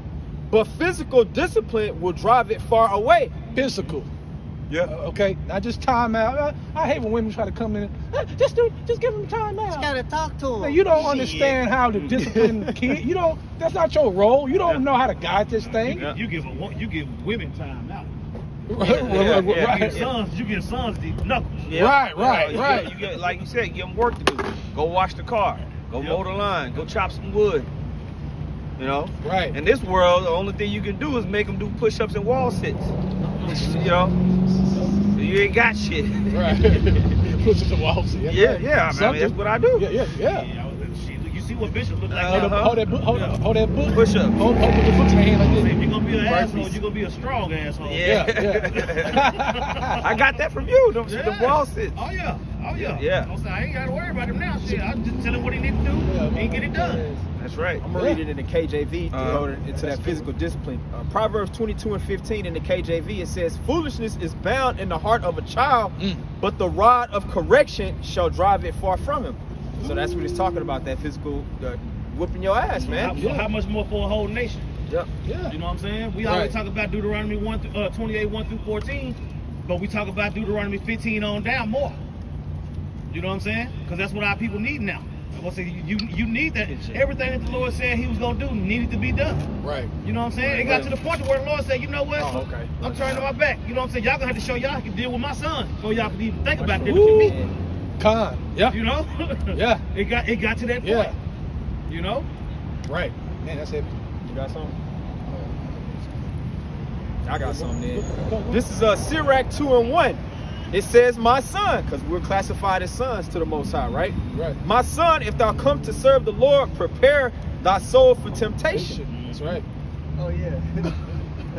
but physical discipline will drive it far away. Physical. Yeah. Okay, not just time out. I hate when women try to come in and just give them time out. Just gotta talk to him. Man, you don't understand how to discipline the kid. You don't. That's not your role. You don't know how to guide this thing. Yeah. You give women time out. You get sons deep knuckles. Yeah. Right. You get, like you said, give them work to do. Go wash the car. Go mow the line. Go chop some wood. You know? Right. In this world, the only thing you can do is make them do push-ups and wall sits. You know? You ain't got shit. Right. Push it to wall. Yeah. I mean, that's what I do. Yeah. You see what Bishop look like? Hold that book. Push up. Hold the books in the hand like If this. you're gonna be an asshole, you're gonna be a strong asshole. Yeah. I got that from you. The wall sits. Oh yeah. Yeah. I ain't gotta worry about him now. Shit, I just tell him what he need to do and get it done. That's right. I'm gonna read it in the KJV to go into that physical discipline. Proverbs 22:15 in the KJV, it says, "Foolishness is bound in the heart of a child, but the rod of correction shall drive it far from him." So that's what it's talking about, that physical whooping your ass, man. How much more for a whole nation? Yep. Yeah. You know what I'm saying? We always talk about Deuteronomy 28, 1 through 14, but we talk about Deuteronomy 15 on down more. You know what I'm saying? Because that's what our people need now. I'm gonna say you need that. Everything that the Lord said He was gonna do needed to be done. Right. You know what I'm saying? It got to the point where the Lord said, you know what? okay. I'm turning my back. You know what I'm saying? Y'all gonna have to show y'all can deal with my son before y'all can even think about dealing with me. Con. Yeah. You know? Yeah. It got to that point. Yeah. You know? Right. Man, that's it. You got something? I got something then. This is Sirach 2:1. It says, "My son," because we're classified as sons to the Most High, right? Right. "My son, if thou come to serve the Lord, prepare thy soul for temptation." That's right. Oh yeah.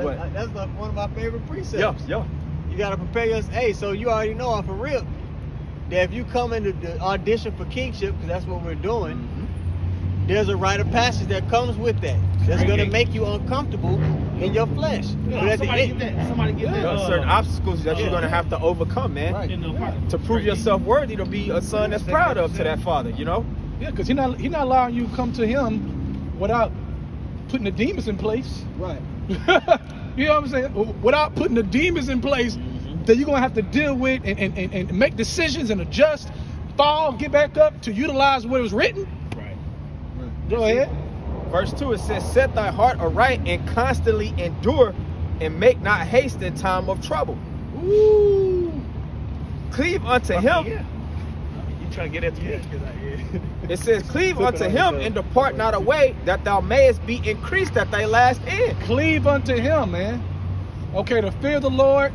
What? That's like one of my favorite precepts. Yeah. You gotta prepare yourself. Hey, so you already know off a rip that if you come into the audition for kingship, because that's what we're doing, there's a rite of passage that comes with that. That's gonna make you uncomfortable in your flesh. But at the Somebody end, get that. Somebody get There that. are certain obstacles that you're gonna have to overcome, man, Right. In the apartment. to prove yourself worthy to be a son that's proud of to that father. You know? Yeah, because he not allowing you to come to him without putting the demons in place. right. You know what I'm saying? Without putting the demons in place that you're gonna have to deal with and make decisions and adjust, fall, get back up to utilize what was written. Right. Go ahead. Verse 2, it says, "Set thy heart aright and constantly endure, and make not haste in time of trouble. Ooh. Cleave unto him." You trying to get at me? It says, "Cleave unto him and depart not away, that thou mayest be increased at thy last end." Cleave unto him, man. Okay, the fear of the Lord,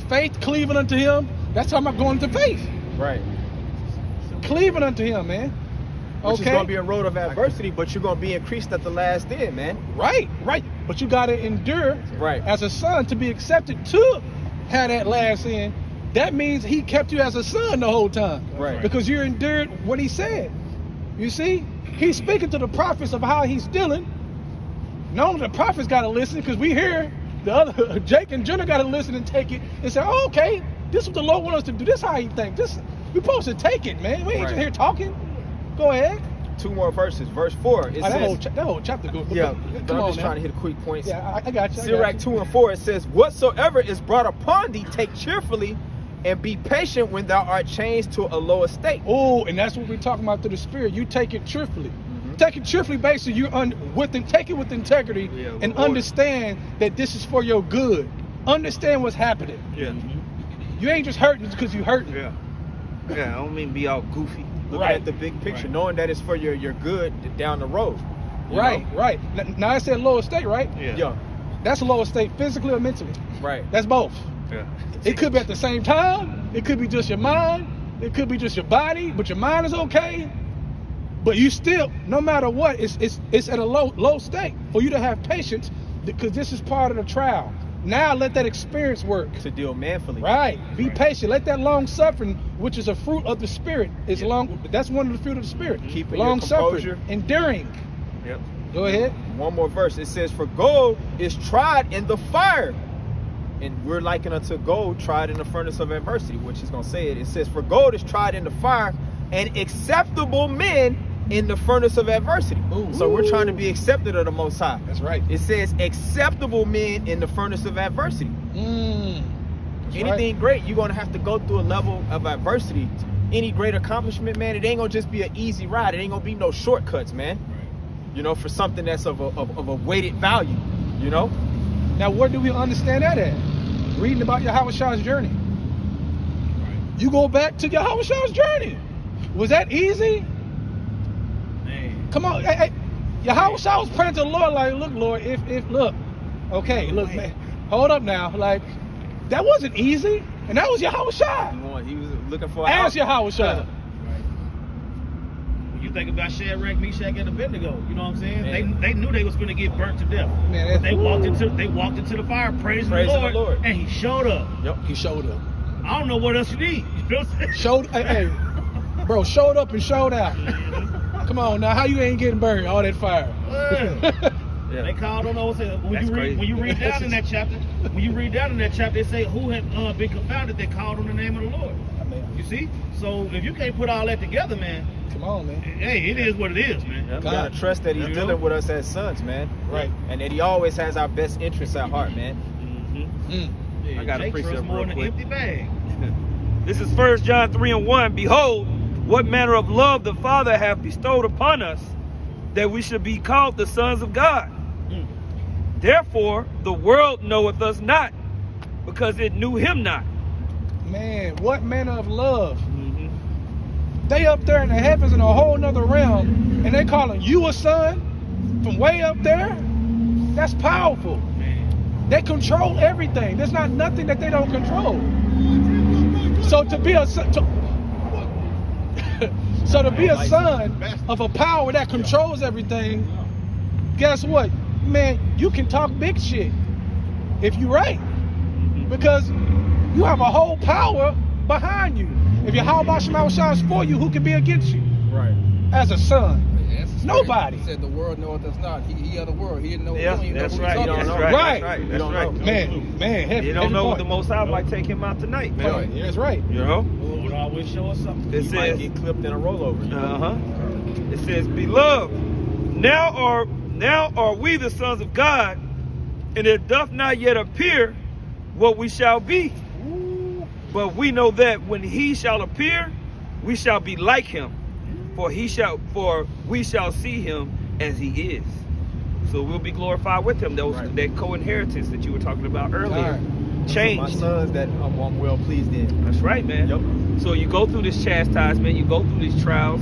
faith, cleaving unto him. That's talking about going to faith. Right. Cleaving unto him, man. Which is gonna be a road of adversity, but you're gonna be increased at the last end, man. Right. But you gotta endure Right. as a son to be accepted to have that last end. That means he kept you as a son the whole time. Right. Because you endured what he said. You see? He's speaking to the prophets of how he's dealing. Not only the prophets gotta listen, because we hear the other Jake and Jenna gotta listen and take it and say, oh, okay, this is what the Lord wants us to do. This is how he thinks. We're supposed to take it, man. We ain't just Right. here talking. Go ahead. 2 more verses. Verse 4, it That says, whole chapter goes. yeah, Come but I'm on just now. trying to hit a quick points. Yeah, I got you. Sirach 2 and 4, it says, "Whatsoever is brought upon thee, take cheerfully, and be patient when thou art changed to a lower state." Oh, and that's what we're talking about through the Spirit. You take it cheerfully. Take it cheerfully, basically. Take it with integrity and understand that this is for your good. Understand what's happening. Yeah. You ain't just hurting just because you hurting. Yeah. Yeah, I don't mean be all goofy. Look at the big picture, knowing that it's for your good down the road. You Right. Now I said lower state, right? Yeah. That's a lower state, physically or mentally. Right. That's both. Yeah. It could be at the same time. It could be just your mind. It could be just your body, but your mind is okay. But you still, no matter what, it's at a low state for you to have patience, because this is part of the trial. Now let that experience work. To deal manfully. Right. Be patient. Let that long suffering, which is a fruit of the Spirit, is long. That's one of the fruit of the Spirit. Keeping long your composure. suffering, enduring. Yep. Go ahead. One more verse. It says, "For gold is tried in the fire." And we're likened unto gold tried in the furnace of adversity, which is going to say it. It says, "For gold is tried in the fire, and acceptable men in the furnace of adversity." So we're trying to be accepted of the Most High. That's right. It says, "Acceptable men in the furnace of adversity." That's Anything great, you're going to have to go through a level of adversity. Any great accomplishment, man, it ain't going to just be an easy ride. It ain't going to be no shortcuts, man. You know, for something that's of a weighted value, you know? Now, where do we understand that at? reading about Yahushua's journey. You go back to Yahushua's journey. Was that easy? Man. Come on, hey, Yahushua was praying to the Lord like, look, Lord, if look, okay, look, man, hold up now, like that wasn't easy, and that was Yahushua. He was looking for Ask Yahushua. When you think about Shadrach, Meshach, and Abednego, you know what I'm saying? Man. They knew they was going to get burnt to death. Man, But they walked into the fire, praising the Lord, and he showed up. Yep. He showed up. I don't know what else you need. You know what I'm saying? Showed, hey, bro, showed up and showed out. Come on now, how you ain't getting burned? All that fire. Yeah. They called on those. That's crazy. When you read down in that chapter, they say who had been confounded. They called on the name of the Lord. You see? So if you can't put all that together, man. Come on, man. Hey, it is what it is, man. We gotta trust that he's dealing with us as sons, man. Right. And that he always has our best interests at heart, man. Yeah, I got a Jake precept trusts more real in an quick. empty bag. This is 1 John 3:1. Behold, what manner of love the Father hath bestowed upon us, that we should be called the sons of God. Therefore, the world knoweth us not, because it knew him not. Man, what manner of love. They up there in the heavens in a whole nother realm, and they calling you a son from way up there? That's powerful. They control everything. There's not nothing that they don't control. So to be a son, to be a son of a power that controls everything, guess what? Man, you can talk big shit if you're right. Because you have a whole power behind you. If Yahweh Shema is for you, who can be against you? Right. As a son. Nobody. He said the world knoweth us not. He of the world. He didn't know. Yeah, he didn't that's know right. who he That's talking right. to. Right. That's right. You That's don't right. know. Man, heavy, You don't heavy know what point. the Most High might take him out tonight, man. Right. That's right. You know? The Lord always show us something. It He might says, get clipped in a rollover. You know? It says, beloved, now are we the sons of God, and it doth not yet appear what we shall be. But we know that when he shall appear, we shall be like him, for we shall see him as he is. So we'll be glorified with him. That co-inheritance that you were talking about earlier. Right. Changed. My sons that I'm well pleased in. That's right, man. Yep. So you go through this chastisement, you go through these trials,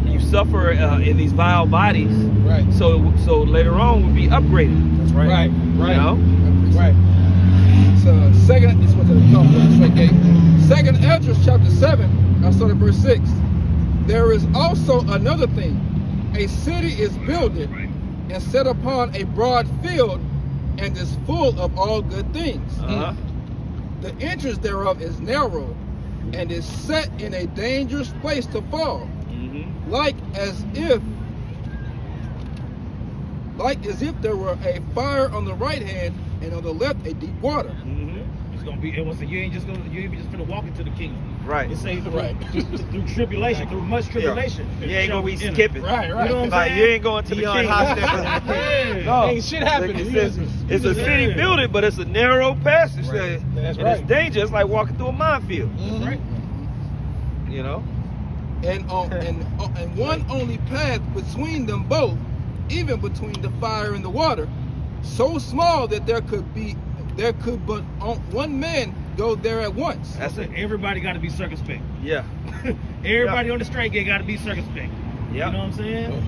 you suffer in these vile bodies. Right. So later on we'll be upgraded. That's right. Right. Right. You know? Right. So second, this was the straight gate. Second Ezra chapter 7, I started verse 6. There is also another thing. A city is builded and set upon a broad field, and is full of all good things. Uh-huh. The entrance thereof is narrow, and is set in a dangerous place to fall, like as if there were a fire on the right hand, and on the left a deep water. It's gonna be. It was. You ain't just gonna walk into the kingdom. Right. It says through tribulation, through much tribulation. You ain't gonna be Enter. skipping. Right. You know what I'm Like saying? you ain't going to the Beyond kingdom. hospital. Yeah. No. Ain't shit happening. It's a city building, but it's a narrow passage. Right. That's and right. it's dangerous. It's like walking through a minefield. Mhm. Right. You know? And one only path between them both, even between the fire and the water, so small that there could but one man go there at once. That's it. Everybody got to be circumspect. Yeah. Everybody on the straight gate got to be circumspect. Yeah. You know what I'm saying?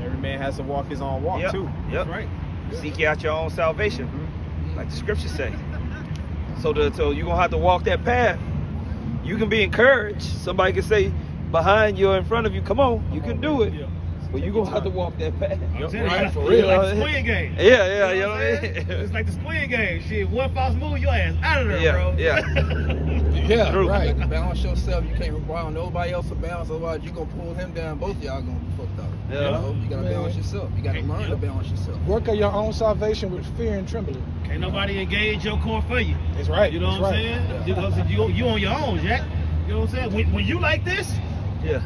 Every man has to walk his own walk Yep. too. Yep. That's right. Seek ye out your own salvation, like the scriptures say. So you're gonna have to walk that path. You can be encouraged. Somebody can say behind you or in front of you, come on, you can do it. Yeah. But you're gonna have to walk that path. I'm telling Right, you, for it's real. like the Squid Game. Yeah, You know what I'm saying? It's like the Squid Game. Shit, one false move, your ass out of there, Yeah, bro. Yeah. True. You Right. got to balance yourself. You can't rely on nobody else to balance, otherwise you're gonna pull him down. Both of y'all gonna be fucked up. Yeah. You know? You gotta Man. balance yourself. You gotta learn to balance yourself. Work on your own salvation with fear and trembling. Can't nobody engage your core for you. That's right. You know That's what I'm right. saying? You on your own, Jack. You know what I'm saying? When you like this, Yeah.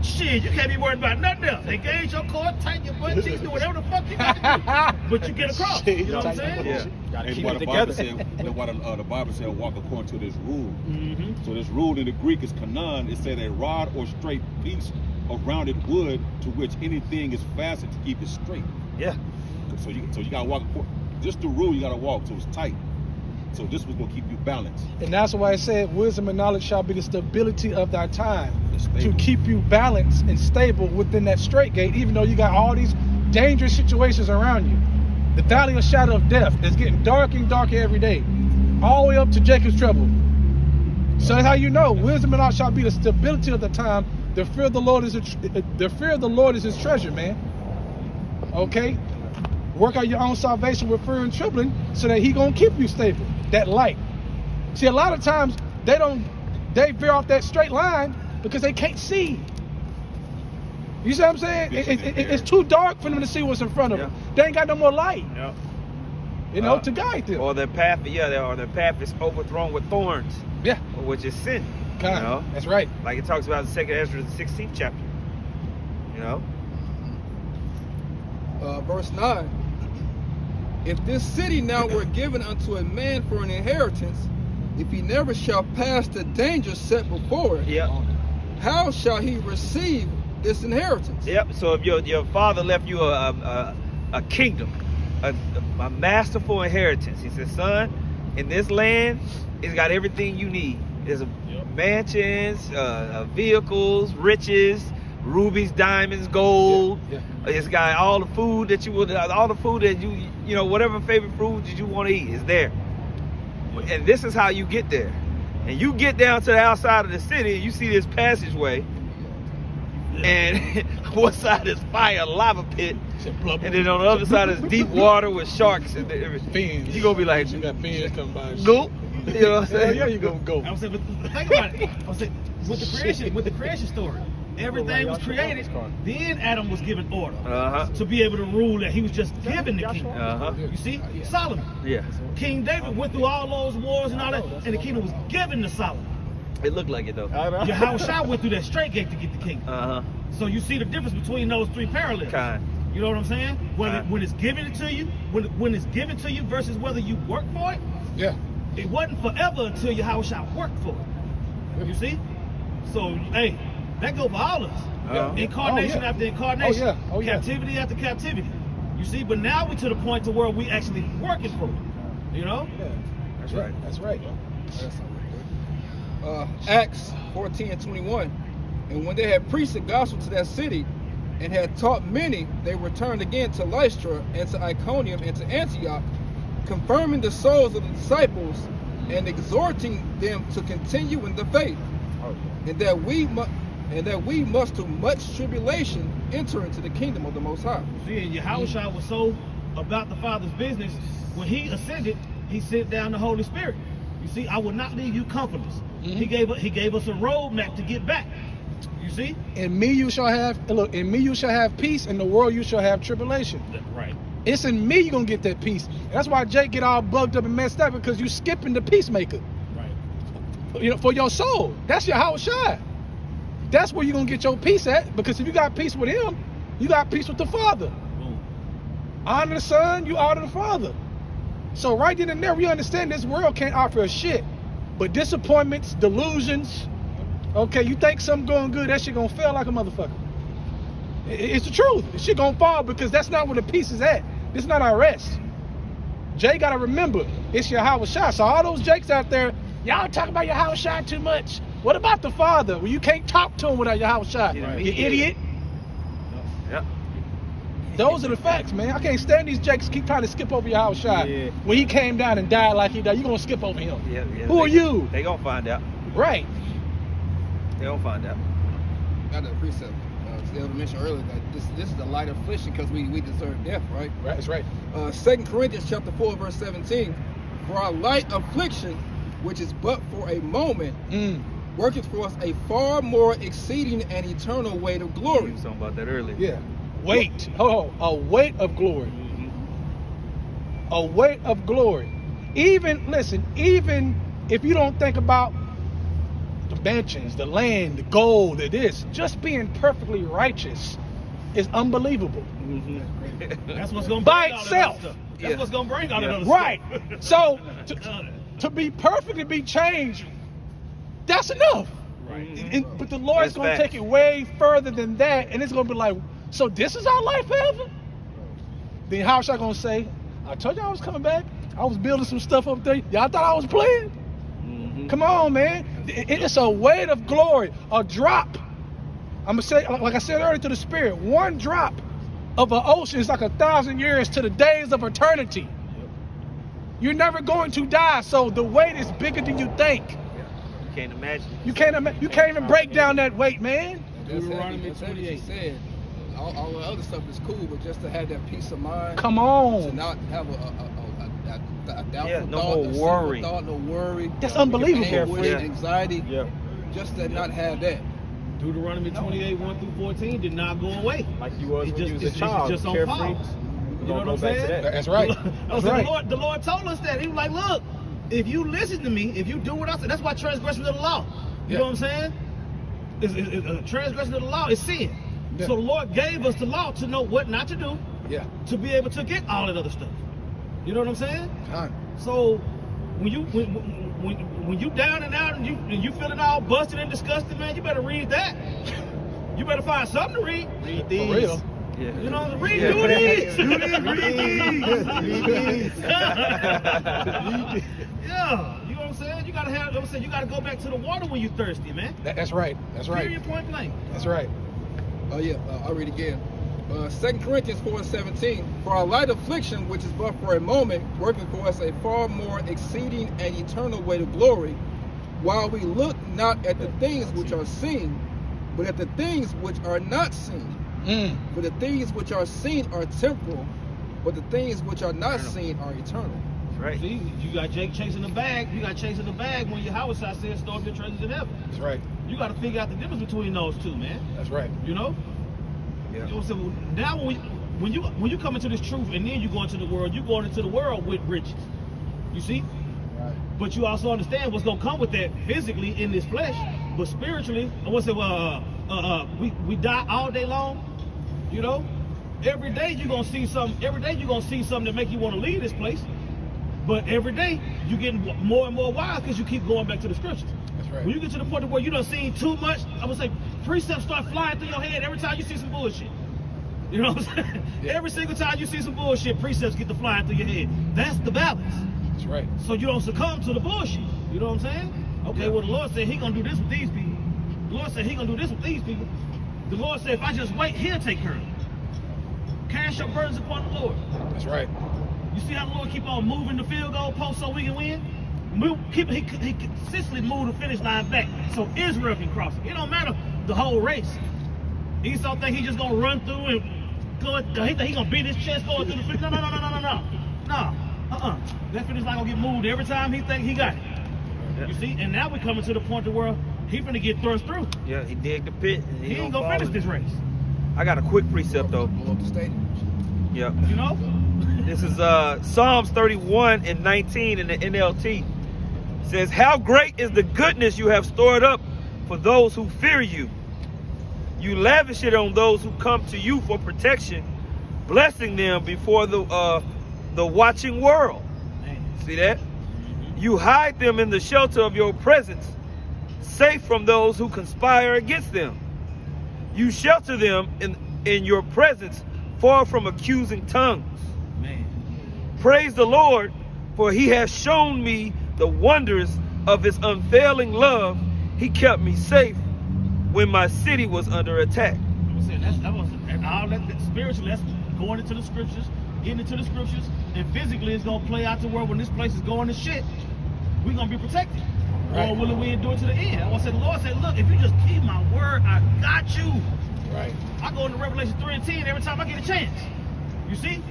shit, you can't be worried about nothing else. Engage your core, tighten your butt cheeks, do whatever the fuck you got to do. But you get across. You know what I'm saying? Yeah. Gotta And keep what it the Bible together. said, what the Bible said, walk according to this rule. Mm-hmm. So this rule in the Greek is kanan. It said a rod or straight piece of rounded wood to which anything is fastened to keep it straight. Yeah. So you gotta walk. Just the rule you gotta walk, so it's tight. So this was going to keep you balanced. And that's why I said wisdom and knowledge shall be the stability of thy time, to Stable. keep you balanced and stable within that straight gate, even though you got all these dangerous situations around you. The valley of shadow of death is getting darker and darker every day, all the way up to Jacob's trouble. So that's how you know wisdom and knowledge shall be the stability of the time. The fear of the Lord is his treasure, man. Okay, work out your own salvation with fear and trembling, so that He gonna keep you stable. That light. See, a lot of times they veer off that straight line because they can't see. You see what I'm saying? It's too dark for them to see what's in front of them. They ain't got no more light. Yeah. You know, to guide them. Or their path, or their path is overthrown with thorns. Yeah. Which is sin. God, You know? that's right. Like it talks about in 2nd Ezra, the 16th chapter. You know? Verse 9. If this city now were given unto a man for an inheritance, if he never shall pass the danger set before it, Yep. how shall he receive this inheritance? Yep. So if your father left you a kingdom, a masterful inheritance, he said, son, in this land, it's got everything you need. There's mansions, vehicles, riches, rubies, diamonds, gold. Yeah. It's got all the food that all the food that you know, whatever favorite food that you want to eat is there. And this is how you get there. And you get down to the outside of the city, and you see this passageway, and one side is fire, lava pit, and then on the other side is deep water with sharks and everything. Fins. You gonna be like, You got fins coming by. go. You know what I'm saying? Yeah, you gonna go. I was saying, but think about it. I was saying, with the creation story, everything was created. Then Adam was given order to be able to rule that he was just given the kingdom. You see, Solomon, Yeah. King David went through all those wars and all that, and the kingdom was given to Solomon. It looked like it though. Yahushua went through that straight gate to get the kingdom. So you see the difference between those three parallels. Kind. You know what I'm saying? When it's given to you, when it's given to you versus whether you work for it. Yeah. It wasn't forever until Yahushua worked for it. You see? So, hey, that goes for all of us. Incarnation after incarnation. Captivity after captivity. You see? But now we're to the point to where we actually working for it. You know? Yeah. That's right. That's right. Acts 14:21. And when they had preached the gospel to that city and had taught many, they returned again to Lystra and to Iconium and to Antioch, confirming the souls of the disciples and exhorting them to continue in the faith, and that we must through much tribulation enter into the kingdom of the Most High. See, and Yahushua was so about the Father's business. When he ascended, he sent down the Holy Spirit. You see, I will not leave you comfortless. He gave us a roadmap to get back. You see? In me you shall have peace, in the world you shall have tribulation. Right. It's in me you're gonna get that peace. And that's why Jake get all bugged up and messed up, because you skipping the peacemaker. Right. You know, for your soul. That's your Yahushua. That's where you're gonna get your peace at, because if you got peace with him, you got peace with the Father. Honor the Son, you honor the Father. So right then and there, we understand this world can't offer us shit. But disappointments, delusions, okay, you think something going good, that shit gonna fail like a motherfucker. It's the truth. The shit gonna fall, because that's not where the peace is at. This is not our rest. Jay gotta remember, it's your Yahushua. So all those Jakes out there, y'all talk about your Yahushua too much. What about the Father? Well, you can't talk to him without your Yahushua. Right. You idiot. Yep. Those are the facts, man. I can't stand these Jakes keep trying to skip over your Yahushua. When he came down and died like he died, you gonna skip over him. Yeah. Who are you? They gonna find out. Right. They gonna find out. Got that precept. They mentioned earlier that this is a light affliction because we deserve death, right? Right, that's right. 2 Corinthians chapter 4, verse 17. For our light affliction, which is but for a moment, worketh for us a far more exceeding and eternal weight of We glory. was talking about that earlier. Yeah. Weight. Oh, a weight of glory. A weight of glory. Even if you don't think about the mansions, the land, the gold, this, just being perfectly righteous is unbelievable. That's what's gonna By bring all itself. that other stuff. That's what's gonna bring all that other Right. stuff. So to be perfect and be changed, that's enough. Right. But the Lord's That's gonna facts. take it way further than that, and it's gonna be like, so this is our life forever? Then how's I gonna say, I told you I was coming back? I was building some stuff up there. Y'all thought I was playing? Mhm. Come on, man. It's a weight of glory, a drop. I'm gonna say, like I said earlier, to the spirit, one drop of an ocean is like 1,000 years to the days of eternity. You're never going to die, so the weight is bigger than you think. You can't imagine. You can't even break down that weight, man. That's what you said. All the other stuff is cool, but just to have that peace of mind. Come To on. not have a doubtful Yeah, no thought, more a worry. sinful thought, no worry. That's unbelievable. Anguish, Yeah. anxiety. Yeah. Just to not have that. Deuteronomy 28, 1 through 14 did not go away. Like you was It's when you just- was a it's child, just on carefree. pause. We're You know gonna what go I'm back to saying? that. That's right. I That's said, right. the Lord told us that. He was like, look, if you listen to me, if you do what I said, that's why transgression of the law. You Yeah. know what I'm saying? Transgression of the law is sin. Yeah. So the Lord gave us the law to know what not to do, Yeah. to be able to get all that other stuff. You know what I'm saying? Con. So when you down and out and you feeling all busted and disgusted, man, you better read that. You better find something to read. Read For these. real. Yeah. You know, read, Yeah. do these. Yeah, you know what I'm saying? You gotta go back to the water when you're thirsty, man. That's right. That's right. Period, point blank. That's right. Oh yeah, I'll read again. 2 Corinthians 4:17. For our light affliction, which is but for a moment, working for us a far more exceeding and eternal weight of glory, while we look not at the things which are seen, but at the things which are not seen. For the things which are seen are temporal, but the things which are not seen are eternal. That's right. See, you got Jake chasing the bag. You got chasing the bag when your house side says store up your treasures in heaven. That's right. You got to figure out the difference between those two, man. That's right. You know? Yeah. You know, so now when you come into this truth and then you go into the world, you going into the world with riches. You see? Right. But you also understand what's gonna come with that physically in this flesh, but spiritually, we die all day long. You know, every day you're gonna see something. Every day you're gonna see something that make you want to leave this place. But every day you getting more and more wise because you keep going back to the scriptures. That's right. When you get to the point where you done seen too much, I would say precepts start flying through your head every time you see some bullshit. You know what I'm saying? Yeah. Every single time you see some bullshit, precepts get to flying through your head. That's the balance. That's right. So you don't succumb to the bullshit. You know what I'm saying? Okay, well the Lord said he gonna do this with these people. The Lord said he gonna do this with these people. The Lord said if I just wait, he'll take care of it. Cast your burdens upon the Lord. That's right. You see how the Lord keep on moving the field goal post so we can win? He consistently moved the finish line back so Israel can cross it. It don't matter the whole race. Esau think he just gonna run through and go. He think he gonna beat his chest going through the finish. No. That finish line gonna get moved every time he think he got it. Yeah. You see, and now we're coming to the point where he finna get thrust through. Yeah, he digged the pit. And He ain't gonna fall finish in. this race. I got a quick precept though. Blow up the stadium. Yeah. You know? This is Psalms 31 and 19 in the NLT. It says, how great is the goodness you have stored up for those who fear you. You lavish it on those who come to you for protection, blessing them before the watching world. Man. See that? You hide them in the shelter of your presence, safe from those who conspire against them. You shelter them in your presence, far from accusing tongues. Man. Praise the Lord, for he has shown me the wonders of his unfailing love. He kept me safe when my city was under attack. I'm saying that's all that spiritually, that's going into the scriptures, getting into the scriptures, and physically it's gonna play out to where when this place is going to shit, we're gonna be protected. Right. Or will we endure to the end? I said, the Lord said, look, if you just keep my word, I got you. Right. I go into Revelation 3 and 10 every time I get a chance. You see?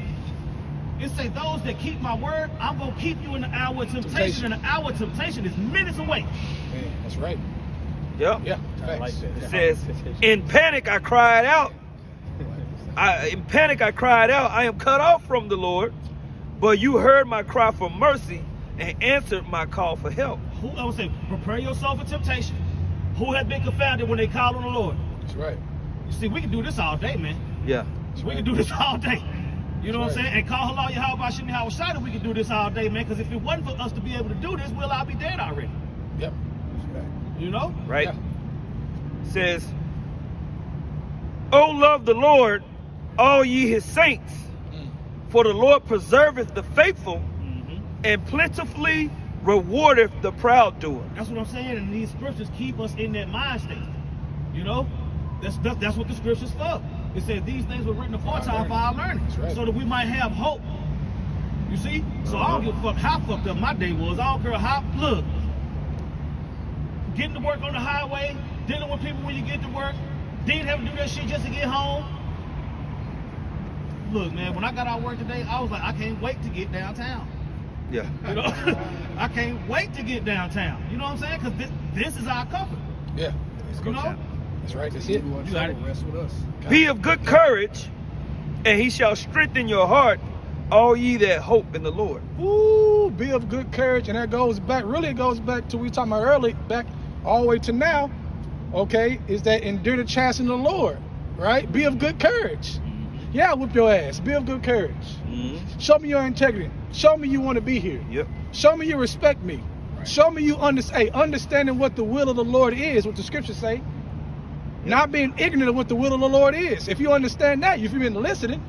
It say those that keep my word, I'm gonna keep you in the hour of temptation. And the hour of temptation is minutes away. Man, that's right. Yep. Yeah. I like Facts. that. It says, in panic I cried out. I am cut off from the Lord, but you heard my cry for mercy and answered my call for help. I would say, prepare yourself for temptation. Who has been confounded when they call on the Lord? That's right. You see, we can do this all day, man. Yeah. We can do this all day. You know what I'm That's saying? And call Allah Yahweh Shimi Hawashada, we can do this all day, man. Because if it wasn't for us to be able to do this, we'll all be dead already. Yep. That's right. You know? Right? Yeah. Says, oh, love the Lord, all ye his saints, for the Lord preserveth the faithful, and plentifully rewardeth the proud doer. That's what I'm saying, and these scriptures keep us in that mind state. You know, that's what the scriptures for. It says these things were written aforetime for our learning, right. so that we might have hope. You see? So I don't give a fuck how fucked up my day was. I don't care how. Look, getting to work on the highway, dealing with people when you get to work, didn't have to do that shit just to get home. Look, man, when I got out of work today, I was like, I can't wait to get downtown. Yeah. You know, I can't wait to get downtown. You know what I'm saying? Because this is our comfort. Yeah. You know? That's right. That's it. You want You got to it. rest with us. Be of good courage, and he shall strengthen your heart, all ye that hope in the Lord. Ooh, be of good courage, and that goes back. Really, it goes back to we were talking about early, back all the way to now. Okay, is that endure the chastening of the Lord, right? Be of good courage. Yeah, I'll whip your ass. Be of good courage. Mm-hmm. Show me your integrity. Show me you want to be here. Yep. Show me you respect me. Right. Show me you understanding what the will of the Lord is, what the scriptures say. Not being ignorant of what the will of the Lord is. If you understand that, if you've been listening,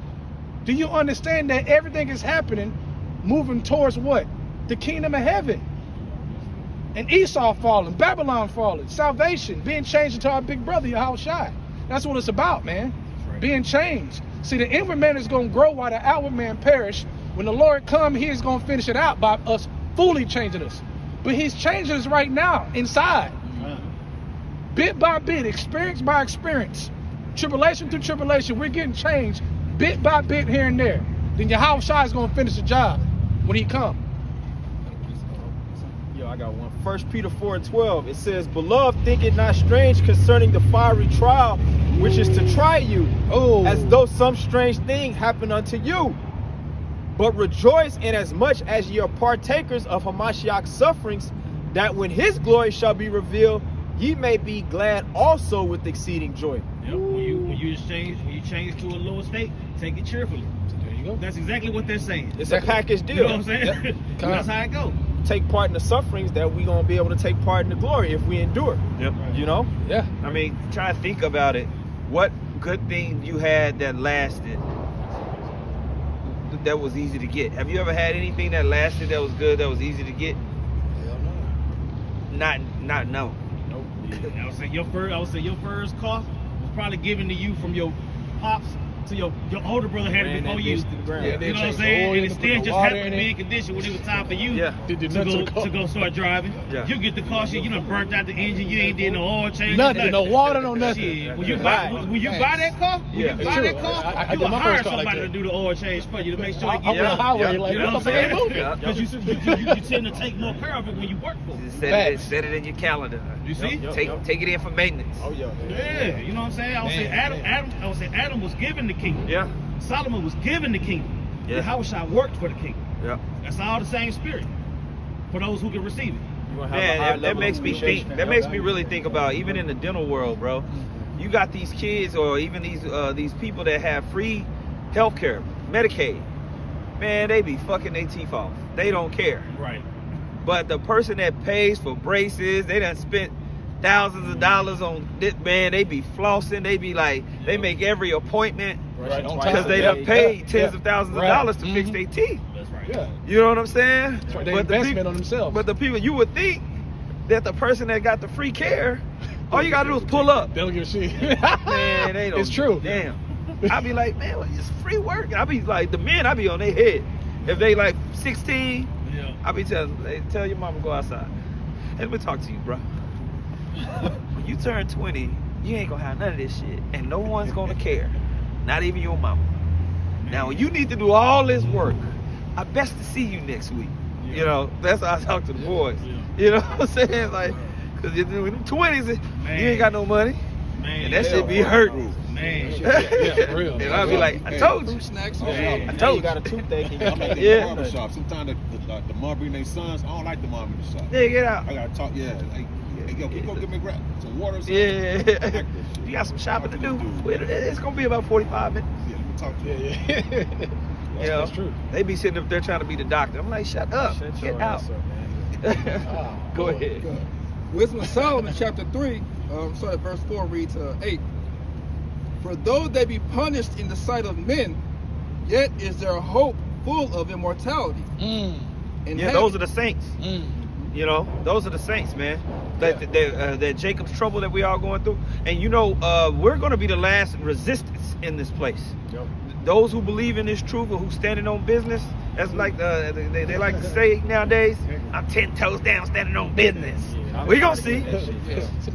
do you understand that everything is happening, moving towards what? The kingdom of heaven. And Esau falling, Babylon falling, salvation, being changed into our big brother, Yahushua. That's what it's about, man. Right. Being changed. See, the inward man is going to grow while the outward man perish. When the Lord come, he is going to finish it out by us fully changing us. But he's changing us right now, inside. Bit by bit, experience by experience, tribulation through tribulation, we're getting changed bit by bit here and there. Then Yahushua is going to finish the job when he comes. Yo, I got one. 1 Peter 4:12. It says, Beloved, think it not strange concerning the fiery trial, which is to try you, as though some strange thing happened unto you. But rejoice inasmuch as ye are partakers of Hamashiach's sufferings, that when his glory shall be revealed, ye may be glad also with exceeding joy. Yep. When you change to a lower state, take it cheerfully. There you go. That's exactly what they're saying. It's a package deal. You know what I'm saying? Yep. That's how it goes. Take part in the sufferings that we gonna be able to take part in the glory if we endure. Yep. You know? Yeah. I mean, try to think about it. What good thing you had that lasted, that was easy to get? Have you ever had anything that lasted, that was good, that was easy to get? Hell no. Not no. Nope. Yeah, I would say your first car was probably given to you from your pops to your older brother had it Ran before that you. bitch to the ground. Yeah, You know what I'm changed the saying? oil And in it it, still put the just water happened to in be it. in condition when it was time for you Yeah. Did the to nuts of the car. go start driving. Yeah. You get the car shit, you done burnt out the engine, you ain't did no oil change. Nothing, no water, no nothing. Shit. When you buy that car, Yeah. you buy that car, I you did will my hire first car like somebody that. to do the oil change for you to make sure I'm it on gets the highway, Yeah. like, You know what I'm motherfucker ain't saying? moving. Yeah. Because you tend to take more care of it when you work for it. Just Facts. set it in your calendar. You see? Take it in for maintenance. Oh yeah. Yeah, you know what I'm saying? I would say Adam was given the kingdom. Yeah. Solomon was given the kingdom. Yeah. Yahushua worked for the kingdom. Yeah. That's all the same spirit for those who can receive it. You're gonna have a high Man, that level makes of me appreciation. think. That makes me really think about even in the dental world, bro. You got these kids or even these people that have free healthcare, Medicaid. Man, they be fucking their teeth off. They don't care. Right. But the person that pays for braces, they done spent thousands of dollars on this, man. They be flossing. They be like, they make every appointment Right, on because time. they done Yeah, paid yeah, tens yeah. of thousands Right. of dollars to fix Mhm. their teeth. That's right. Yeah. You know what I'm saying? That's right. They But the investment peop- on themselves. But the people, you would think that the person that got the free care, all you gotta do is pull up. They don't give a shit. Man, they don't. It's true. Damn. I be like, man, well, it's free work. I be like, the men, I be on their head. If they like 16, Yeah. I be telling them, hey, tell your mama go outside. Hey, let me talk to you, bro. When you turn 20, you ain't gonna have none of this shit, and no one's gonna care, not even your mama. Now, when you need to do all this work, I best to see you next week. Yeah. You know, that's how I talk to the boys. Yeah. You know what I'm saying? Like, cause in the 20s, you ain't got no money, Man. and that shit be hurting. Man. Yeah, for real. And I be like, I told you. Fruit snacks. Yeah. I Now told you got a toothache and I'm at the Yeah. barber shop. Sometimes the mom bring their sons. I don't like the mom in the shop. Yeah, get out. I gotta talk. Yeah. Hey, yo, can you go get me some water or something? Yeah. I like that shit. You got some shopping to do. Yeah, It's gonna be about 45 minutes. let me talk to you. Yeah. You know, That's true. they be sitting up there trying to be the doctor. I'm like, shut up. Shut Get your out. ass up, man. Oh, Go boy. ahead. Good. Wisdom of Solomon, chapter 3, verse 4 reads 8. For though they be punished in the sight of men, yet is their hope full of immortality. And Yeah, those are the saints. You know, those are the saints, man. That Jacob's trouble that we all going through. And you know, we're going to be the last resistance in this place. Yep. Those who believe in this truth or who standing on business, that's like they like to say nowadays, I'm 10 toes down standing on business. We gonna see.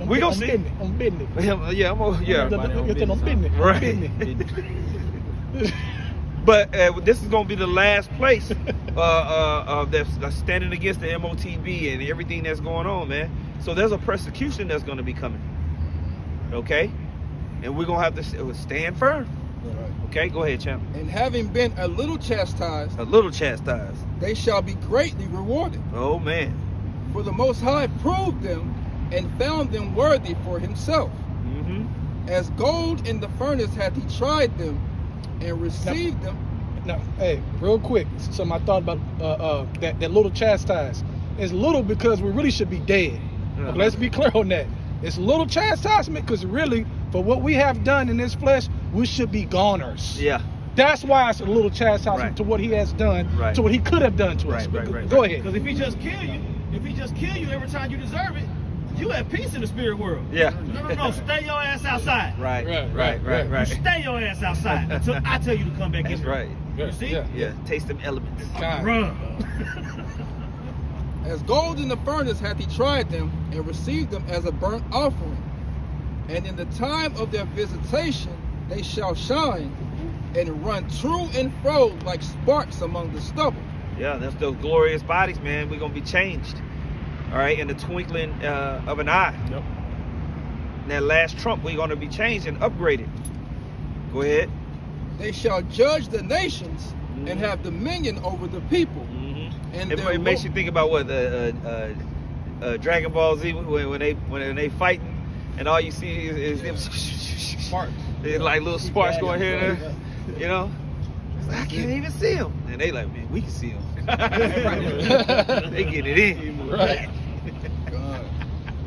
We gonna see. On business. Yeah, I'm on, yeah. You're on business. Right. But this is gonna be the last place that's standing against the MOTB and everything that's going on, man. So there's a persecution that's gonna be coming. Okay, and we're gonna have to stand firm. Okay, go ahead, champ. And having been a little chastised, they shall be greatly rewarded. Oh man. For the Most High proved them and found them worthy for himself. As gold in the furnace hath he tried them and received them. Now, hey, real quick, something I thought about that little chastised. It's little because we really should be dead. Okay, let's be clear on that. It's a little chastisement because really, for what we have done in this flesh, we should be goners. Yeah. That's why it's a little chastisement to what he has done, to what he could have done to us. Go ahead. Because if he just kill you every time you deserve it, you have peace in the spirit world. Yeah. No, stay your ass outside. Right. You stay your ass outside until I tell you to come back in. That's right. You see? Yeah. Taste them elements. Run. As gold in the furnace hath he tried them and received them as a burnt offering. And in the time of their visitation they shall shine and run to and fro like sparks among the stubble. Yeah, that's those glorious bodies, man. We're gonna be changed. All right, in the twinkling of an eye. Yep. In that last trump, we're gonna be changed and upgraded. Go ahead. They shall judge the nations and have dominion over the people. And it makes you think about what Dragon Ball Z when they fighting, and all you see is them Sparks. It's like little sparks going here and there. You know, I can't even see them, and they like, man, we can see them. They get it in. Right.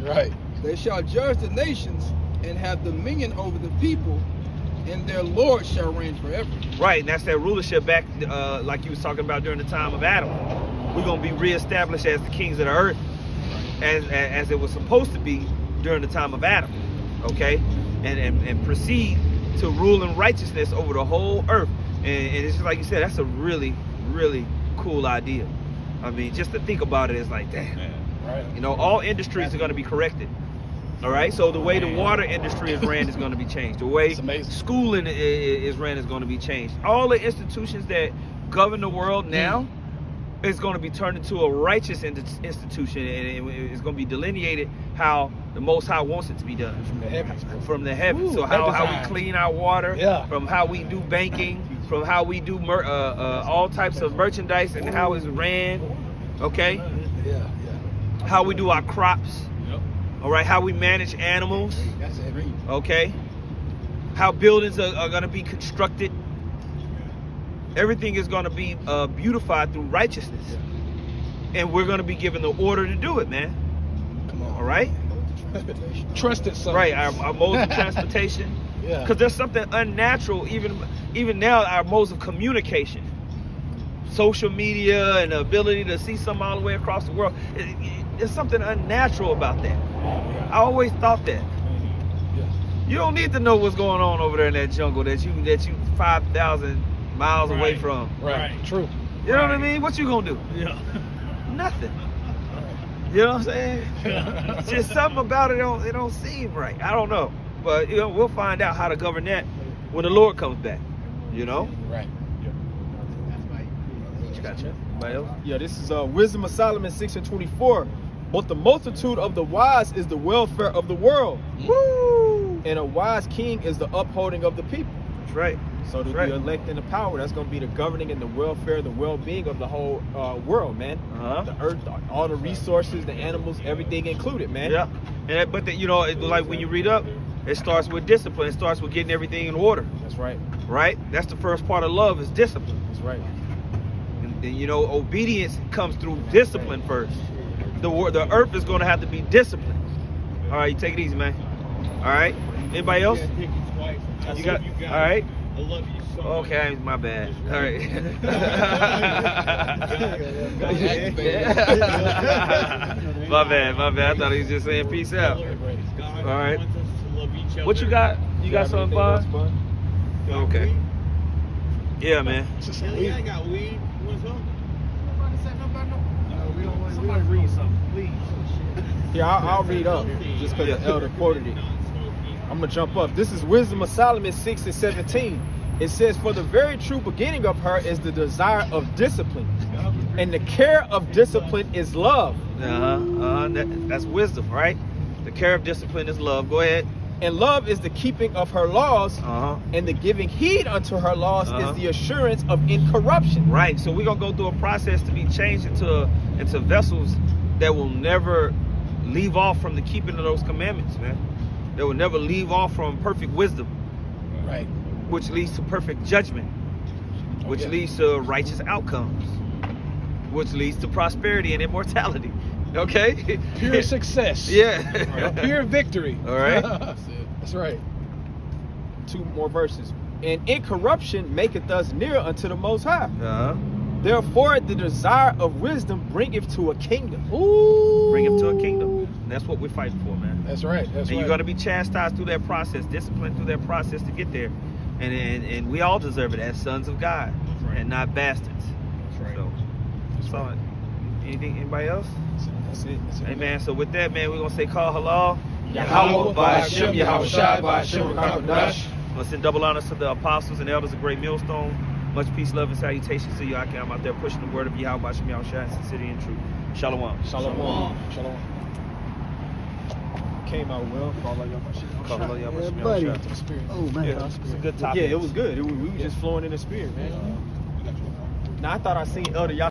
Right. They shall judge the nations and have dominion over the people, and their Lord shall reign forever. Right, and that's that rulership back, like you was talking about during the time of Adam. We're gonna be reestablished as the kings of the earth, as it was supposed to be during the time of Adam. Okay, and proceed to rule in righteousness over the whole earth. And it's just like you said, that's a really, really cool idea. I mean, just to think about it is like, damn. Right. You know, all industries are going to be corrected. All right, so the way the water industry is ran is going to be changed. The way schooling is ran is going to be changed. All the institutions that govern the world now is going to be turned into a righteous institution, and it's going to be delineated how the Most High wants it to be done. From the heavens. From the heavens. So how we clean our water, from how we do banking, from how we do all types of merchandise and how it's ran, okay? How we do our crops. All right, how we manage animals, okay? How buildings are going to be constructed. Everything is going to be beautified through righteousness. And we're going to be given the order to do it, man. Come on. All right? Trusted son. Right, our modes of transportation. Because there's something unnatural, even now, our modes of communication. Social media and the ability to see something all the way across the world. There's something unnatural about that. I always thought that. You don't need to know what's going on over there in that jungle that you 5,000 miles away from. Right. True. You know what I mean? What you gonna do? Yeah. Nothing. You know what I'm saying? It's just something about it don't seem right. I don't know, but you know, we'll find out how to govern that when the Lord comes back. You know? Right. Gotcha. Anybody else? Yeah, this is Wisdom of Solomon 6:24. But the multitude of the wise is the welfare of the world. Woo! And a wise king is the upholding of the people. That's right. So to be electing the power, that's going to be the governing and the welfare, the well-being of the whole world, man. The earth, all the resources, the animals, everything included, man. Yeah. But you know, like when you read up, it starts with discipline. It starts with getting everything in order. That's right. Right? That's the first part of love is discipline. That's right. And you know, obedience comes through discipline first. The earth is going to have to be disciplined. All right, you take it easy, man. All right. Anybody else? You got. All right. I love you so much. Okay, my bad. All right. My bad. I thought he was just saying peace out. All right. What you got? You got something fun? Okay. Yeah, man. Yeah, I got weed. You want some? Somebody read something, please. Yeah, I'll read up just because the elder quoted it. I'm gonna jump up. This is Wisdom of Solomon 6:17. It says, "For the very true beginning of her is the desire of discipline, and the care of discipline is love. That's wisdom, right? The care of discipline is love. Go ahead. And love is the keeping of her laws, and the giving heed unto her laws is the assurance of incorruption." Right. So we're gonna go through a process to be changed into vessels that will never leave off from the keeping of those commandments, man. They will never leave off from perfect wisdom, Right. which leads to perfect judgment, which leads to righteous outcomes, which leads to prosperity and immortality. Okay? Pure success. Yeah. Pure victory. All right. That's right. 2 more verses. "And incorruption maketh us near unto the Most High. Therefore the desire of wisdom bringeth to a kingdom." Ooh. Bring him to a kingdom. And that's what we're fighting for, man. That's right. That's And right. you're gonna be chastised through that process, disciplined through that process to get there. And we all deserve it as sons of God and not bastards. That's right. So, solid. Anything? Anybody else? That's it. Hey man, so with that, man, we're gonna say call halal. Yahweh, Ba'ashem, Yahweh Shai, Ba'ashem, Rakam Let's send double honors to the apostles and elders of Great Millstone. Much peace, love, and salutations to you. I'm out there pushing the word of Yahweh, Ba'ashem, Yahweh Shai, sincerity and truth. Shalom. Shalom. Shalom. Came out well. Call halal, Yahweh, Ba'ashem, Yahweh buddy. Shai. Oh man, Yeah, it's a good topic. Yeah, it was good. We were just flowing in the spirit, man. Now I thought I seen Elder Yah